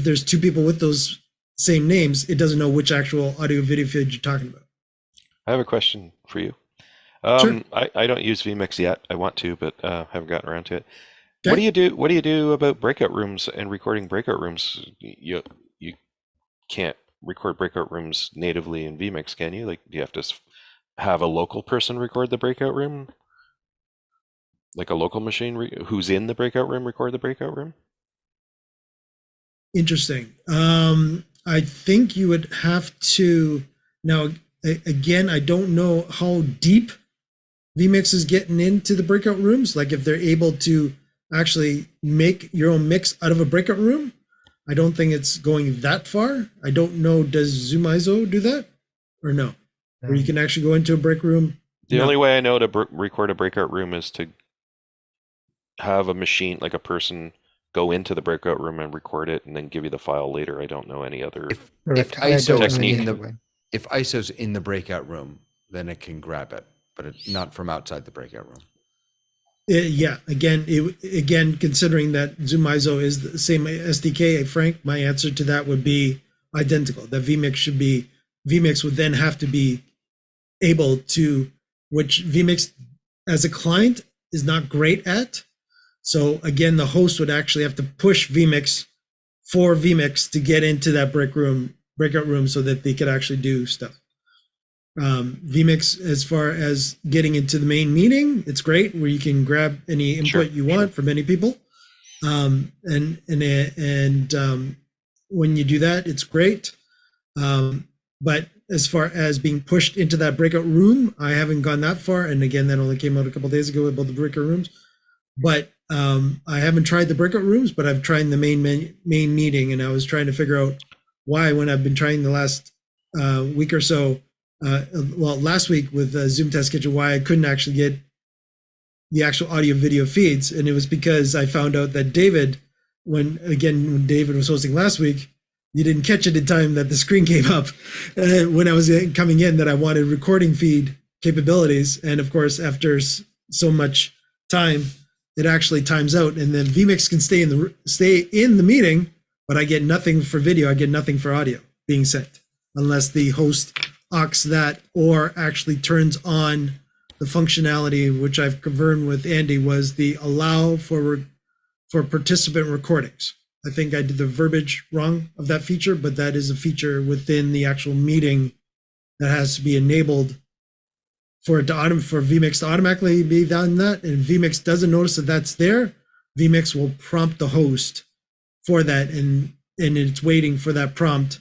there's 2 people with those same names, it doesn't know which actual audio video feed you're talking about. I have a question for you. Sure. I don't use vMix yet. I want to, but haven't gotten around to it. What do you do? What do you do about breakout rooms and recording breakout rooms? You can't record breakout rooms natively in vMix, can you? Like, do you have to have a local person record the breakout room? Like a local machine who's in the breakout room record the breakout room? Interesting. I think you would have to now. Again, I don't know how deep vMix is getting into the breakout rooms. Like if they're able to actually make your own mix out of a breakout room. I don't think it's going that far. I don't know. Does ZoomISO do that or no? Where you can actually go into a break room? The only way I know to record a breakout room is to have a machine, like a person, go into the breakout room and record it and then give you the file later. I don't know any other If ISO technique. if ISO's in the breakout room, then it can grab it, but it's not from outside the breakout room. Yeah. Again, considering that ZoomISO is the same SDK, Frank, my answer to that would be identical. That vMix would then have to be able to, which vMix as a client is not great at. So again, the host would actually have to push vMix for vMix to get into that breakout room so that they could actually do stuff. vMix, as far as getting into the main meeting, it's great where you can grab any input you want from any people. And when you do that, it's great. But as far as being pushed into that breakout room, I haven't gone that far. And again, that only came out a couple of days ago about the breakout rooms. But I haven't tried the breakout rooms, but I've tried the main meeting, and I was trying to figure out why, when I've been trying the last week or so, last week with Zoom Test Kitchen, why I couldn't actually get the actual audio video feeds. And it was because I found out that David, when David was hosting last week, you didn't catch it in time that the screen came up when I was coming in that I wanted recording feed capabilities. And of course, after so much time, it actually times out, and then vMix can stay in the meeting, but I get nothing for video. I get nothing for audio being sent unless the host aux that or actually turns on the functionality, which I've confirmed with Andy, was the allow for participant recordings. I think I did the verbiage wrong of that feature, but that is a feature within the actual meeting that has to be enabled for vMix to automatically be done that. And vMix doesn't notice that that's there. vMix will prompt the host for that, and it's waiting for that prompt.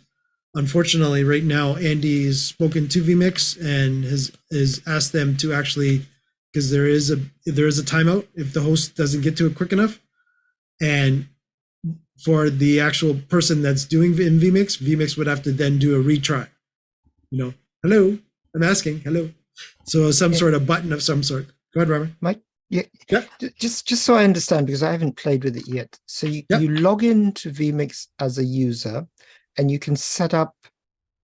Unfortunately, right now, Andy has spoken to vMix and has asked them to actually, because there is a timeout if the host doesn't get to it quick enough. And for the actual person that's doing in vMix would have to then do a retry. Hello, I'm asking, hello. So some sort of button of some sort. Go ahead, Robert. Mike, yeah. Just so I understand, because I haven't played with it yet. So you log into vMix as a user, and you can set up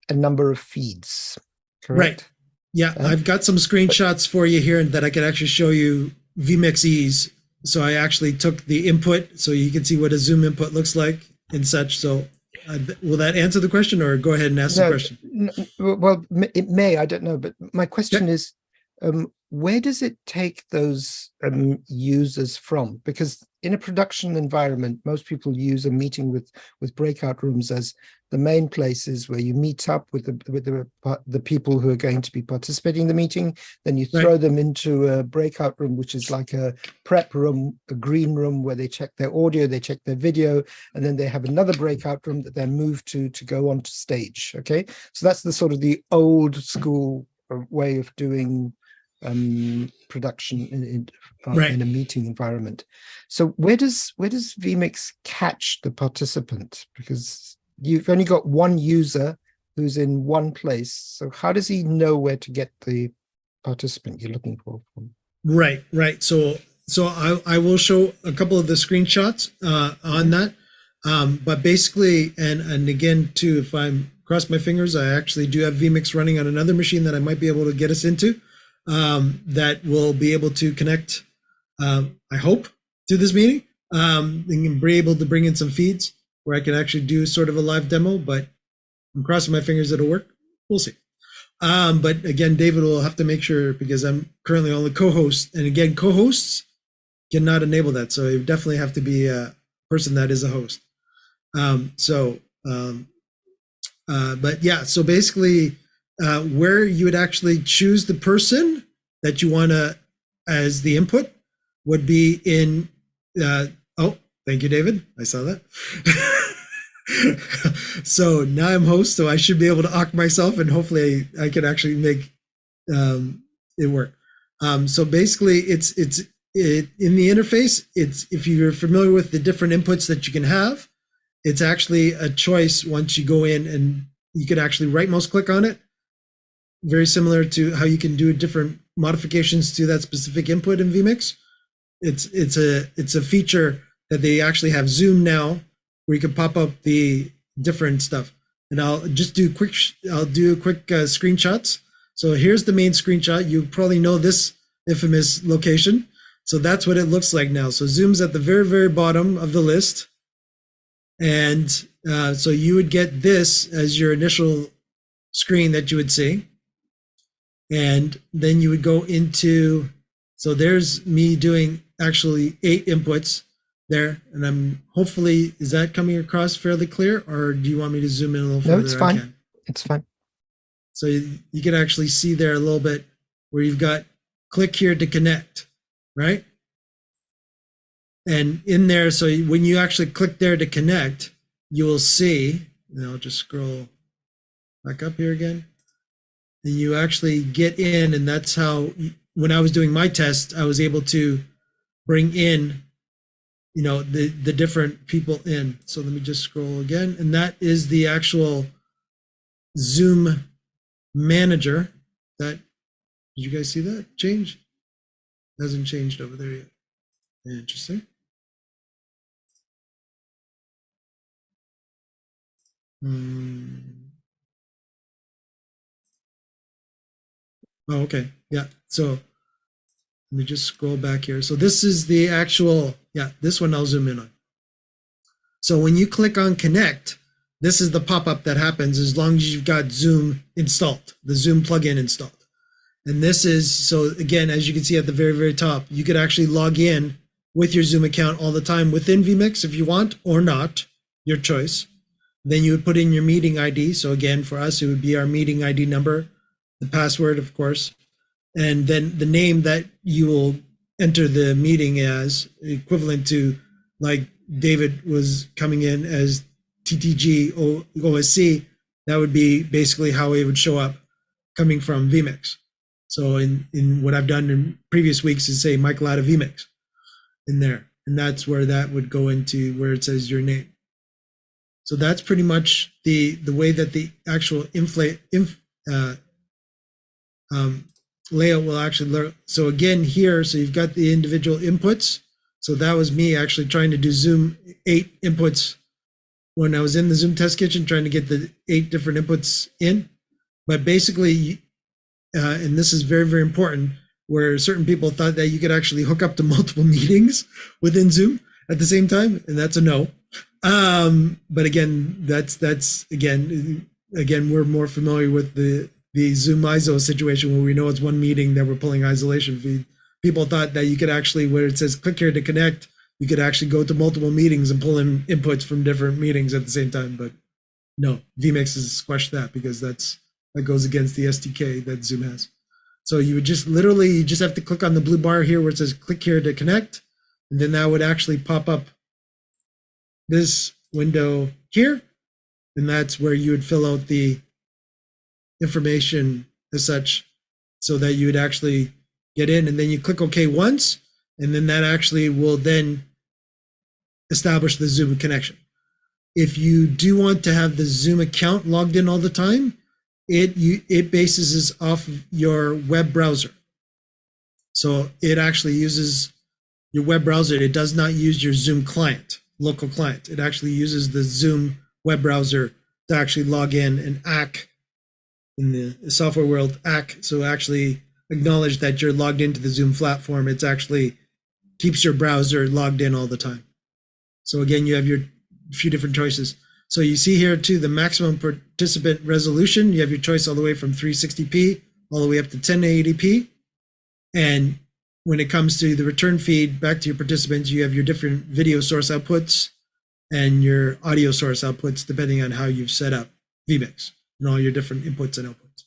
a number of feeds, correct? Right. Yeah, I've got some screenshots for you here that I can actually show you vMix ease. So I actually took the input so you can see what a Zoom input looks like and such. So will that answer the question, or go ahead and ask the question? Well, it may, I don't know. But my question is, where does it take those users from? Because in a production environment, most people use a meeting with breakout rooms as the main places where you meet up with the people who are going to be participating in the meeting. Then you throw them into a breakout room, which is like a prep room, a green room, where they check their audio, they check their video, and then they have another breakout room that they're moved to go onto stage. Okay, so that's the sort of the old school way of doing production in a meeting environment. So where does vMix catch the participant? Because you've only got one user who's in one place. So how does he know where to get the participant you're looking for? Right. So I will show a couple of the screenshots on that. But basically, and again, too, if I'm cross my fingers, I actually do have vMix running on another machine that I might be able to get us into. That will be able to connect, I hope, to this meeting, and be able to bring in some feeds where I can actually do sort of a live demo, but I'm crossing my fingers it'll work. We'll see. But again, David will have to make sure, because I'm currently on the co-host, and again, co-hosts cannot enable that. So you definitely have to be a person that is a host. But yeah, so basically where you would actually choose the person that you want to as the input would be in, oh, thank you, David. I saw that. So now I'm host, so I should be able to oct myself, and hopefully I can actually make it work. So basically it's in the interface, it's, if you're familiar with the different inputs that you can have, it's actually a choice once you go in, and you could actually right mouse click on it. Very similar to how you can do different modifications to that specific input in vMix. It's a feature that they actually have Zoom now, where you can pop up the different stuff. And I'll do quick screenshots. So here's the main screenshot. You probably know this infamous location. So that's what it looks like now. So Zoom's at the very, very bottom of the list. And so you would get this as your initial screen that you would see. And then you would go into, so there's me doing actually 8 inputs there. And I'm hopefully, is that coming across fairly clear, or do you want me to zoom in a little further? No, it's fine. It's fine. So you can actually see there a little bit where you've got click here to connect, right? And in there, so when you actually click there to connect, you will see, and I'll just scroll back up here again, and you actually get in, and that's how, when I was doing my test, I was able to bring in, you know, the different people in. So let me just scroll again, and that is the actual Zoom manager. That, did you guys see that change? It hasn't changed over there yet. Interesting. Oh, okay. Yeah. So let me just scroll back here. So this is the actual, yeah, this one I'll zoom in on. So when you click on connect, this is the pop-up that happens as long as you've got Zoom installed, the Zoom plugin installed. And this is, so again, as you can see at the very, very top, you could actually log in with your Zoom account all the time within vMix if you want, or not, your choice. Then you would put in your meeting ID. So again, for us, it would be our meeting ID number, the password, of course, and then the name that you will enter the meeting as, equivalent to, like David was coming in as TTG OSC, that would be basically how it would show up coming from vMix. So in what I've done in previous weeks is say Michael out of vMix in there. And that's where that would go into where it says your name. So that's pretty much the way that the actual layout will actually learn. So again here, so you've got the individual inputs. So that was me actually trying to do Zoom 8 inputs when I was in the Zoom test kitchen, trying to get the 8 different inputs in. But basically, and this is very, very important, where certain people thought that you could actually hook up to multiple meetings within Zoom at the same time, and that's a no. But again, that's again, we're more familiar with the ZoomISO situation where we know it's one meeting that we're pulling isolation feed. People thought that you could actually, where it says click here to connect, you could actually go to multiple meetings and pull in inputs from different meetings at the same time. But no, vMix has squashed that because that goes against the SDK that Zoom has. So you would just literally, you just have to click on the blue bar here where it says click here to connect. And then that would actually pop up this window here. And that's where you would fill out the information as such, so that you would actually get in, and then you click OK once, and then that actually will then establish the Zoom connection. If you do want to have the Zoom account logged in all the time, it bases off of your web browser. So it actually uses your web browser. It does not use your Zoom client, local client. It actually uses the Zoom web browser to actually log in and act in the software world, so actually acknowledge that you're logged into the Zoom platform. It's actually keeps your browser logged in all the time. So again, you have your few different choices. So you see here too, the maximum participant resolution, you have your choice all the way from 360p all the way up to 1080p. And when it comes to the return feed back to your participants, you have your different video source outputs and your audio source outputs, depending on how you've set up vMix and all your different inputs and outputs.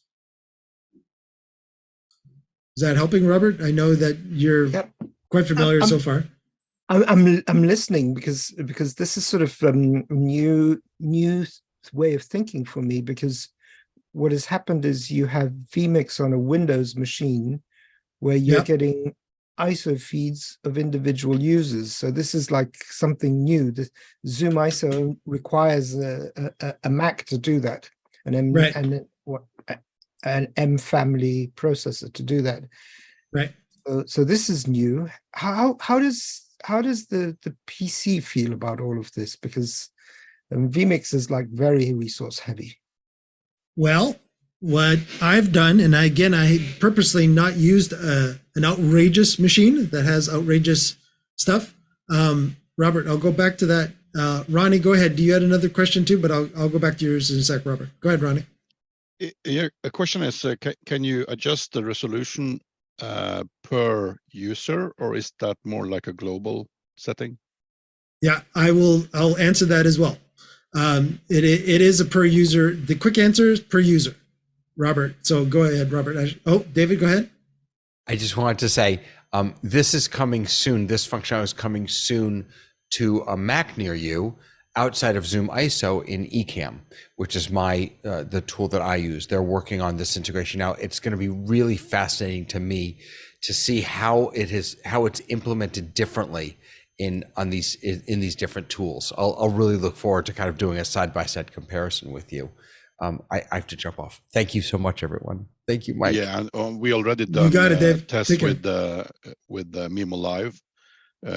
Is that helping, Robert? I know that you're quite familiar so far. I'm listening because this is sort of new way of thinking for me, because what has happened is you have vMix on a Windows machine where you're getting ISO feeds of individual users. So this is like something new. The ZoomISO requires a Mac to do that, an M family processor to do that. Right. So this is new. How does the PC feel about all of this? Because vMix is like very resource heavy. Well, what I've done, and again, I purposely not used an outrageous machine that has outrageous stuff. Robert, I'll go back to that. Ronnie, go ahead. Do you had another question too? But I'll go back to yours in a sec, Robert. Go ahead, Ronnie. Yeah, a question is, can you adjust the resolution per user, or is that more like a global setting? Yeah, I'll answer that as well. It is a per user. The quick answer is per user, Robert. So go ahead, Robert. David, go ahead. I just wanted to say, this is coming soon. This functionality is coming soon to a Mac near you outside of ZoomISO in Ecamm, which is the tool that I use. They're working on this integration now. It's going to be really fascinating to me to see how it's implemented differently in these different tools. I'll really look forward to kind of doing a side-by-side comparison with you. I have to jump off. Thank you so much, everyone. Thank you, Mike. Yeah, and we already done tests with the Mimo Live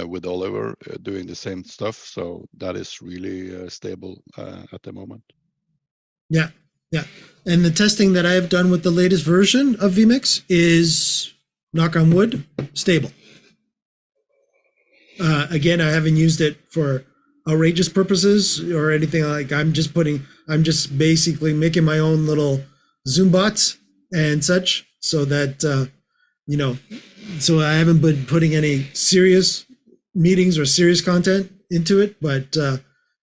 with Oliver doing the same stuff. So that is really stable at the moment. Yeah. And the testing that I have done with the latest version of vMix is, knock on wood, stable. Again, I haven't used it for outrageous purposes or anything like. I'm just basically making my own little Zoom bots and such, so that so I haven't been putting any serious meetings or serious content into it. But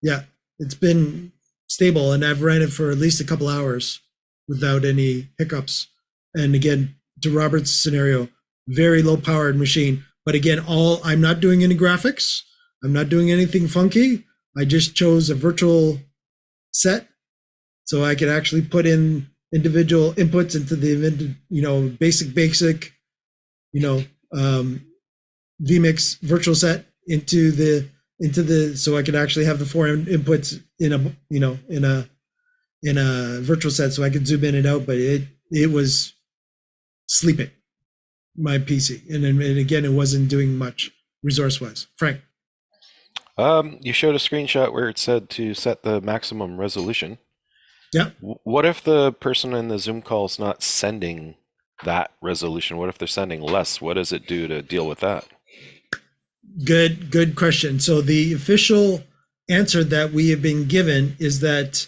yeah, it's been stable, and I've ran it for at least a couple hours without any hiccups. And again, to Robert's scenario, very low powered machine. But again, I'm not doing any graphics. I'm not doing anything funky. I just chose a virtual set, so I could actually put in individual inputs into the basic vMix virtual set into the so I could actually have the 4 inputs in a virtual set, so I could zoom in and out. But it was sleeping, my PC, and again, it wasn't doing much resource wise. Frank. You showed a screenshot where it said to set the maximum resolution. Yeah. What if the person in the Zoom call is not sending that resolution? What if they're sending less? What does it do to deal with that? Good question. So the official answer that we have been given is that,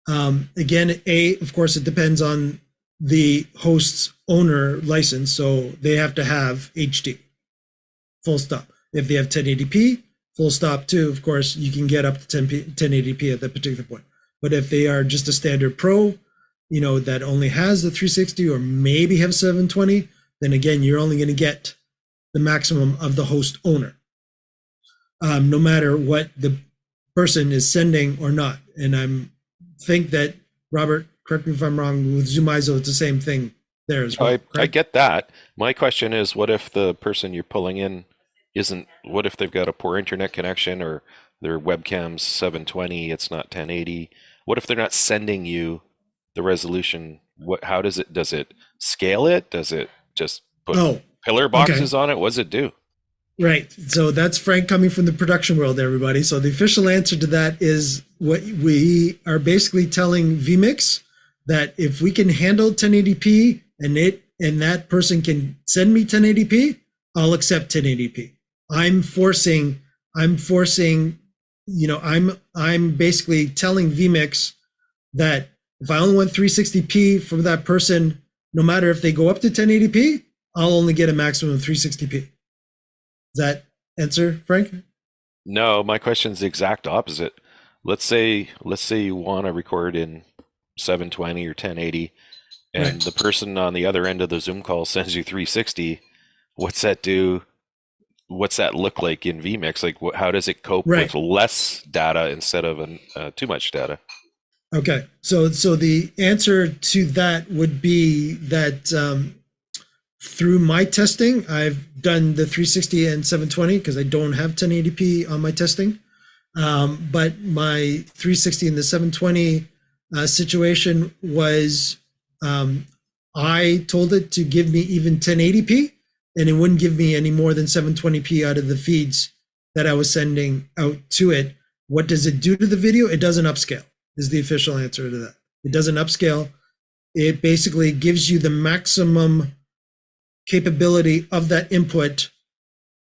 again, of course, it depends on the host's owner license. So they have to have HD, full stop. If they have 1080p, full stop too, of course, you can get up to 1080p at that particular point. But if they are just a standard pro, that only has the 360 or maybe have 720, then again, you're only going to get the maximum of the host owner, no matter what the person is sending or not. And I think that, Robert, correct me if I'm wrong, with ZoomISO, it's the same thing there as well. I get that. My question is, what if the person you're pulling in what if they've got a poor internet connection, or their webcam's 720, it's not 1080? What if they're not sending you the resolution? How does it scale it? Does it just put pillar boxes on it? What does it do? Right. So that's Frank coming from the production world, everybody. So the official answer to that is, what we are basically telling vMix, that if we can handle 1080p and that person can send me 1080p, I'll accept 1080p. I'm basically telling vMix that if I only want 360p from that person, no matter if they go up to 1080p I'll only get a maximum of 360p. Does that answer, Frank? No, my question's the exact opposite. Let's say you want to record in 720 or 1080, and Right. the person on the other end of the Zoom call sends you 360. What's that do? What's that look like in vMix? Like, how does it cope Right. with less data instead of too much data? Okay, so the answer to that would be that through my testing, I've done the 360 and 720 because I don't have 1080p on my testing. But my 360 and the 720 situation was I told it to give me even 1080p, and it wouldn't give me any more than 720p out of the feeds that I was sending out to it. What does it do to the video? It doesn't upscale, is the official answer to that. It doesn't upscale. It basically gives you the maximum capability of that input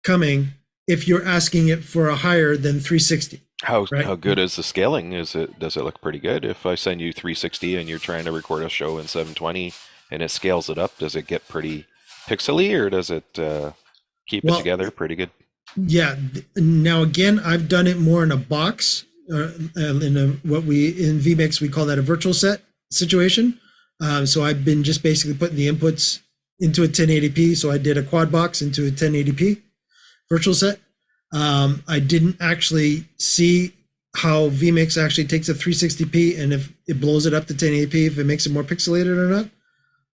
coming if you're asking it for a higher than 360. How Right. good is the scaling? Does it look pretty good? If I send you 360 and you're trying to record a show in 720 and it scales it up, does it get pretty pixely, or does it keep it Well, together pretty good? Yeah. Now again, I've done it more in a box, what we in vMix we call that a virtual set situation. So I've been just basically putting the inputs into a 1080p. So I did a quad box into a 1080p virtual set. I didn't actually see how vMix actually takes a 360p and if it blows it up to 1080p, if it makes it more pixelated or not.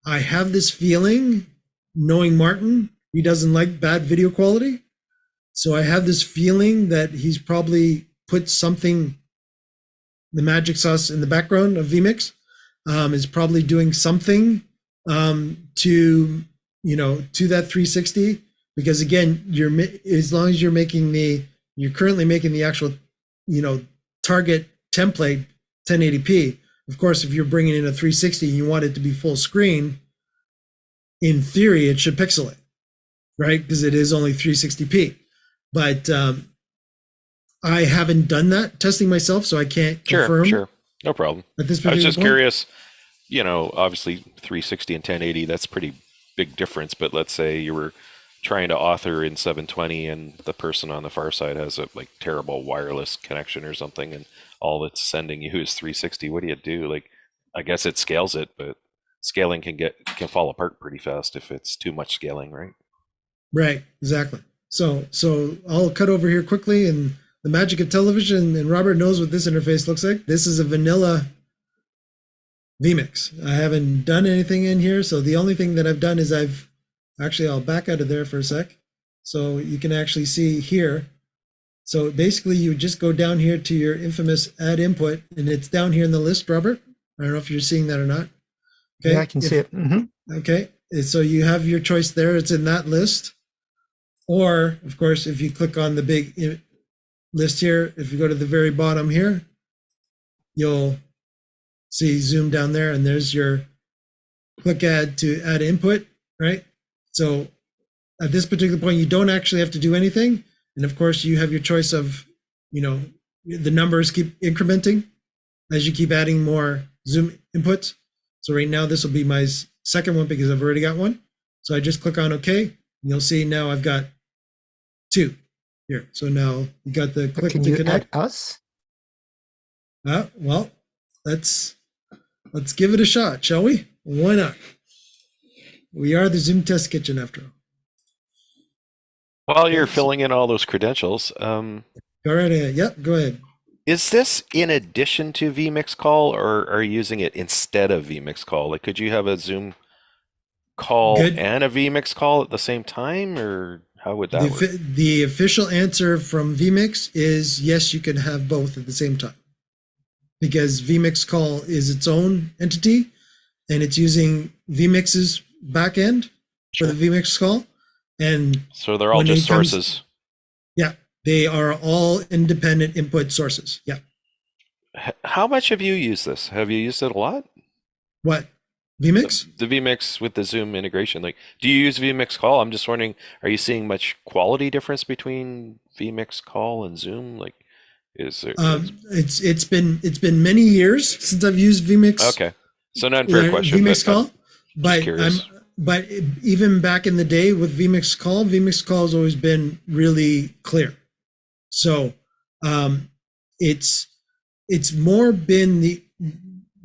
I have this feeling, knowing Martin, he doesn't like bad video quality. So I have this feeling that he's probably put something, the magic sauce in the background of vMix, is probably doing something to that 360. Because again, as long as you're currently making the actual, target template 1080p. Of course, if you're bringing in a 360 and you want it to be full screen, in theory, it should pixelate, right? Because it is only 360p. But I haven't done that testing myself, so I can't confirm. Sure, no problem. At this I was just point. curious. Obviously 360 and 1080, that's pretty big difference. But let's say you were trying to author in 720 and the person on the far side has a terrible wireless connection or something, and all it's sending you is 360. What do you do? I guess it scales it, but scaling can fall apart pretty fast if it's too much scaling, right? Right, exactly. So I'll cut over here quickly, and the magic of television, and Robert knows what this interface looks like. This is a vanilla vMix. I haven't done anything in here, so the only thing that I've done is I'll back out of there for a sec, so you can actually see here. So basically, you just go down here to your infamous add input, and it's down here in the list, Robert. I don't know if you're seeing that or not. Okay. Yeah, I can see it. Okay, so you have your choice there. It's in that list. Or, of course, if you click on the big list here, if you go to the very bottom here, you'll see Zoom down there, and there's your click add to add input, right? So at this particular point, you don't actually have to do anything. And of course, you have your choice of, the numbers keep incrementing as you keep adding more Zoom inputs. So right now, this will be my second one because I've already got one. So I just click on OK. And you'll see now I've got 2 here. So now you got the click Can to you connect. add us? Well, let's give it a shot, shall we? Why not? We are the Zoom Test Kitchen after all. While you're filling in all those credentials, Go right ahead. Yep, go ahead. is this in addition to vMix Call, or are you using it instead of vMix Call? Could you have a Zoom call Good. and a vMix Call at the same time, or how would that work? The official answer from vMix is yes, you can have both at the same time. Because vMix Call is its own entity, and it's using vMix's backend for the vMix Call. And so they're all when just it comes- sources. Yeah, they are all independent input sources. Yeah. How much have you used this? Have you used it a lot? What? vMix? The vMix with the Zoom integration. Do you use vMix Call? I'm just wondering, are you seeing much quality difference between vMix Call and Zoom? Is there? It's been many years since I've used vMix. Okay, so not a fair question. vMix but I'm Call, but curious. but even back in the day with vMix Call has always been really clear. So it's more been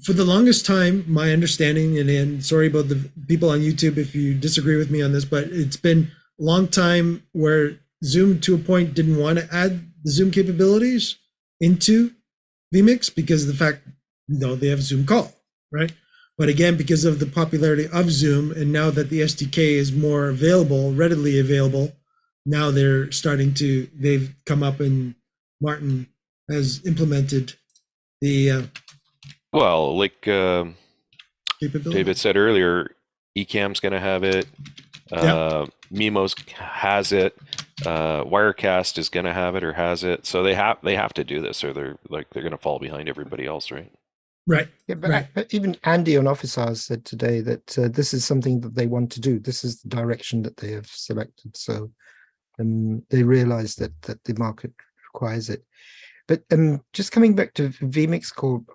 for the longest time, my understanding, and sorry about the people on YouTube if you disagree with me on this, but it's been a long time where Zoom to a point didn't want to add the Zoom capabilities into vMix because of the fact, they have Zoom Call, right? But again, because of the popularity of Zoom, and now that the SDK is more available, readily available, now they've come up and Martin has implemented the well, like capability. David said earlier, Ecamm's going to have it. Mimo's has it. Wirecast is going to have it or has it. So they have to do this, or they're going to fall behind everybody else, right? Right. Yeah, but even Andy on Office Hours said today that this is something that they want to do. This is the direction that they have selected. So they realize that the market requires it. But just coming back to vMix Call,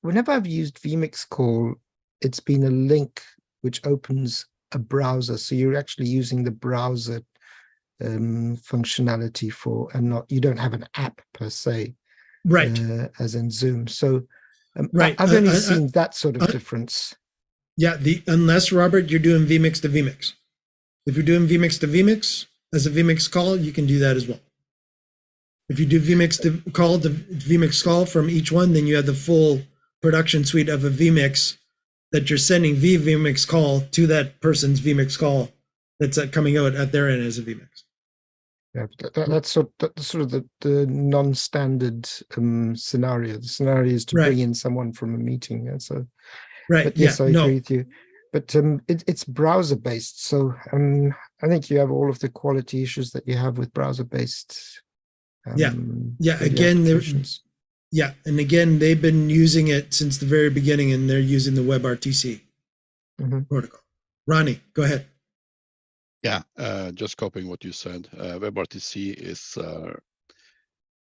whenever I've used vMix Call, it's been a link which opens a browser. So you're actually using the browser functionality you don't have an app per se, right? As in Zoom. So right, I've only seen that sort of difference. Yeah, unless Robert, you're doing vMix to vMix. If you're doing vMix to vMix as a vMix call, you can do that as well. If you do vMix to vMix call from each one, then you have the full production suite of a vMix that you're sending via vMix call to that person's vMix call that's coming out at their end as a vMix. Yeah, that's sort of the non-standard scenario. The scenario is to bring in someone from a meeting. So, right. But yes, I agree with you. But it's browser-based, so I think you have all of the quality issues that you have with browser-based. Again, and again, they've been using it since the very beginning, and they're using the WebRTC protocol. Ronnie, go ahead. Yeah, just copying what you said. WebRTC is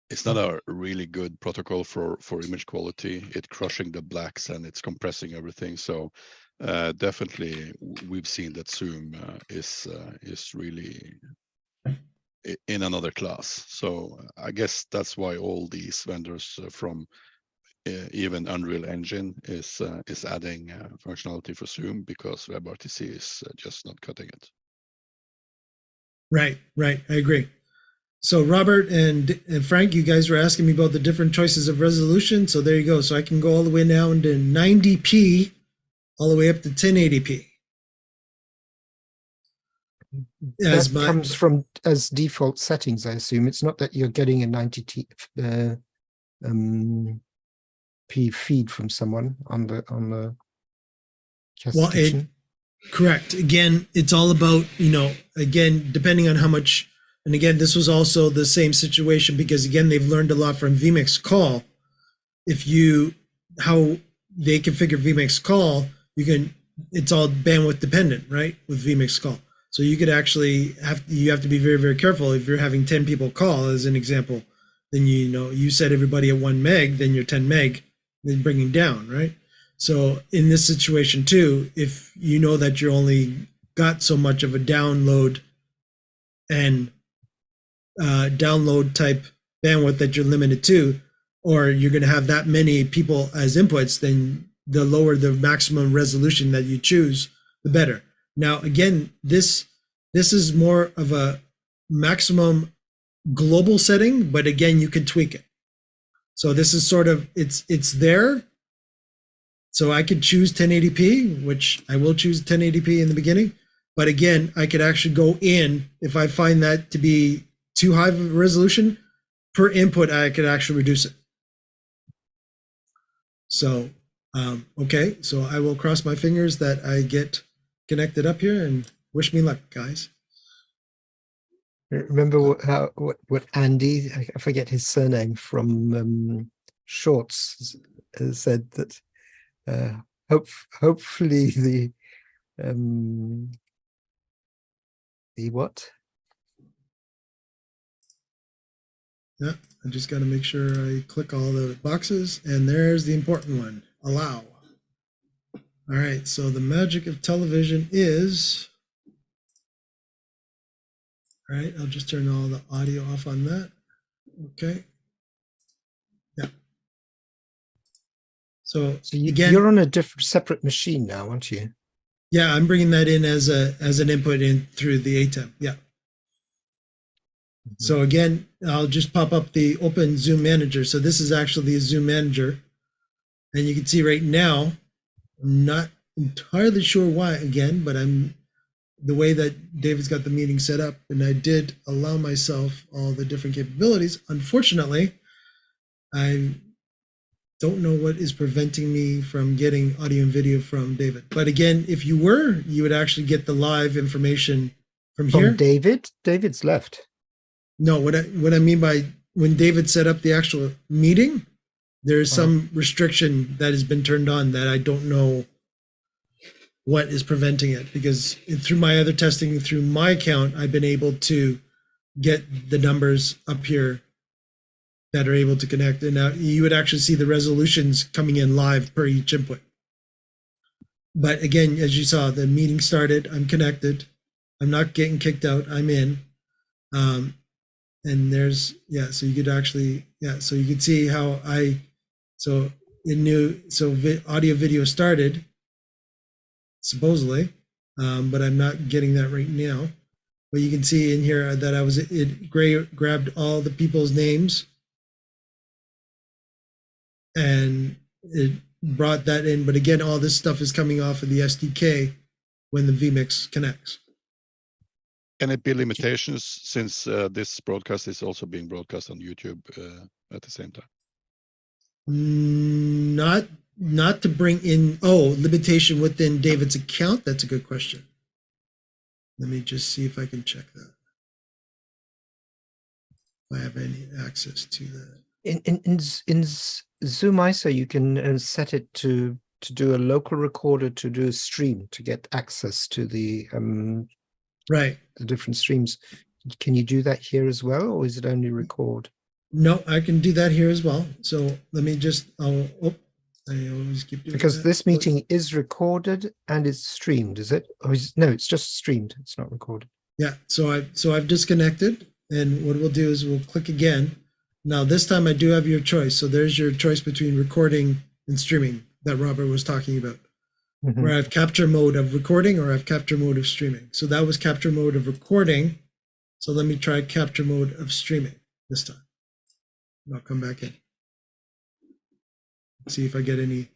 it's not a really good protocol for image quality. It's crushing the blacks and it's compressing everything. So definitely, we've seen that Zoom is really in another class. So I guess that's why all these vendors from even Unreal Engine is adding functionality for Zoom, because WebRTC is just not cutting it. Right. I agree. So Robert and Frank, you guys were asking me about the different choices of resolution. So there you go. So I can go all the way now into 90p, all the way up to 1080p. That comes from as default settings, I assume. It's not that you're getting a 90p feed from someone on the casting. Correct. Again, it's all about, again, depending on how much, and again, this was also the same situation because again, they've learned a lot from vMix Call. How they configure vMix Call, it's all bandwidth dependent, right? With vMix Call. So you could actually you have to be very, very careful. If you're having 10 people call as an example, then you set everybody at 1 meg, then you're 10 meg, then bringing down, right? So in this situation too, if you know that you only got so much of a download and download type bandwidth that you're limited to, or you're going to have that many people as inputs, then the lower the maximum resolution that you choose, the better. Now, again, this is more of a maximum global setting, but again, you can tweak it. So this is sort of, it's there. So I could choose 1080p, which I will choose 1080p in the beginning. But again, I could actually go in, if I find that to be too high of a resolution, per input, I could actually reduce it. So, okay, so I will cross my fingers that I get connected up here and wish me luck, guys. Remember what Andy, I forget his surname, from Shorts said that hopefully the what? Yeah, I just got to make sure I click all the boxes, and there's the important one, allow. All right, so the magic of television is, all right, I'll just turn all the audio off on that. Okay. Yeah. So again, you're on a different, separate machine now, aren't you? yeah, I'm bringing that in as an input in through the ATEM. Yeah. So again, I'll just pop up the open Zoom manager. So this is actually a Zoom manager. And you can see right now, I'm not entirely sure why again, but the way that David's got the meeting set up, and I did allow myself all the different capabilities. Unfortunately, I don't know what is preventing me from getting audio and video from David. But again, if you were, you would actually get the live information from here. From David? David's left. No, what I mean by when David set up the actual meeting, there's some restriction that has been turned on that I don't know what is preventing it, because through my other testing through my account, I've been able to get the numbers up here that are able to connect. And now you would actually see the resolutions coming in live per each input. But again, as you saw, the meeting started, I'm connected. I'm not getting kicked out, I'm in. And there's, yeah, so you could actually, yeah, so you could see how audio video started, supposedly, but I'm not getting that right now. But you can see in here that it grabbed all the people's names and it brought that in. But again, all this stuff is coming off of the SDK when the vMix connects. Any bit limitations since this broadcast is also being broadcast on YouTube at the same time? Not to bring in, limitation within David's account. That's a good question. Let me just see if I can check that. If I have any access to that. In ZoomISO, you can set it to do a local recorder, to do a stream, to get access to the right, the different streams. Can you do that here as well, or is it only record? No, I can do that here as well. So let me just, I always keep doing because that. this meeting is recorded and it's streamed, is it? Or no, it's just streamed. It's not recorded. Yeah, so I've disconnected, and what we'll do is we'll click again. Now this time I do have your choice. So there's your choice between recording and streaming that Robert was talking about. Mm-hmm. Where I have capture mode of recording or I have capture mode of streaming. So that was capture mode of recording. So let me try capture mode of streaming this time. I'll come back in. See if I get any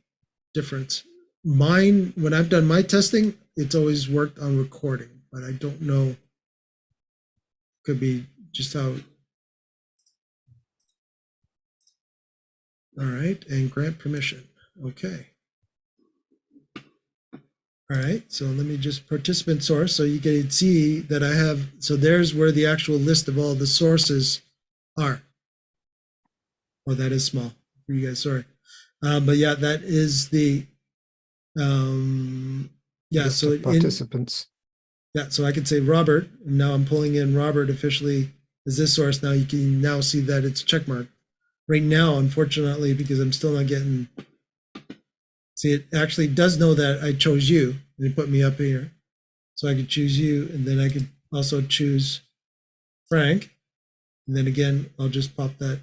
difference. Mine, when I've done my testing, it's always worked on recording, but I don't know. Could be just how. All right, and grant permission. Okay. All right, so let me just participant source so you can see that I have, so there's where the actual list of all the sources are. Oh, that is small for you guys, sorry. But yeah, that is the, yeah, so participants. Yeah, so I could say Robert, and now I'm pulling in Robert officially as this source. Now you can now see that it's checkmarked. Right now, unfortunately, because I'm still not getting, see, it actually does know that I chose you, and it put me up here. So I could choose you, and then I could also choose Frank. And then again, I'll just pop that.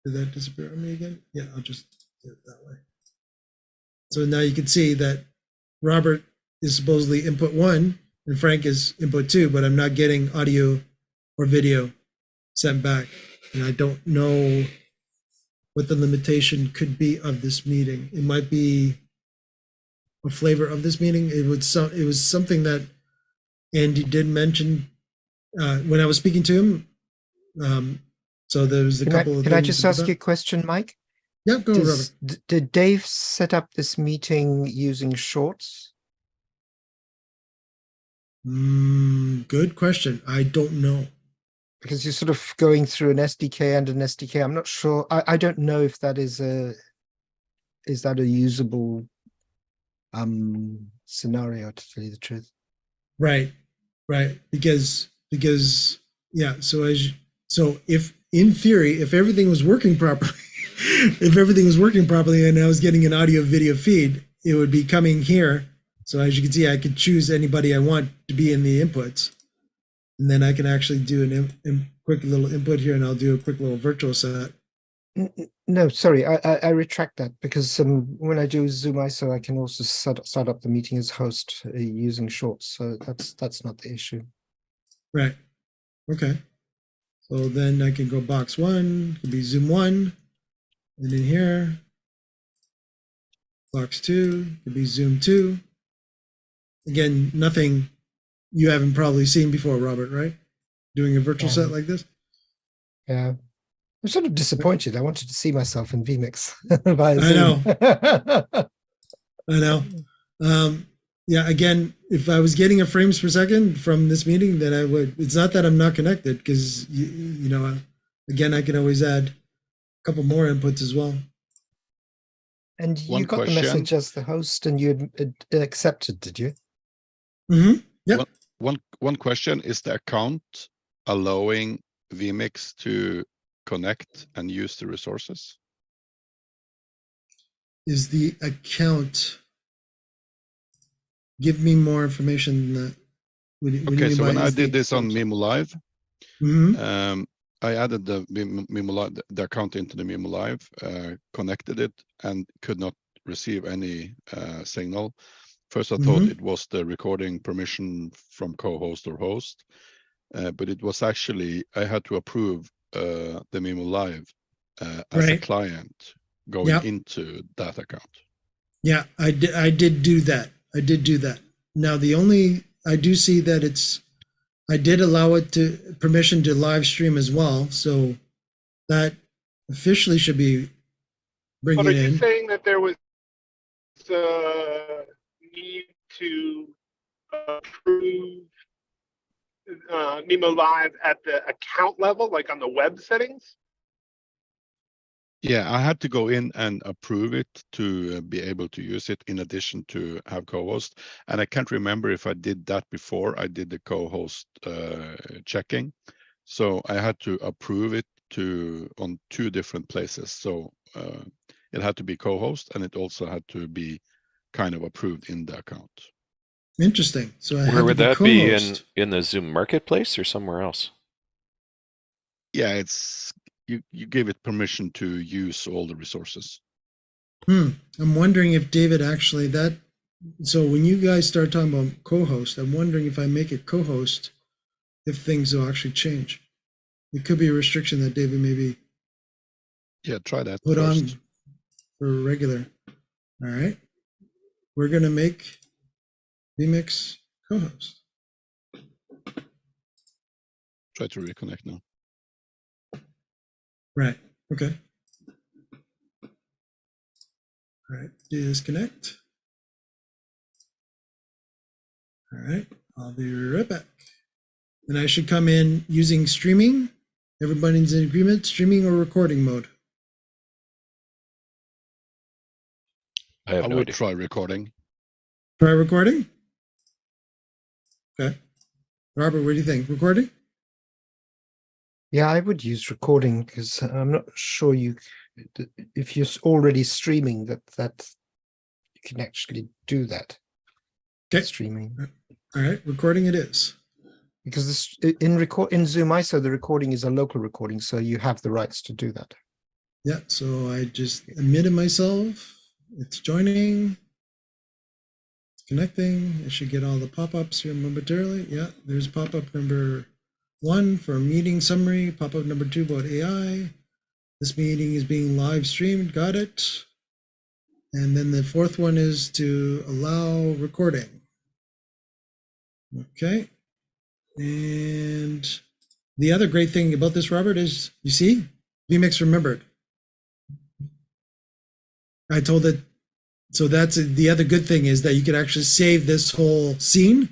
Did that disappear on me again? Yeah, I'll just do it that way. So now you can see that Robert is supposedly input 1, and Frank is input 2, but I'm not getting audio or video sent back. And I don't know what the limitation could be of this meeting. It might be a flavor of this meeting. It was something that Andy did mention when I was speaking to him. So there was a couple of. Can I just ask you a question, Mike? Yeah, go, Robert. Did Dave set up this meeting using Shorts? Good question. I don't know. Because you're sort of going through an SDK and an SDK. I'm not sure. I don't know if that is a usable scenario, to tell you the truth. Right. Because yeah. So if in theory, if everything was working properly, and I was getting an audio video feed, it would be coming here. So as you can see, I could choose anybody I want to be in the inputs. And then I can actually do a quick little input here, and I'll do a quick little virtual set. No, sorry, I retract that, because when I do ZoomISO, I can also start up the meeting as host using shorts. So that's not the issue. Right. Okay. So then I can go box 1, could be Zoom 1, and in here, box 2, could be Zoom 2. Again, nothing you haven't probably seen before, Robert, right? Doing a virtual set like this? Yeah. I'm sort of disappointed. I wanted to see myself in vMix via I Zoom. know. I know. Yeah, again, if I was getting a frames per second from this meeting, then I would. It's not that I'm not connected, because, you know, again, I can always add a couple more inputs as well. And you One got the question. message as the host, and you accepted, did you? Mm-hmm. Yep. One question, is the account allowing vMix to connect and use the resources? Is the account? Give me more information than that. Okay, so when I did this on Mimo Live, Mm-hmm. I added the Mimo Live, the account into the Mimo Live, connected it, and could not receive any signal. First, I thought it was the recording permission from co-host or host, but it was actually, I had to approve the Mimo Live as a client going into that account. Yeah, I did do that. I did do that. Now, I do see that I did allow it to permission to live stream as well. So that officially should be bringing But are in. you saying that there was a need to approve Mimo Live at the account level, like on the web settings? Yeah, I had to go in and approve it to be able to use it in addition to have co-host. And I can't remember if I did that before I did the co-host checking. So I had to approve it on 2 different places. So it had to be co-host, and it also had to be kind of approved in the account. Interesting. So where would that be in the Zoom marketplace or somewhere else? Yeah, it's you gave it permission to use all the resources. I'm wondering if David actually so when you guys start talking about co-host, I'm wondering if I make it co-host, if things will actually change. It could be a restriction that David maybe try that put first. on for regular. All right. We're going to make vMix co-host. Try to reconnect now. Right. Okay. All right. Disconnect. All right. I'll be right back. And I should come in using streaming. Everybody's in agreement, streaming or recording mode. I would try recording. Try recording? Okay. Robert, what do you think? Recording? Yeah, I would use recording, because I'm not sure if you're already streaming that you can actually do that. Okay. Streaming. All right, recording it is. Because in ZoomISO, the recording is a local recording, so you have the rights to do that. Yeah, so I just admitted myself. It's joining. It's connecting. I should get all the pop-ups here momentarily. Yeah, there's pop-up number 1 for meeting summary, pop-up number 2 about AI. This meeting is being live streamed. Got it. And then the 4th one is to allow recording. Okay. And the other great thing about this, Robert, is you see, vMix remembered. I told it. So that's the other good thing, is that you could actually save this whole scene.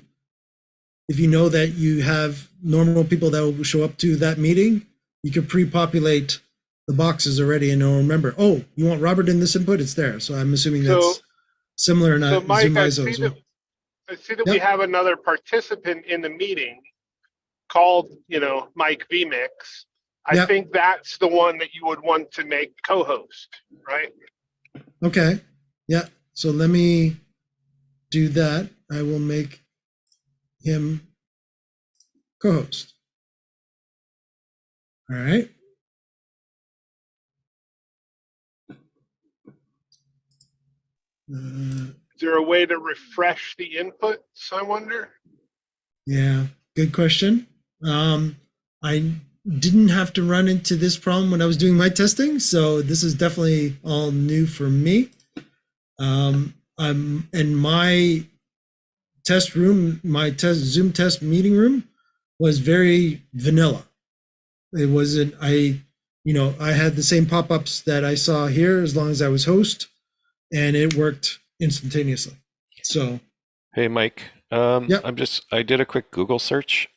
If you know that you have normal people that will show up to that meeting, you could pre-populate the boxes already, and it'll remember, oh, you want Robert in this input? It's there. So I'm assuming that's similar in Mike, ZoomISO as well. I see that we have another participant in the meeting called, Mike vMix. I think that's the one that you would want to make co-host, right? Okay. Yeah. So let me do that. I will make him co-host. All right. Is there a way to refresh the inputs, I wonder? Yeah, good question. I didn't have to run into this problem when I was doing my testing, so this is definitely all new for me. I'm in my test room, my Zoom test meeting room was very vanilla. It wasn't, I had the same pop-ups that I saw here as long as I was host, and it worked instantaneously. So, hey, Mike, I did a quick Google search.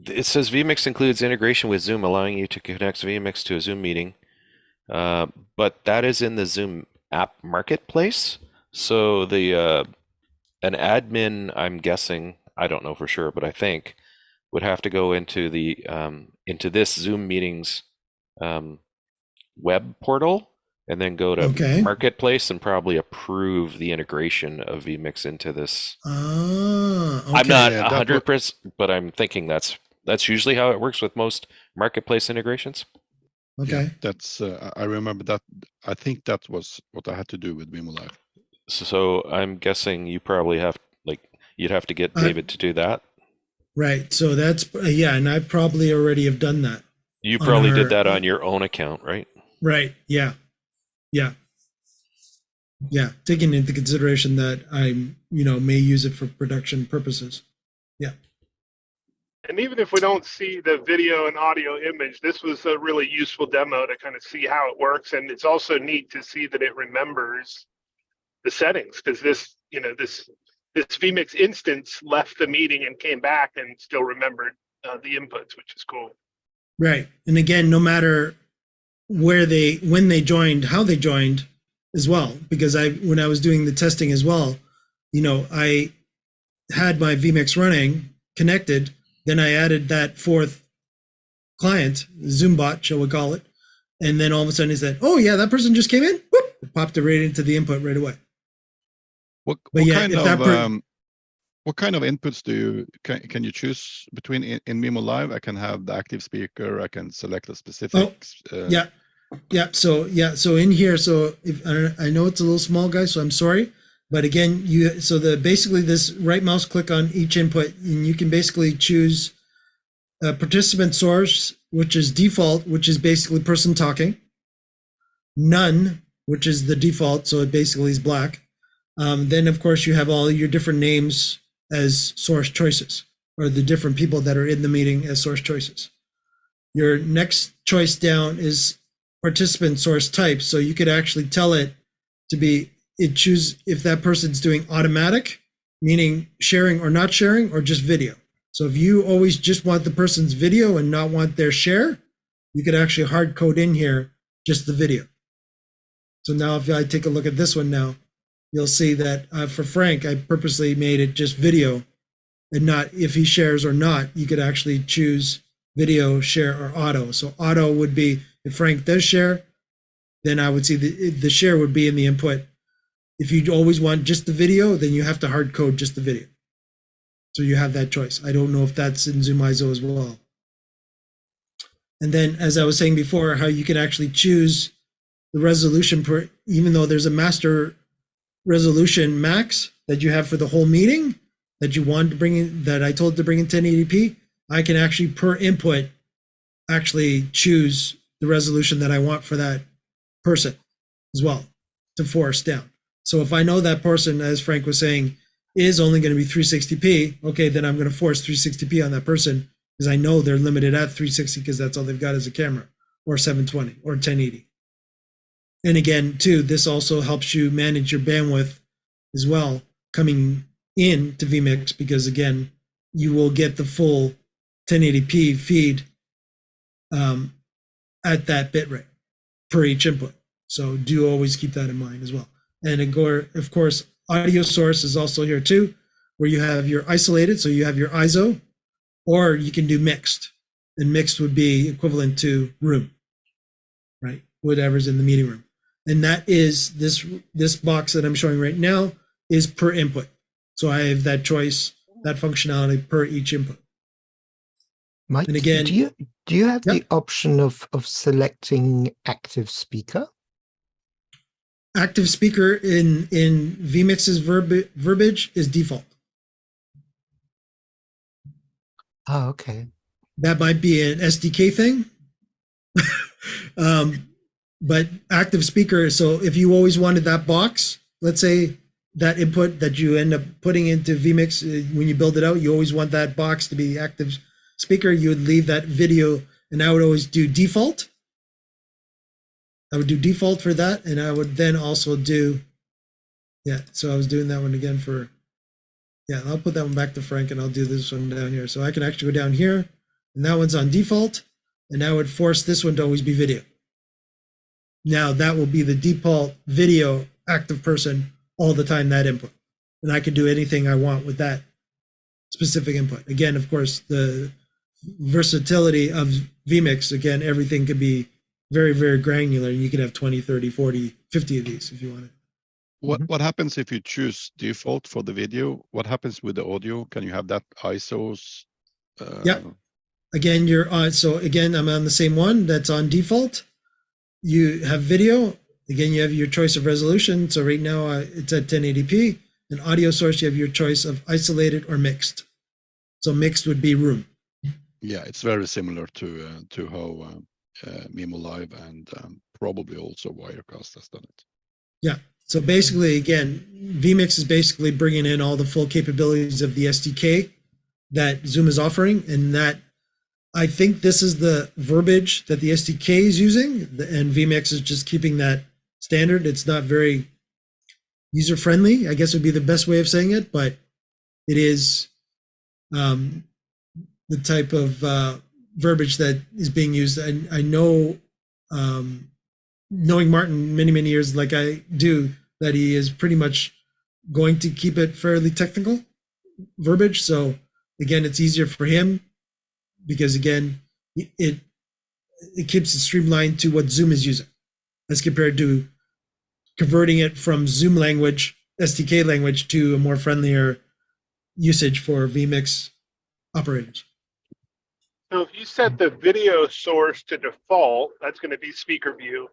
It says vMix includes integration with Zoom, allowing you to connect vMix to a Zoom meeting. But that is in the Zoom app marketplace. So an admin, I'm guessing, I don't know for sure, but I think would have to go into this Zoom meetings web portal and then go to marketplace and probably approve the integration of vMix into this. Okay. I'm not 100%, but I'm thinking that's usually how it works with most marketplace integrations. Okay. Yeah, that's I remember that. I think that was what I had to do with Vimo Live. So I'm guessing you probably you'd have to get David to do that. Right. So that's and I probably already have done that. You probably did that on your own account, right? Right. Yeah. Taking into consideration that I may use it for production purposes. Yeah. And even if we don't see the video and audio image, this was a really useful demo to kind of see how it works. And it's also neat to see that it remembers the settings, because this vMix instance left the meeting and came back and still remembered the inputs, which is cool. Right. And again, no matter when they joined, how they joined as well, because when I was doing the testing as well, I had my vMix running connected. Then I added that fourth client, Zoombot, shall we call it. And then all of a sudden it said, oh yeah, that person just came in. Whoop, it popped it right into the input right away. What kind of inputs can you choose between in Vimo Live? I can have the active speaker. I can select a specific. So in here, so if I know it's a little small, guys, so I'm sorry. But again, basically this right mouse click on each input, and you can basically choose a participant source, which is default, which is basically person talking. None, which is the default, so it basically is black. Then of course you have all your different names as source choices, or the different people that are in the meeting as source choices. Your next choice down is participant source type. So you could actually tell it to choose if that person's doing automatic, meaning sharing or not sharing, or just video. So if you always just want the person's video and not want their share, you could actually hard code in here just the video. So now if I take a look at this one now, you'll see that for Frank, I purposely made it just video and not if he shares or not. You could actually choose video, share, or auto. So auto would be if Frank does share, then I would see the share would be in the input. If you always want just the video, then you have to hard code just the video. So you have that choice. I don't know if that's in ZoomISO as well. And then, as I was saying before, how you can actually choose the resolution even though there's a master resolution max that you have for the whole meeting that you want to bring in, that I told to bring in 1080p, I can actually per input actually choose the resolution that I want for that person as well to force down. So if I know that person, as Frank was saying, is only going to be 360p, okay, then I'm going to force 360p on that person because I know they're limited at 360 because that's all they've got as a camera, or 720 or 1080. And again, too, this also helps you manage your bandwidth as well coming in to vMix, because again, you will get the full 1080p feed at that bitrate per each input. So do always keep that in mind as well. And of course, audio source is also here too, where you have your isolated, so you have your ISO, or you can do mixed. And mixed would be equivalent to room, right? Whatever's in the meeting room. And that is this box that I'm showing right now is per input. So I have that choice, that functionality per each input. Mike, And again, do you have Yep. the option of selecting active speaker? Active speaker in vMix's verbiage is default. Oh, okay. That might be an SDK thing. But active speaker, so if you always wanted that box, let's say that input that you end up putting into vMix, when you build it out, you always want that box to be active speaker, you would leave that video, and I would always do default. I would do default for that, and I would then also do, so I was doing that one again for, I'll put that one back to Frank, and I'll do this one down here. So I can actually go down here, and that one's on default, and I would force this one to always be video. Now that will be the default video active person all the time, that input. And I can do anything I want with that specific input. Again, of course, the versatility of vMix, again, everything could be very, very granular. And you could have 20, 30, 40, 50 of these if you want it. What happens if you choose default for the video? What happens with the audio? Can you have that ISOs? Again, you're on. So again, I'm on the same one that's on default. You have video. Again, you have your choice of resolution. So right now it's at 1080p. An audio source, you have your choice of isolated or mixed. So mixed would be room. Yeah, it's very similar to how Mimo Live and probably also Wirecast has done it. Yeah. So basically, again, vMix is basically bringing in all the full capabilities of the SDK that Zoom is offering, and that I think this is the verbiage that the SDK is using, and vMix is just keeping that standard. It's not very user-friendly, I guess would be the best way of saying it, but it is the type of verbiage that is being used. I know, knowing Martin many, many years like I do, that he is pretty much going to keep it fairly technical verbiage. So again, it's easier for him because again, it keeps it streamlined to what Zoom is using as compared to converting it from Zoom language, SDK language, to a more friendlier usage for vMix operators. So if you set the video source to default, that's going to be speaker view,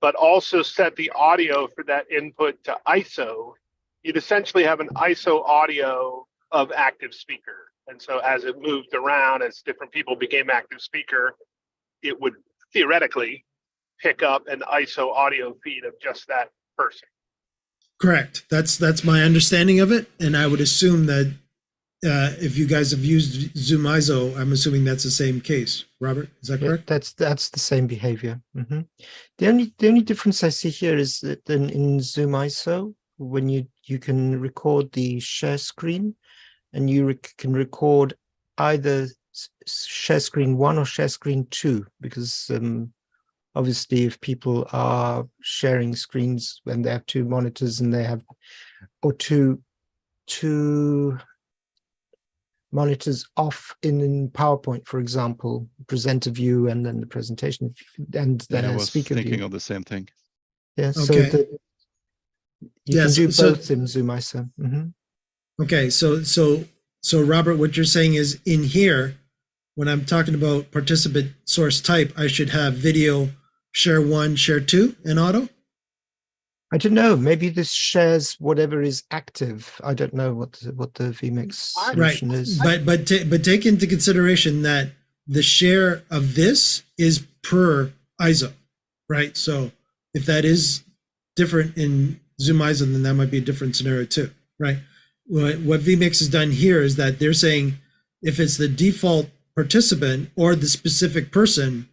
but also set the audio for that input to ISO, you'd essentially have an ISO audio of active speaker. And so as it moved around, as different people became active speaker, it would theoretically pick up an ISO audio feed of just that person. Correct. That's my understanding of it. And I would assume that if you guys have used ZoomISO, I'm assuming that's the same case. Robert, is that correct? Yeah, that's the same behavior. Mm-hmm. The only difference I see here is that in ZoomISO, when you can record the share screen, and you can record either share screen 1 or share screen 2, because obviously if people are sharing screens when they have 2 monitors and they have, or two monitors off in PowerPoint, for example, presenter view and then the presentation and then I was speaker thinking view. of the same thing. Yeah, Okay. so you can do both in ZoomISO. Mm-hmm. Okay, so Robert, what you're saying is in here, when I'm talking about participant source type, I should have video share 1, share 2 in auto? I don't know. Maybe this shares whatever is active. I don't know what the vMix solution is. But take into consideration that the share of this is per ISO, right? So if that is different in ZoomISO, then that might be a different scenario too, right? What vMix has done here is that they're saying if it's the default participant or the specific person,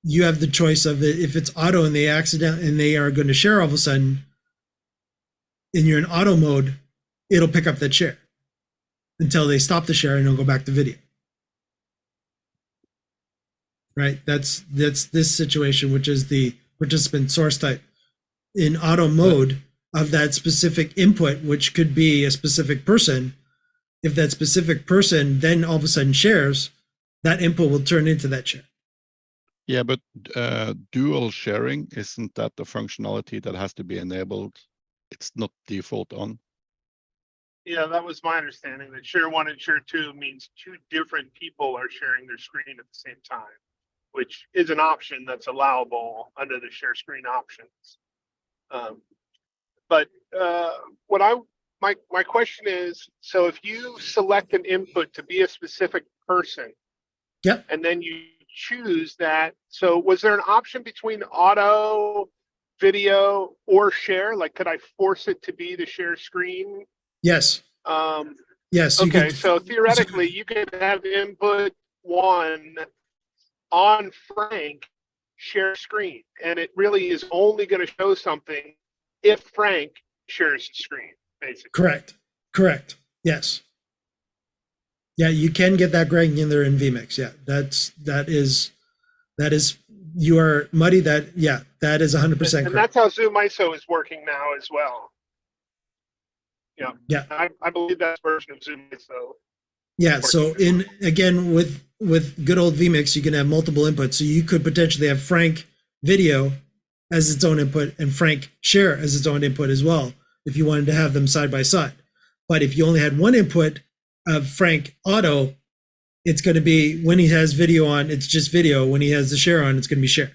you have the choice of it. If it's auto and they are going to share all of a sudden, and you're in auto mode, it'll pick up that share until they stop the share and it'll go back to video. Right? That's this situation, which is the participant source type. In auto mode of that specific input, which could be a specific person, if that specific person then all of a sudden shares, that input will turn into that share. Yeah, but dual sharing, isn't that the functionality that has to be enabled? It's not default on. Yeah, that was my understanding, that share one and share two means two different people are sharing their screen at the same time, which is an option that's allowable under the share screen options. But my question is, so if you select an input to be a specific person, Yep. and then you choose that, so was there an option between auto, video, or share? Like, could I force it to be the share screen? Yes. Yes. you Okay, could- so theoretically, you could have input one on Frank share screen, and it really is only going to show something if Frank shares the screen, basically. Correct. Yes. Yeah, you can get that granular in vMix. Yeah, that is you are muddy. That is 100% And correct. that's how ZoomISO is working now as well. Yeah. I believe that's version of ZoomISO. Yeah. So again with good old vMix, you can have multiple inputs. So you could potentially have Frank video as its own input and Frank share as its own input as well, if you wanted to have them side by side. But if you only had one input of Frank auto, it's going to be, when he has video on, it's just video. When he has the share on, it's going to be share.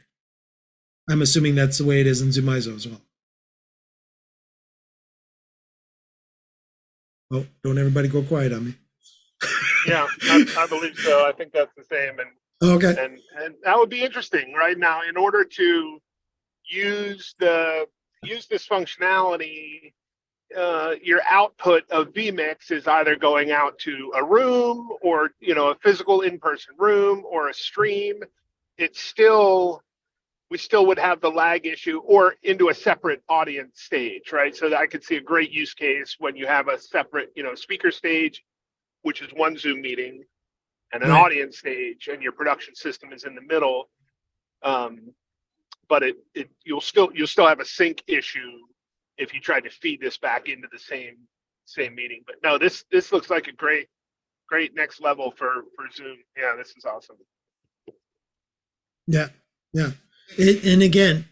I'm assuming that's the way it is in ZoomISO as well. Oh, don't everybody go quiet on me. Yeah, I believe so. I think that's the same. And Okay. and that would be interesting right now. In order to use this functionality, your output of vMix is either going out to a room or a physical in-person room or a stream. We still would have the lag issue, or into a separate audience stage, right? So that I could see a great use case when you have a separate speaker stage, which is one Zoom meeting, and an Right. audience stage, and your production system is in the middle. But you'll still have a sync issue if you try to feed this back into the same meeting. But no, this looks like a great next level for Zoom. Yeah, this is awesome. Yeah. And again,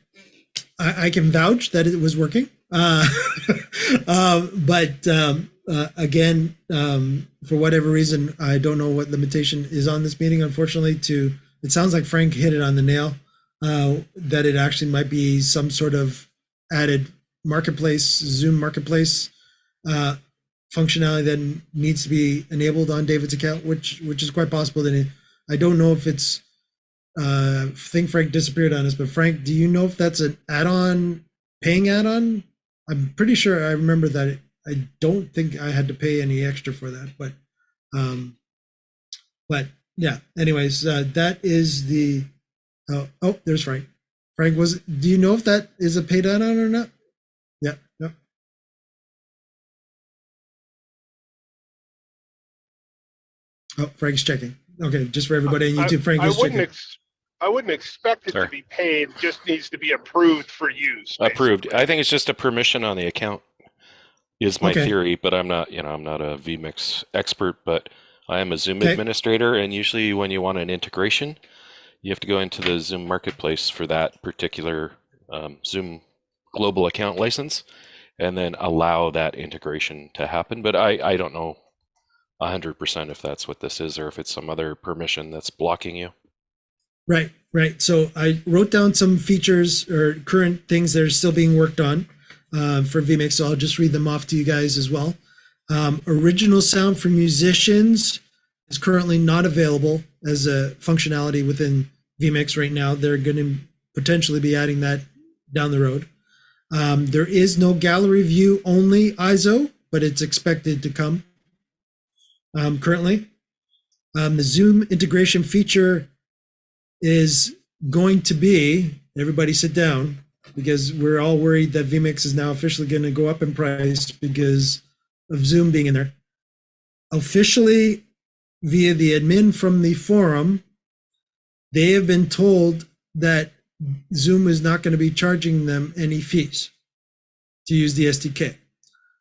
I can vouch that it was working. But again, for whatever reason, I don't know what limitation is on this meeting. Unfortunately, it sounds like Frank hit it on the nail. That it actually might be some sort of added Zoom marketplace functionality that needs to be enabled on David's account, which is quite possible. That I don't know if it's. I think Frank disappeared on us, but Frank, do you know if that's an add-on, paying add-on? I'm pretty sure I remember that. I don't think I had to pay any extra for that, but yeah. Anyways, that is the. Oh, there's Frank. Frank, do you know if that is a paid add-on or not? Yeah. No. Oh, Frank's checking. Okay, just for everybody on YouTube, Frank is checking. I wouldn't expect it to be paid. Just needs to be approved for use. Approved. basically. I think it's just a permission on the account. Is my theory, but I'm not a vMix expert, but I am a Zoom administrator, and usually when you want an integration, you have to go into the Zoom marketplace for that particular Zoom global account license, and then allow that integration to happen. But I don't know 100% if that's what this is, or if it's some other permission that's blocking you. Right. So I wrote down some features or current things that are still being worked on for vMix. So I'll just read them off to you guys as well. Original sound for musicians is currently not available as a functionality within vMix right now. They're going to potentially be adding that down the road. There is no gallery view only ISO, but it's expected to come currently. The Zoom integration feature is going to be, everybody sit down, because we're all worried that vMix is now officially going to go up in price because of Zoom being in there. Officially, via the admin from the forum, they have been told that Zoom is not going to be charging them any fees to use the SDK.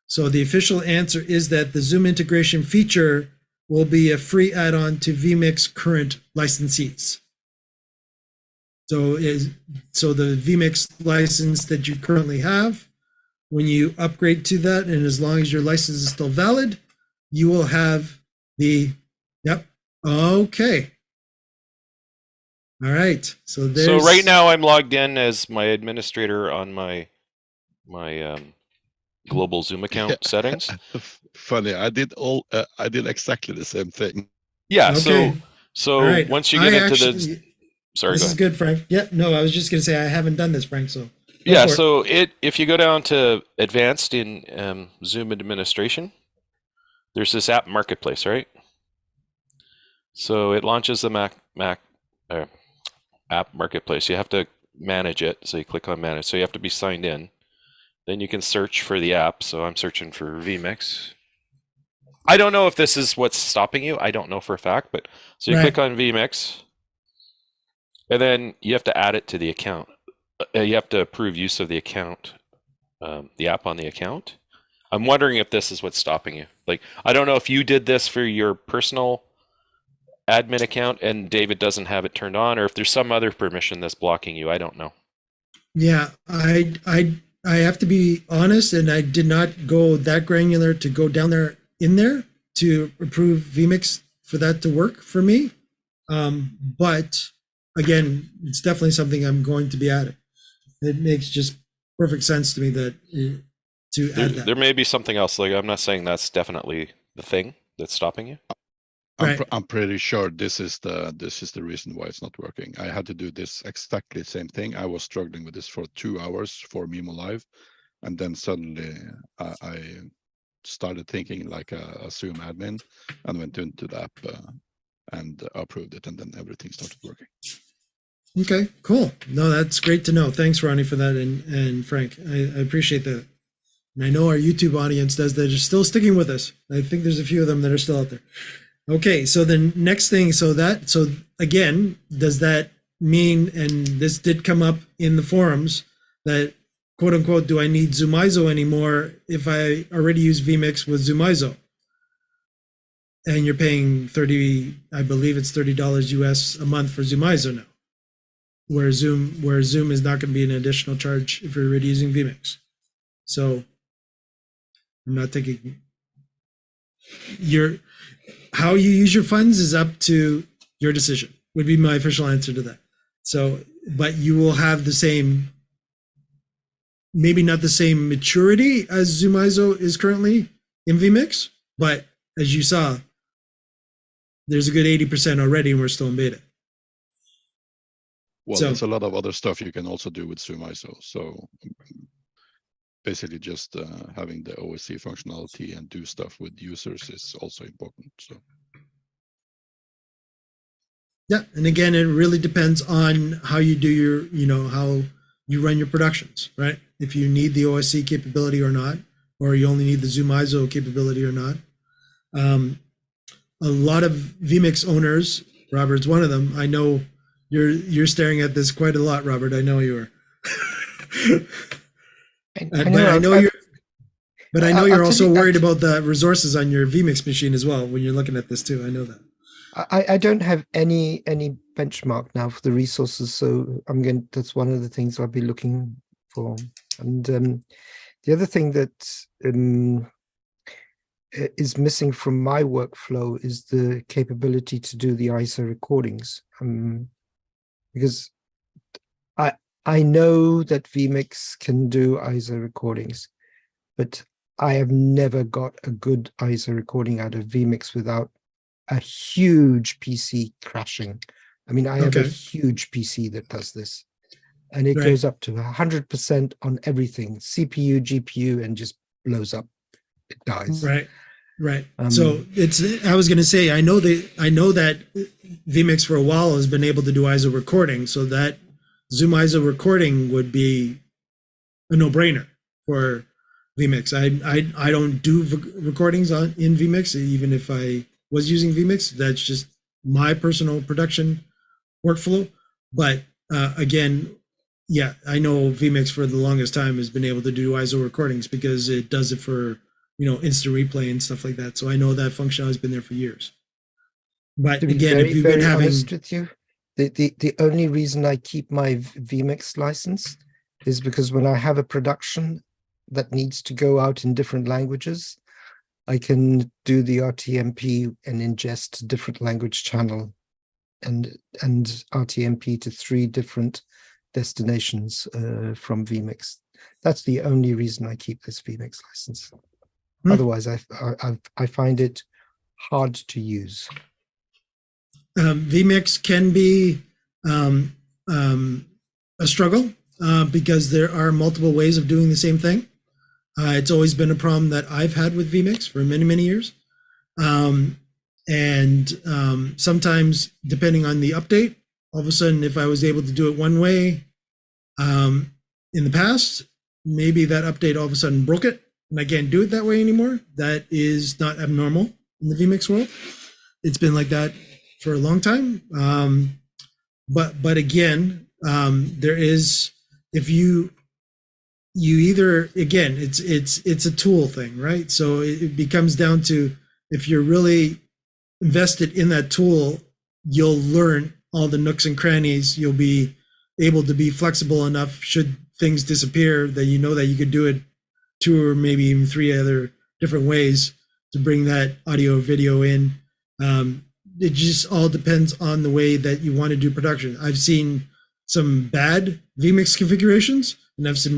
So the official answer is that the Zoom integration feature will be a free add-on to vMix current licensees. So the vMix license that you currently have, when you upgrade to that, and as long as your license is still valid, you will have the, yep, okay. All right, so right now I'm logged in as my administrator on my global Zoom account settings. Funny, I did exactly the same thing. Yeah, Okay. so All right. once you get into the, sorry, this is good, Frank. Yeah, no, I was just gonna say I haven't done this, Frank. So yeah, so if you go down to advanced in Zoom administration, there's this app marketplace, right? So it launches the Mac app marketplace. You have to manage it, so you click on manage. So you have to be signed in. Then you can search for the app. So I'm searching for vMix. I don't know if this is what's stopping you. I don't know for a fact, but so you click on vMix, and then you have to add it to the account. You have to approve use of the account, the app on the account. I'm wondering if this is what's stopping you. Like, I don't know if you did this for your personal admin account and David doesn't have it turned on, or if there's some other permission that's blocking you. I don't know. Yeah, I have to be honest, and I did not go that granular to go down there to approve vMix for that to work for me. But again, it's definitely something I'm going to be adding. It makes just perfect sense to me that to add that. There may be something else. Like, I'm not saying that's definitely the thing that's stopping you. I'm pretty sure this is the reason why it's not working. I had to do this exactly the same thing. I was struggling with this for 2 hours for Mimo Live, and then suddenly I started thinking like a Zoom admin and went into the app and approved it, and then everything started working. Okay, cool. No, that's great to know. Thanks, Ronnie, for that, and Frank. I appreciate that. And I know our YouTube audience does that. Are still sticking with us. I think there's a few of them that are still out there. Okay, so the next thing, so again, does that mean, and this did come up in the forums, that quote unquote, do I need ZoomISO anymore if I already use vMix with ZoomISO? And you're paying I believe it's $30 US a month for ZoomISO now, where Zoom is not going to be an additional charge if you're already using vMix. So I'm not thinking how you use your funds is up to your decision, would be my official answer to that. So, but you will have the same, maybe not the same maturity as ZoomISO is currently in vMix, but as you saw, there's a good 80% already and we're still in beta. Well, there's a lot of other stuff you can also do with ZoomISO. So basically just having the OSC functionality and do stuff with users is also important. So yeah, and again, it really depends on how you do your, how you run your productions, right? If you need the OSC capability or not, or you only need the ZoomISO capability or not. A lot of vMix owners, Robert's one of them. I know you're staring at this quite a lot, Robert. I know you are. I know you're also worried about the resources on your vMix machine as well when you're looking at this too. I know that. I don't have any benchmark now for the resources, so that's one of the things I'll be looking for. And the other thing that is missing from my workflow is the capability to do the ISO recordings, because I know that vMix can do ISO recordings, but I have never got a good ISO recording out of vMix without a huge PC crashing. I mean, I have a huge PC that does this, and it goes up to 100% on everything, CPU, GPU, and just blows up. It dies. Right. So I was going to say, I know that vMix for a while has been able to do ISO recording, so that ZoomISO recording would be a no-brainer for vMix. I don't do recordings in vMix, even if I was using vMix. That's just my personal production workflow. But again, yeah, I know vMix for the longest time has been able to do ISO recordings because it does it for, instant replay and stuff like that. So I know that functionality has been there for years. But again, if you've been having, honest with you, The only reason I keep my vMix license is because when I have a production that needs to go out in different languages, I can do the RTMP and ingest a different language channel and RTMP to 3 different destinations from vMix. That's the only reason I keep this vMix license. Otherwise, I find it hard to use. vMix can be a struggle because there are multiple ways of doing the same thing. It's always been a problem that I've had with vMix for many, many years. Sometimes, depending on the update, all of a sudden, if I was able to do it one way in the past, maybe that update all of a sudden broke it and I can't do it that way anymore. That is not abnormal in the vMix world. It's been like that for a long time. But again, there is, if you either, again, it's a tool thing, right? So it becomes down to, if you're really invested in that tool, you'll learn all the nooks and crannies. You'll be able to be flexible enough should things disappear that you know that you could do it 2 or maybe even 3 other different ways to bring that audio video in. It just all depends on the way that you want to do production. I've seen some bad vMix configurations, and I've seen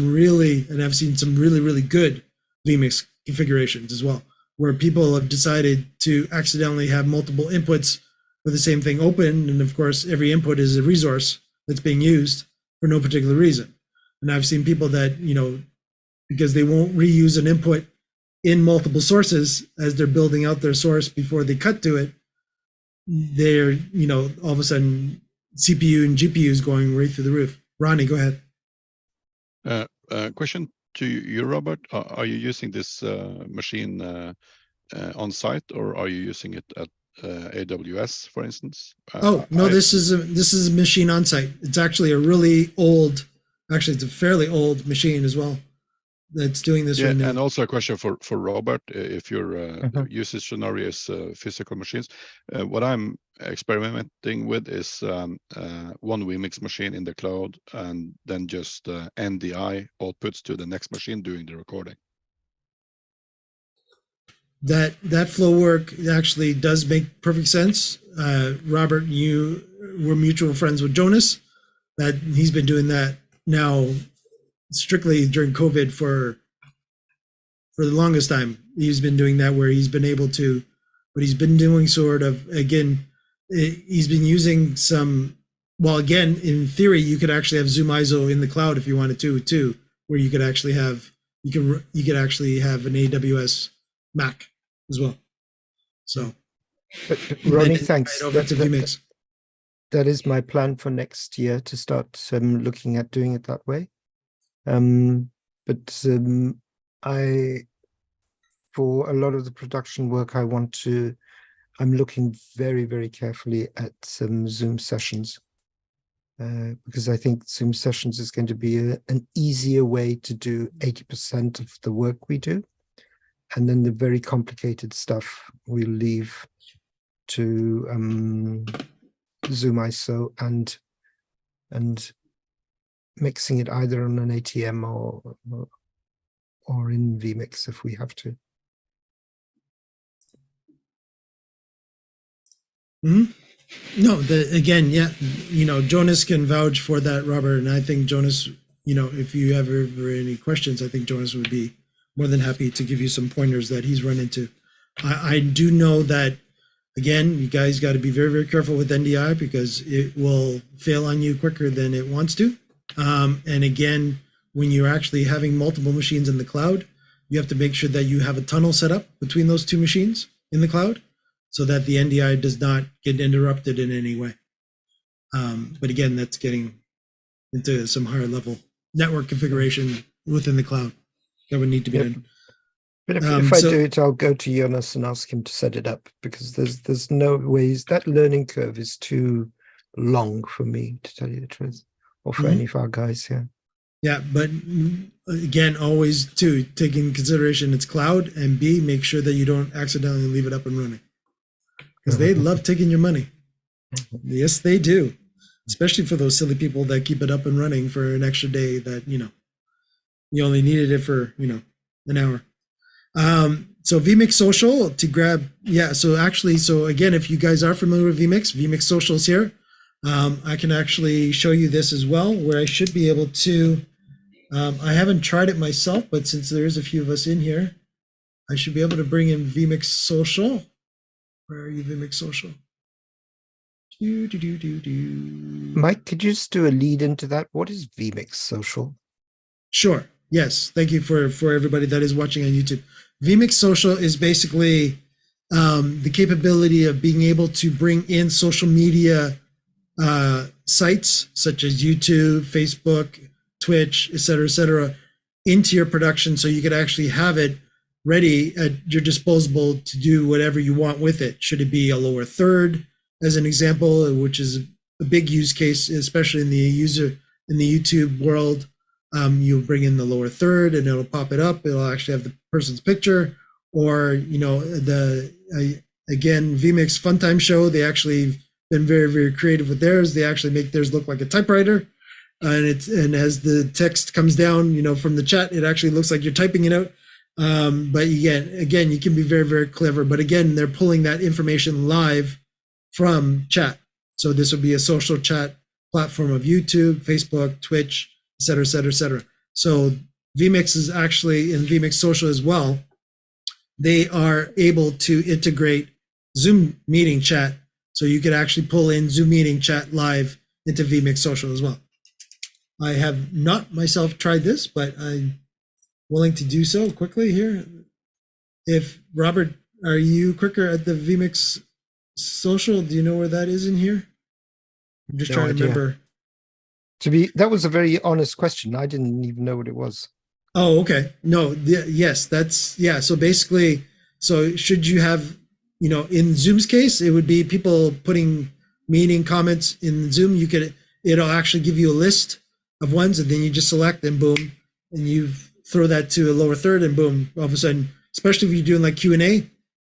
some really, really good vMix configurations as well, where people have decided to accidentally have multiple inputs with the same thing open. And of course, every input is a resource that's being used for no particular reason. And I've seen people that, because they won't reuse an input in multiple sources as they're building out their source before they cut to it, they're, all of a sudden CPU and GPUs going right through the roof. Ronnie, go ahead. Question to you, Robert. Are you using this machine on site, or are you using it at AWS, for instance? This is a machine on site. It's actually it's a fairly old machine as well that's doing this right now. And also a question for Robert, if your usage scenario is physical machines. What I'm experimenting with is one vMix machine in the cloud, and then just NDI outputs to the next machine doing the recording. That flow work actually does make perfect sense. Robert, you were mutual friends with Jonas. That he's been doing that now strictly during COVID for the longest time. He's been doing that, where he's been able to, but he's been doing sort of, again, he's been using some, well, again, in theory, you could actually have ZoomISO in the cloud if you wanted to too, where you could actually have, you could actually have an AWS Mac as well. So, but Ronnie, thanks. That is my plan for next year, to start looking at doing it that way. For a lot of the production work, I'm looking very, very carefully at some Zoom sessions, because I think Zoom sessions is going to be an easier way to do 80% of the work we do. And then the very complicated stuff we'll leave to ZoomISO and mixing it either on an ATM or in vMix if we have to. No, again, yeah, Jonas can vouch for that, Robert, and I think Jonas, if you have ever any questions, I think Jonas would be more than happy to give you some pointers that he's run into. I do know that, again, you guys got to be very, very careful with NDI, because it will fail on you quicker than it wants to. And again, when you're actually having multiple machines in the cloud, you have to make sure that you have a tunnel set up between those 2 machines in the cloud, so that the NDI does not get interrupted in any way. But again, that's getting into some higher level network configuration within the cloud that would need to be done. But if I do it, I'll go to Jonas and ask him to set it up, because there's no ways. That learning curve is too long for me, to tell you the truth, or for any of our guys here. Yeah, but again, always too, take in consideration it's cloud, and B, make sure that you don't accidentally leave it up and running, because they love taking your money. Yes, they do. especially for those silly people that keep it up and running for an extra day that, you only needed it for, an hour. So vMix Social to grab, so again, if you guys are familiar with vMix Social is here. I can actually show you this as well, where I should be able to, I haven't tried it myself, but since there is a few of us in here, I should be able to bring in vMix Social. Where are you, vMix Social? Mike, could you just do a lead into that? What is vMix Social? Sure. Yes. Thank you for everybody that is watching on YouTube. vMix Social is basically the capability of being able to bring in social media sites such as YouTube, Facebook, Twitch, et cetera, into your production, so you could actually have it ready at your disposal to do whatever you want with it. Should it be a lower third, as an example, which is a big use case, especially in the YouTube world. You'll bring in the lower third and it'll pop it up. It'll actually have the person's picture, or again, vMix Funtime Show. They actually been very, very creative with theirs. They actually make theirs look like a typewriter, and as the text comes down, from the chat, it actually looks like you're typing it out. But again, you can be very, very clever. But again, they're pulling that information live from chat. So this would be a social chat platform of YouTube, Facebook, Twitch, et cetera, et cetera, et cetera. So vMix is actually in vMix Social as well. They are able to integrate Zoom meeting chat. So you could actually pull in Zoom meeting chat live into vMix Social as well. I have not myself tried this, but I'm willing to do so quickly here. If Robert, are you quicker at the vMix Social? Do you know where that is in here? I'm just trying to remember. That was a very honest question. I didn't even know what it was. Oh, okay. No, yes, so basically, should you have, in Zoom's case, it would be people putting meeting comments in Zoom. It'll actually give you a list of ones, and then you just select and boom, and you throw that to a lower third and boom, all of a sudden, especially if you're doing like Q&A,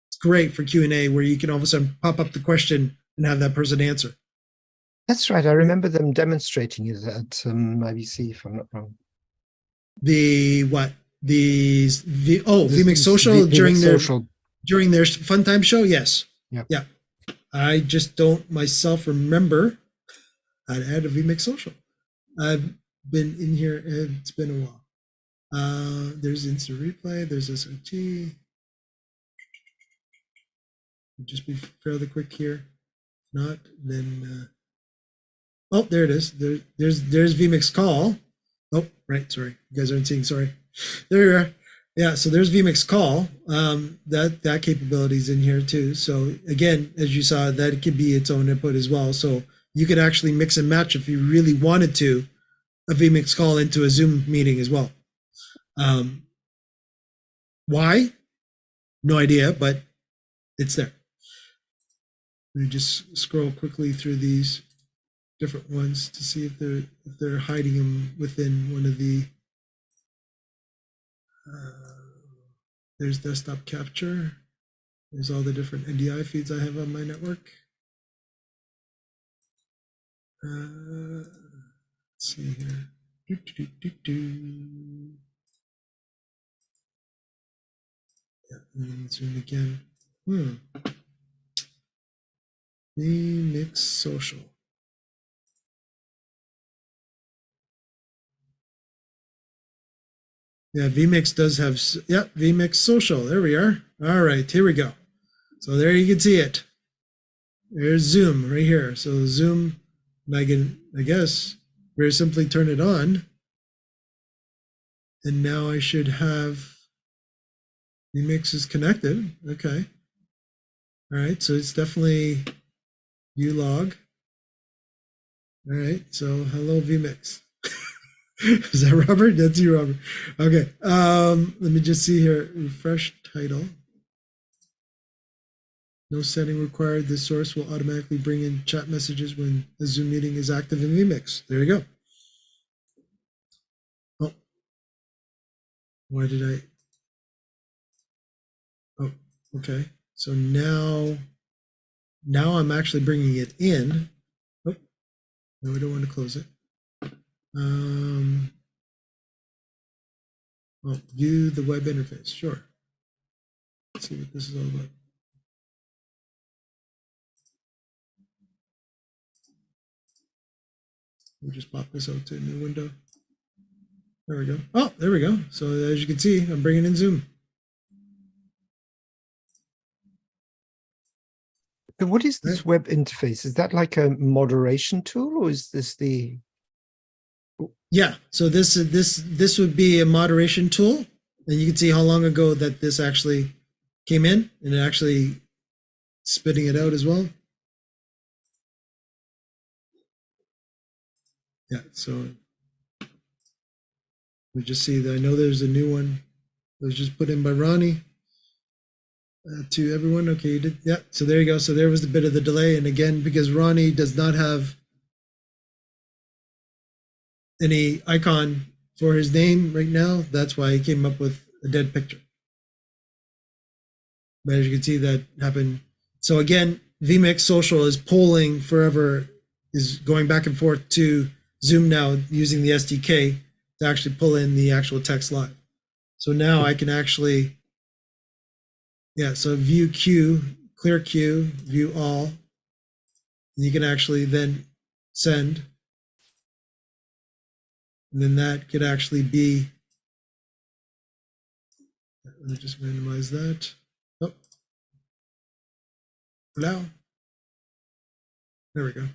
it's great for Q&A where you can all of a sudden pop up the question and have that person answer. That's right. I remember them demonstrating it at IBC, if I'm not wrong. vMix Social during their Funtime Show. Yes. Yep. Yeah. I just don't myself remember how to add a vMix Social. I've been in here. It's been a while. There's instant replay. There's SOT. Just be fairly quick here. Not then. Oh, there it is. There's vMix Call. Oh, right. Sorry, you guys aren't seeing. Sorry. There you are. Yeah. So there's vMix Call. That capability is in here too. So again, as you saw, that could be its own input as well. So you could actually mix and match if you really wanted to a vMix Call into a Zoom meeting as well. Why? No idea, but it's there. Let me just scroll quickly through these different ones to see if they're hiding them within one of the. There's desktop capture. There's all the different NDI feeds I have on my network. Let's see here. Yeah, and zoom again. vMix Social. Yeah, vMix does have, vMix Social. There we are. All right, here we go. So there you can see it. There's Zoom right here. So Zoom, I guess, very simply turn it on. And now I should have vMix is connected. Okay. All right, so it's definitely view log. All right, so hello vMix. Is that Robert? That's you, Robert. Okay. Let me just see here. Refresh title. No setting required. This source will automatically bring in chat messages when the Zoom meeting is active in vMix. There you go. Oh, why did I? Oh, okay. So now I'm actually bringing it in. No, I don't want to close it. Oh, view the web interface. Sure. Let's see what this is all about. We'll just pop this out to a new window. There we go. Oh, there we go. So as you can see, I'm bringing in Zoom. So what is this web interface? Is that like a moderation tool, or is this the? Yeah. So this would be a moderation tool, and you can see how long ago that this actually came in, and it actually spitting it out as well. Yeah. So we just see that I know there's a new one that was just put in by Ronnie. To everyone. Okay, you did. Yeah, so there you go. So there was a bit of the delay. And again, because Ronnie does not have any icon for his name right now, that's why he came up with a dead picture. But as you can see, that happened. So again, vMix Social is polling forever, is going back and forth to Zoom now using the SDK to actually pull in the actual text live. So now I can actually, yeah, so view queue, clear queue, view all. And you can actually then send. And then that could actually be, let me just randomize that. Oh, allow. There we go.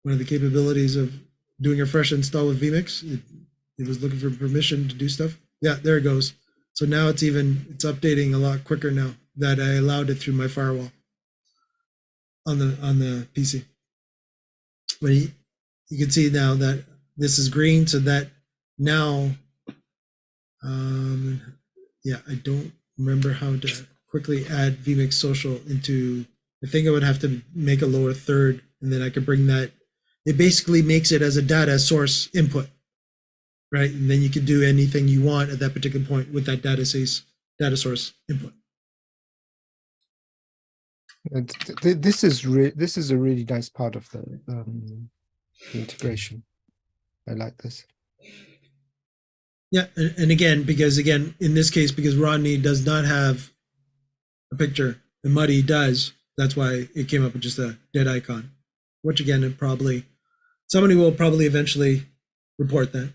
One of the capabilities of doing a fresh install with vMix, it was looking for permission to do stuff. Yeah, there it goes. So now it's updating a lot quicker now that I allowed it through my firewall on the PC. But you can see now that this is green, so that now, yeah, I don't remember how to quickly add vMix Social into. I think I would have to make a lower third, and then I could bring that. It basically makes it as a data source input. Right, and then you can do anything you want at that particular point with that data source input. This is a really nice part of the integration. I like this. Yeah, and again, in this case, because Rodney does not have a picture and Muddy does, that's why it came up with just a dead icon. Which again, somebody will probably eventually report that.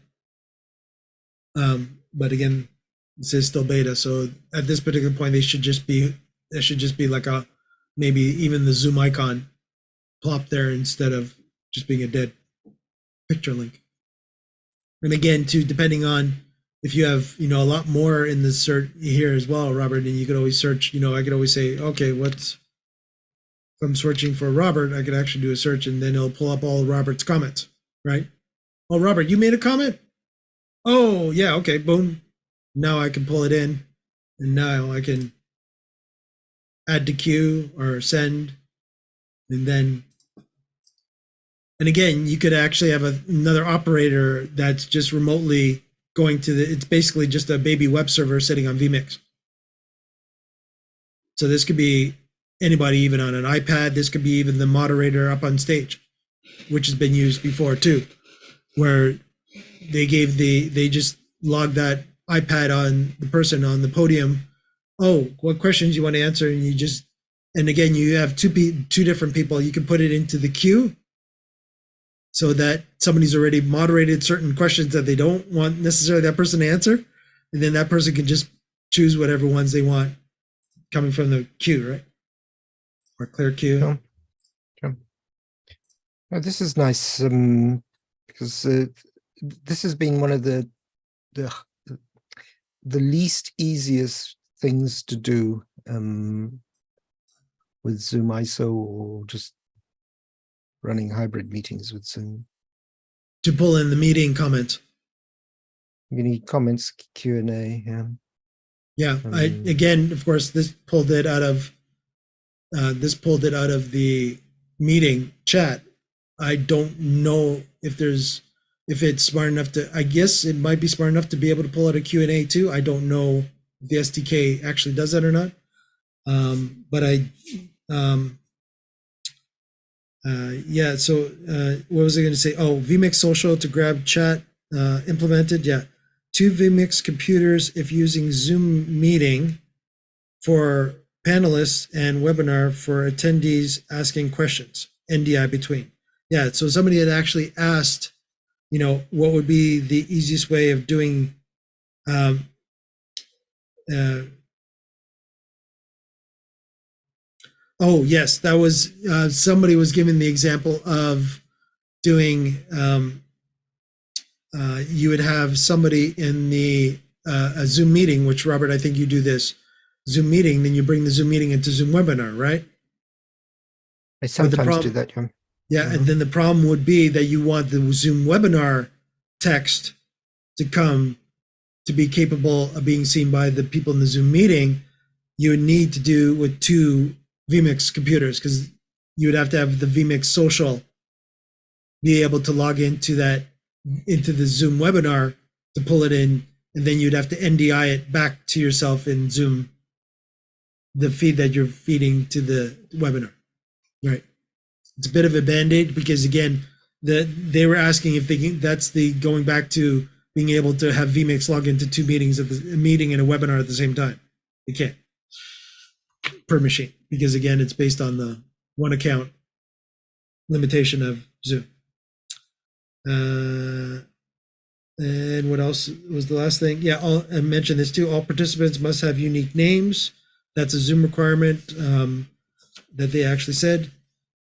But again, this is still beta, so at this particular point, there should just be like a, maybe even the Zoom icon plop there instead of just being a dead picture link. And again, too, depending on if you have, a lot more in the search here as well, Robert, and you could always search, I could always say, okay, if I'm searching for Robert, I could actually do a search and then it'll pull up all Robert's comments, right? Oh, Robert, you made a comment? Oh, yeah, okay, boom. Now I can pull it in, and now I can add to queue or send, and again, you could actually have another operator that's just remotely going to it's basically just a baby web server sitting on vMix. So this could be anybody, even on an iPad. This could be even the moderator up on stage, which has been used before too, where they just logged that iPad on the person on the podium. Oh, what questions you want to answer? And again, you have two different people. You can put it into the queue so that somebody's already moderated certain questions that they don't want necessarily that person to answer. And then that person can just choose whatever ones they want coming from the queue, right? Or clear queue. Sure. Oh, this is nice because this has been one of the least easiest things to do with ZoomISO or just running hybrid meetings with Zoom. To pull in the meeting comments. You need comments, Q&A. Yeah. Again, of course, this pulled it out of the meeting chat. I don't know if it's smart enough to, I guess it might be smart enough to be able to pull out a Q&A too. I don't know if the SDK actually does that or not. But Yeah. So what was I going to say? Oh, vMix Social to grab chat implemented. Yeah. 2 vMix computers if using Zoom meeting for panelists and webinar for attendees asking questions. NDI between. Yeah. So somebody had actually asked, what would be the easiest way of doing oh yes, that was somebody was giving the example of doing you would have somebody in the a Zoom meeting, which Robert, I think you do this Zoom meeting, then you bring the Zoom meeting into Zoom webinar, right? I sometimes do that. Yeah, and then the problem would be that you want the Zoom webinar text to come to be capable of being seen by the people in the Zoom meeting. You would need to do with 2 vMix computers, because you would have to have the vMix Social be able to log into the Zoom webinar to pull it in, and then you'd have to NDI it back to yourself in Zoom, the feed that you're feeding to the webinar, right? It's a bit of a band-aid, because again, they were asking if that's the going back to being able to have vMix log into 2 meetings at a meeting and a webinar at the same time. You can't per machine, because again, it's based on the one account limitation of Zoom. And what else was the last thing? Yeah, I mentioned this too. All participants must have unique names. That's a Zoom requirement that they actually said.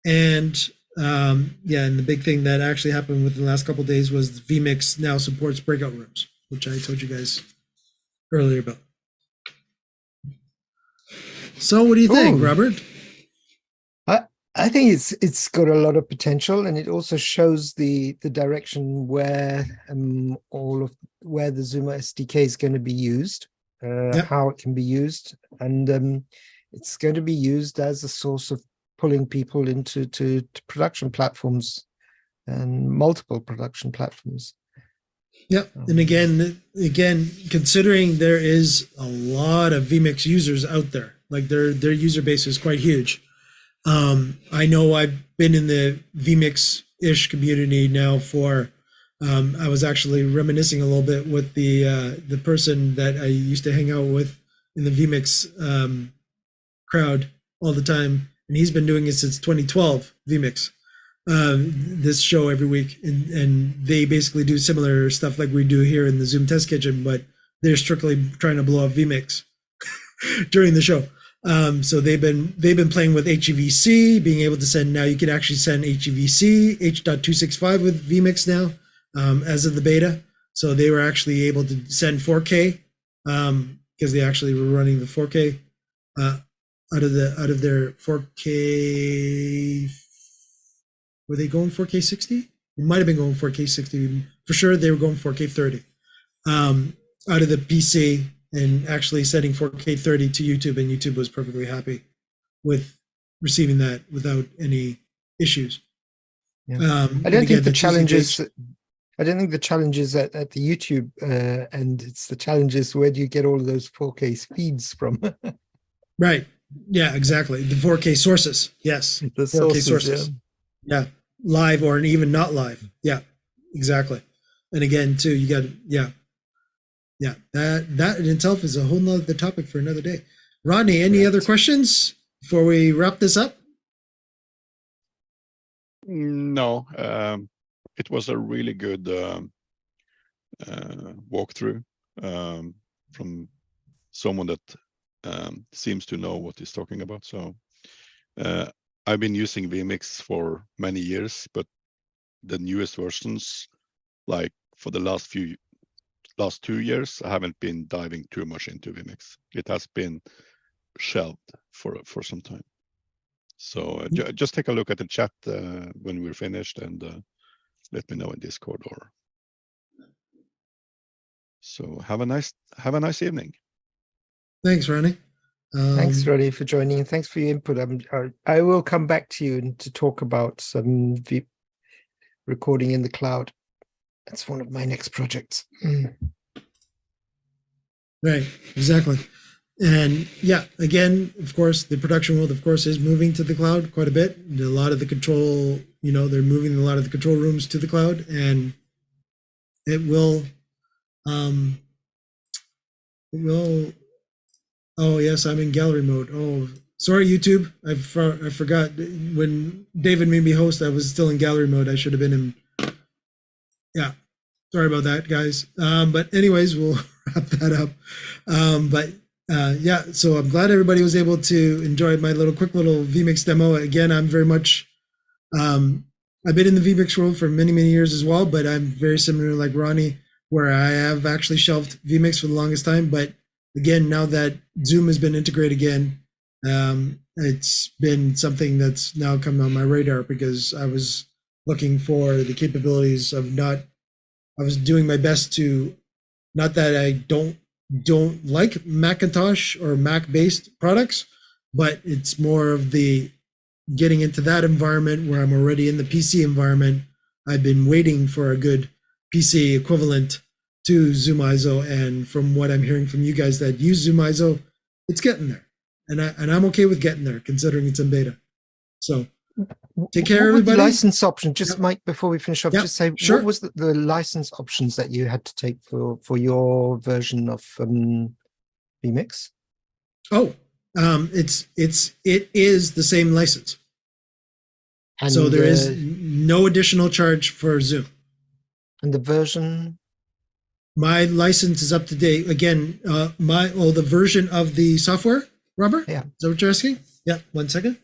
And yeah, and the big thing that actually happened within the last couple of days was vMix now supports breakout rooms, which I told you guys earlier about. So what do you think, Robert? I think it's got a lot of potential, and it also shows the direction where where the Zoom SDK is going to be used, how it can be used, and it's going to be used as a source of pulling people into to production platforms and multiple production platforms. Yeah, and again, considering there is a lot of vMix users out there, like their user base is quite huge. I know I've been in the vMix-ish community now for. I was actually reminiscing a little bit with the person that I used to hang out with in the vMix crowd all the time, and he's been doing it since 2012. vMix, this show every week, and they basically do similar stuff like we do here in the Zoom Test Kitchen, but they're strictly trying to blow up vMix during the show. So they've been playing with HEVC, being able to send, now you can actually send HEVC H.265 with vMix now, as of the beta. So they were actually able to send 4K because they actually were running the 4K out of their 4K. Were they going 4K 60? It might have been going 4K 60 for sure. They were going 4K 30 out of the PC. And actually setting 4K 30 to YouTube, and YouTube was perfectly happy with receiving that without any issues. Yeah. I don't think the challenge is at the YouTube and it's the challenge is where do you get all of those 4K feeds from? Right. Yeah, exactly. The 4K sources. Yes. The 4K sources. Yeah. Live or even not live. Yeah, exactly. And again, too, you got yeah, that in itself is a whole nother topic for another day. Rodney, any other questions before we wrap this up? No, it was a really good walkthrough from someone that seems to know what he's talking about. So I've been using vMix for many years, but the newest versions, like for the last 2 years, I haven't been diving too much into vMix. It has been shelved for some time. So just take a look at the chat when we're finished, and let me know in Discord. Or so have a nice evening. Thanks, Ronnie. Thanks, Ronnie, for joining, and thanks for your input. I will come back to you to talk about some recording in the cloud. That's one of my next projects. Right, exactly. And yeah, again, of course, the production world, of course, is moving to the cloud quite a bit. A lot of the control, they're moving a lot of the control rooms to the cloud, and it will. Oh yes, I'm in gallery mode. Oh, sorry, YouTube. I forgot when David made me host. I was still in gallery mode. I should have been in. Yeah, sorry about that, guys. But anyways, we'll wrap that up. Yeah, so I'm glad everybody was able to enjoy my quick little vMix demo. Again, I'm very much. I've been in the vMix world for many years as well, but I'm very similar like Ronnie, where I have actually shelved vMix for the longest time. But again, now that Zoom has been integrated again, it's been something that's now come on my radar because I was looking for the capabilities of I was doing my best to, not that I don't like Macintosh or Mac-based products, but it's more of the getting into that environment where I'm already in the PC environment. I've been waiting for a good PC equivalent to ZoomISO, and from what I'm hearing from you guys that use ZoomISO, it's getting there, and I'm okay with getting there considering it's in beta. So take care, everybody. License option, just Mike, before we finish off, just say sure. What was the license options that you had to take for your version of vMix? Oh, it is the same license. And so there is no additional charge for Zoom. And the version? My license is up to date. Again, the version of the software, Robert? Yeah. Is that what you're asking? Yeah, 1 second.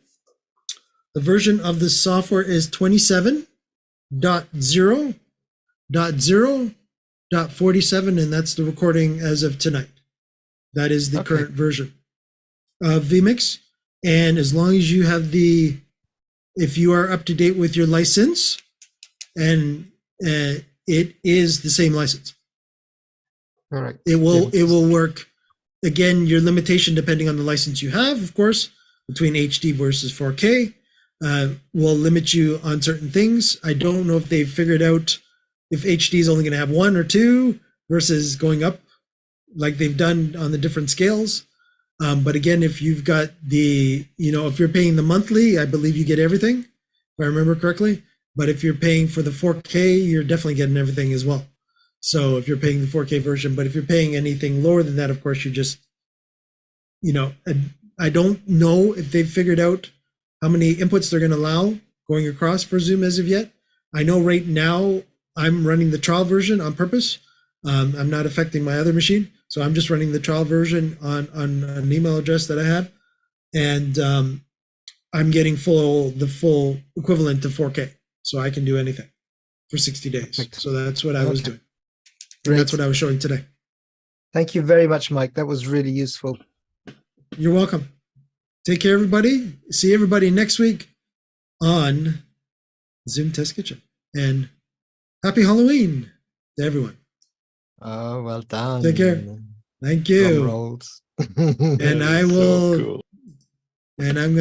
The version of the software is 27.0.0.47, and that's the recording as of tonight. That is the current version of vMix. And as long as you have if you are up to date with your license, and it is the same license. All right. It will work. Again, your limitation, depending on the license you have, of course, between HD versus 4K, will limit you on certain things. I don't know if they've figured out if HD is only going to have 1 or 2 versus going up like they've done on the different scales. But again, if you've got if you're paying the monthly, I believe you get everything, if I remember correctly. But if you're paying for the 4K, you're definitely getting everything as well. So if you're paying the 4K version, but if you're paying anything lower than that, of course, you're just, I don't know if they've figured out how many inputs they're going to allow going across for Zoom as of yet. I know right now I'm running the trial version on purpose. I'm not affecting my other machine. So I'm just running the trial version on an email address that I have. And I'm getting the full equivalent to 4K. So I can do anything for 60 days. Perfect. So that's what I was doing. And that's what I was showing today. Thank you very much, Mike. That was really useful. You're welcome. Take care, everybody. See everybody next week on Zoom Test Kitchen. And happy Halloween to everyone. Oh, well done. Take care. Thank you. Drum rolls. And I will, and I'm going